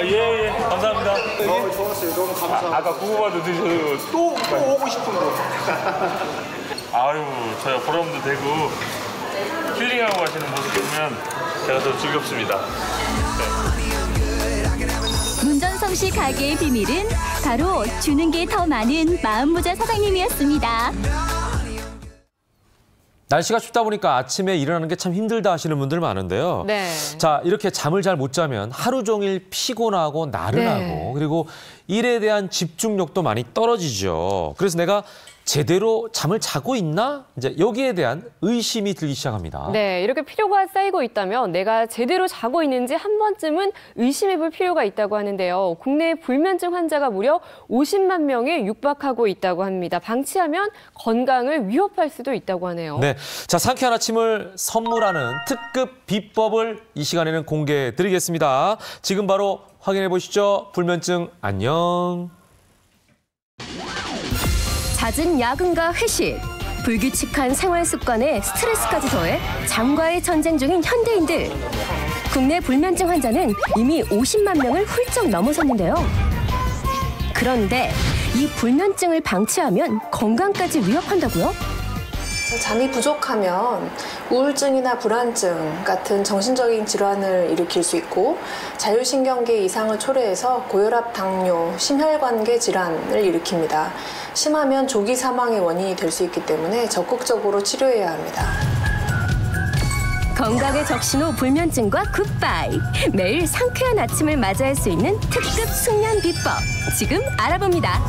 [SPEAKER 18] 예, 감사합니다.
[SPEAKER 19] 좋았어요. 너무 감사합니다.
[SPEAKER 18] 아까 고구마도 드셔서
[SPEAKER 19] 또 오고 싶은데.
[SPEAKER 18] 아유, 저야 보람도 되고 힐링하고 가시는 모습 보면 제가 더 즐겁습니다.
[SPEAKER 12] 문전성 씨 가게의 비밀은 바로 주는 게 더 많은 마음부자 사장님이었습니다.
[SPEAKER 1] 날씨가 춥다 보니까 아침에 일어나는 게 참 힘들다 하시는 분들 많은데요.
[SPEAKER 2] 네.
[SPEAKER 1] 자, 이렇게 잠을 잘 못 자면 하루 종일 피곤하고 나른하고
[SPEAKER 2] 네.
[SPEAKER 1] 그리고 일에 대한 집중력도 많이 떨어지죠. 그래서 내가 제대로 잠을 자고 있나? 이제 여기에 대한 의심이 들기 시작합니다.
[SPEAKER 2] 네, 이렇게 피로가 쌓이고 있다면 내가 제대로 자고 있는지 한 번쯤은 의심해볼 필요가 있다고 하는데요. 국내 불면증 환자가 무려 50만 명에 육박하고 있다고 합니다. 방치하면 건강을 위협할 수도 있다고 하네요.
[SPEAKER 1] 네, 자, 상쾌한 아침을 선물하는 특급 비법을 이 시간에는 공개해드리겠습니다. 지금 바로 확인해 보시죠. 불면증 안녕.
[SPEAKER 20] 잦은 야근과 회식, 불규칙한 생활 습관에 스트레스까지 더해 잠과의 전쟁 중인 현대인들. 국내 불면증 환자는 이미 50만 명을 훌쩍 넘어섰는데요. 그런데 이 불면증을 방치하면 건강까지 위협한다고요?
[SPEAKER 13] 잠이 부족하면 우울증이나 불안증 같은 정신적인 질환을 일으킬 수 있고 자율신경계 이상을 초래해서 고혈압, 당뇨, 심혈관계 질환을 일으킵니다. 심하면 조기 사망의 원인이 될 수 있기 때문에 적극적으로 치료해야 합니다.
[SPEAKER 20] 건강의 적신호 불면증과 굿바이. 매일 상쾌한 아침을 맞이할 수 있는 특급 숙면 비법. 지금 알아봅니다.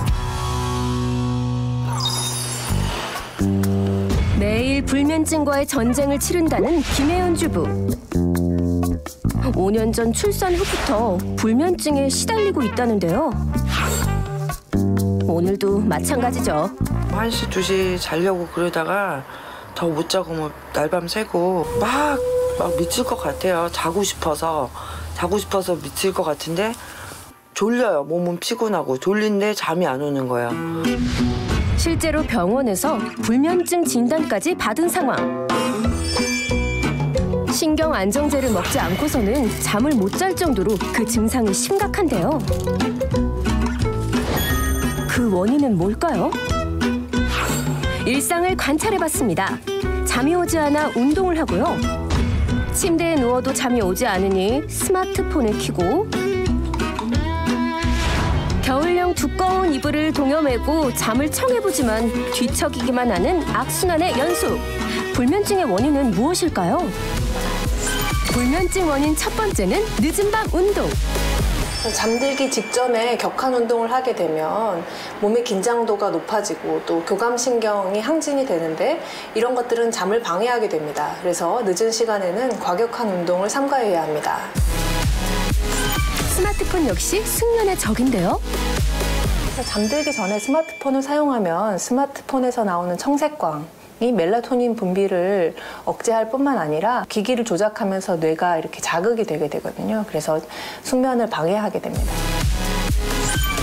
[SPEAKER 20] 매일 불면증과의 전쟁을 치른다는 김혜연 주부. 5년 전 출산 후부터 불면증에 시달리고 있다는데요. 오늘도 마찬가지죠.
[SPEAKER 21] 1시, 2시 자려고 그러다가 더 못 자고 뭐 날밤 새고 막 미칠 것 같아요. 자고 싶어서 미칠 것 같은데 졸려요. 몸은 피곤하고 졸린데 잠이 안 오는 거예요.
[SPEAKER 20] 실제로 병원에서 불면증 진단까지 받은 상황. 신경 안정제를 먹지 않고서는 잠을 못 잘 정도로 그 증상이 심각한데요. 그 원인은 뭘까요? 일상을 관찰해봤습니다. 잠이 오지 않아 운동을 하고요. 침대에 누워도 잠이 오지 않으니 스마트폰을 켜고 겨울용 두꺼운 이불을 동여매고 잠을 청해보지만 뒤척이기만 하는 악순환의 연속. 불면증의 원인은 무엇일까요? 불면증 원인 첫 번째는 늦은 밤 운동.
[SPEAKER 13] 잠들기 직전에 격한 운동을 하게 되면 몸의 긴장도가 높아지고 또 교감신경이 항진이 되는데 이런 것들은 잠을 방해하게 됩니다. 그래서 늦은 시간에는 과격한 운동을 삼가해야 합니다.
[SPEAKER 20] 스마트폰 역시 숙면의 적인데요.
[SPEAKER 13] 잠들기 전에 스마트폰을 사용하면 스마트폰에서 나오는 청색광 이 멜라토닌 분비를 억제할 뿐만 아니라 기기를 조작하면서 뇌가 이렇게 자극이 되게 되거든요. 그래서 숙면을 방해하게 됩니다.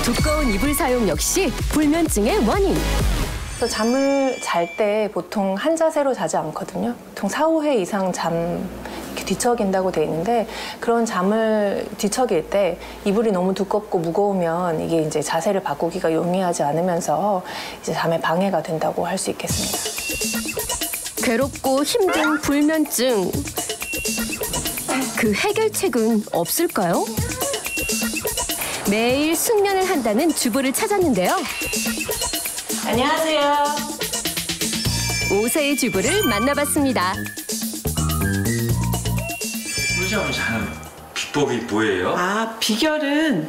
[SPEAKER 20] 두꺼운 이불 사용 역시 불면증의 원인.
[SPEAKER 13] 그래서 잠을 잘 때 보통 한 자세로 자지 않거든요. 보통 4, 5회 이상 뒤척인다고 돼 있는데 그런 잠을 뒤척일 때 이불이 너무 두껍고 무거우면 이게 이제 자세를 바꾸기가 용이하지 않으면서 이제 잠에 방해가 된다고 할 수 있겠습니다.
[SPEAKER 20] 괴롭고 힘든 불면증. 그 해결책은 없을까요? 매일 숙면을 한다는 주부를 찾았는데요.
[SPEAKER 3] 안녕하세요.
[SPEAKER 20] 5세의 주부를 만나봤습니다.
[SPEAKER 3] 꿀잠을 자는 비법이 뭐예요? 비결은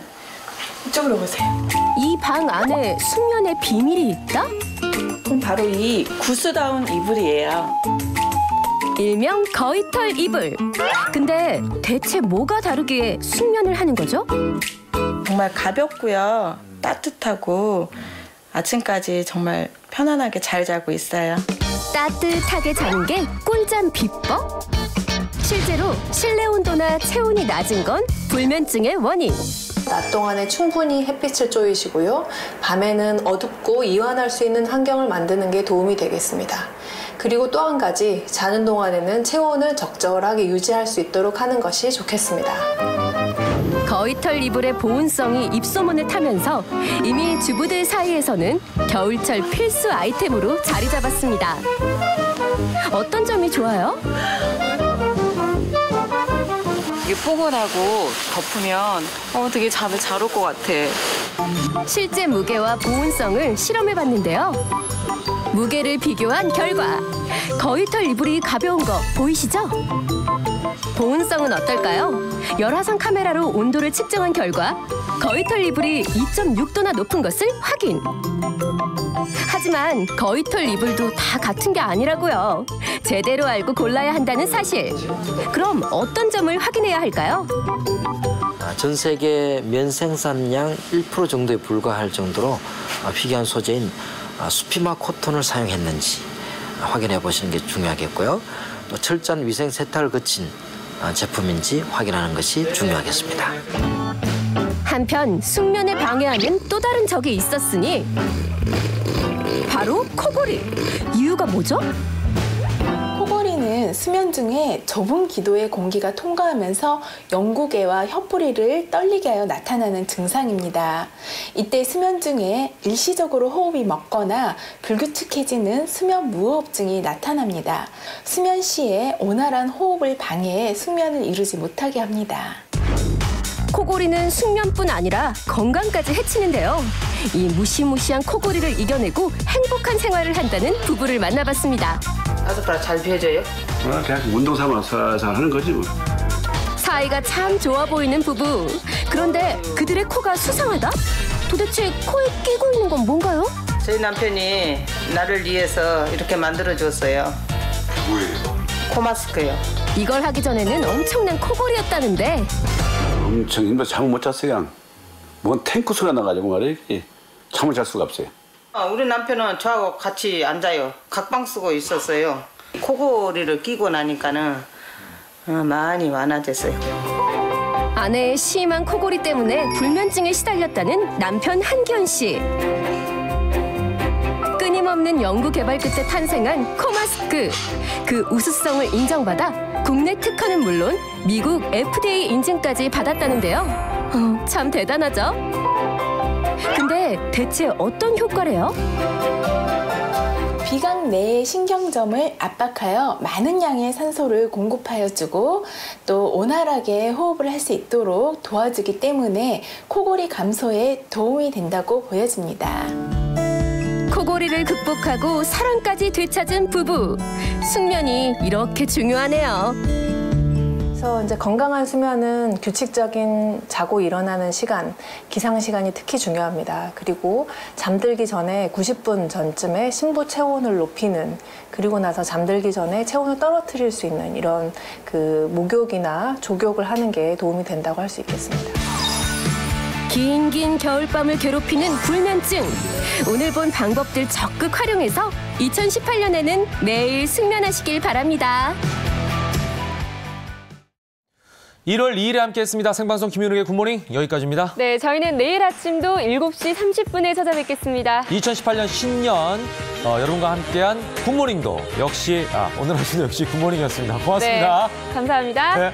[SPEAKER 3] 이쪽으로 보세요.
[SPEAKER 20] 이 방 안에 숙면의 비밀이 있다?
[SPEAKER 3] 바로 이 구스다운 이불이에요.
[SPEAKER 20] 일명 거위털 이불. 근데 대체 뭐가 다르기에 숙면을 하는 거죠?
[SPEAKER 3] 정말 가볍고요. 따뜻하고 아침까지 정말 편안하게 잘 자고 있어요.
[SPEAKER 20] 따뜻하게 자는 게 꿀잠 비법? 실제로 실내 온도나 체온이 낮은 건 불면증의 원인.
[SPEAKER 13] 낮 동안에 충분히 햇빛을 쬐이시고요. 밤에는 어둡고 이완할 수 있는 환경을 만드는 게 도움이 되겠습니다. 그리고 또 한 가지, 자는 동안에는 체온을 적절하게 유지할 수 있도록 하는 것이 좋겠습니다.
[SPEAKER 20] 거위털 이불의 보온성이 입소문을 타면서 이미 주부들 사이에서는 겨울철 필수 아이템으로 자리 잡았습니다. 어떤 점이 좋아요?
[SPEAKER 3] 이게 포근하고 덮으면 되게 잠이 잘 올 것 같아.
[SPEAKER 20] 실제 무게와 보온성을 실험해봤는데요. 무게를 비교한 결과 거위털 이불이 가벼운 거 보이시죠? 보온성은 어떨까요? 열화상 카메라로 온도를 측정한 결과 거위털 이불이 2.6도나 높은 것을 확인. 하지만 거위털 이불도 다 같은 게 아니라고요. 제대로 알고 골라야 한다는 사실. 그럼 어떤 점을 확인해야 할까요?
[SPEAKER 22] 전 세계 면 생산량 1% 정도에 불과할 정도로 희귀한 소재인 수피마 코톤을 사용했는지 확인해 보시는 게 중요하겠고요. 또 철저한 위생 세탁을 거친 제품인지 확인하는 것이 중요하겠습니다.
[SPEAKER 20] 한편 숙면을 방해하는 또 다른 적이 있었으니 바로 코골이. 이유가 뭐죠?
[SPEAKER 23] 코골이는 수면 중에 좁은 기도의 공기가 통과하면서 영구개와 혀뿌리를 떨리게 하여 나타나는 증상입니다. 이때 수면 중에 일시적으로 호흡이 멎거나 불규칙해지는 수면 무호흡증이 나타납니다. 수면 시에 원활한 호흡을 방해해 숙면을 이루지 못하게 합니다.
[SPEAKER 20] 코골이는 숙면뿐 아니라 건강까지 해치는데요. 이 무시무시한 코골이를 이겨내고 행복한 생활을 한다는 부부를 만나봤습니다.
[SPEAKER 24] 아스파라 잘 피해져요?
[SPEAKER 25] 그냥 운동 삼아서 잘 하는 거지 뭐.
[SPEAKER 20] 사이가 참 좋아 보이는 부부. 그런데 그들의 코가 수상하다? 도대체 코에 끼고 있는 건 뭔가요?
[SPEAKER 24] 저희 남편이 나를 위해서 이렇게 만들어줬어요.
[SPEAKER 25] 뭐예요?
[SPEAKER 24] 코 마스크요.
[SPEAKER 20] 이걸 하기 전에는 엄청난 코골이였다는데.
[SPEAKER 25] 엄청 힘들어 잠을 못 잤어요. 뭔 탱크 소리가 나가지고 말이에요. 잠을 잘 수가 없어요.
[SPEAKER 24] 우리 남편은 저하고 같이 앉아요. 각방 쓰고 있었어요. 코골이를 끼고 나니까는 많이 완화됐어요.
[SPEAKER 20] 아내의 심한 코골이 때문에 불면증에 시달렸다는 남편 한기현 씨. 끊임없는 연구 개발 끝에 탄생한 코마스크. 그 우수성을 인정받아 국내 특허는 물론 미국 FDA 인증까지 받았다는데요. 참 대단하죠? 근데 대체 어떤 효과래요?
[SPEAKER 23] 비강 내의 신경점을 압박하여 많은 양의 산소를 공급하여 주고 또 원활하게 호흡을 할 수 있도록 도와주기 때문에 코골이 감소에 도움이 된다고 보여집니다.
[SPEAKER 20] 코골이를 극복하고 사랑까지 되찾은 부부. 숙면이 이렇게 중요하네요.
[SPEAKER 13] 그래서 이제 건강한 수면은 규칙적인 자고 일어나는 시간, 기상 시간이 특히 중요합니다. 그리고 잠들기 전에 90분 전쯤에 심부 체온을 높이는, 그리고 나서 잠들기 전에 체온을 떨어뜨릴 수 있는 이런 그 목욕이나 조욕을 하는 게 도움이 된다고 할 수 있겠습니다.
[SPEAKER 20] 긴 겨울밤을 괴롭히는 불면증. 오늘 본 방법들 적극 활용해서 2018년에는 매일 숙면하시길 바랍니다.
[SPEAKER 1] 1월 2일에 함께했습니다. 생방송 김윤욱의 굿모닝 여기까지입니다.
[SPEAKER 2] 네, 저희는 내일 아침도 7시 30분에 찾아뵙겠습니다.
[SPEAKER 1] 2018년 신년 여러분과 함께한 굿모닝도 역시 오늘 하시는 역시 굿모닝이었습니다. 고맙습니다.
[SPEAKER 2] 네, 감사합니다.
[SPEAKER 1] 네.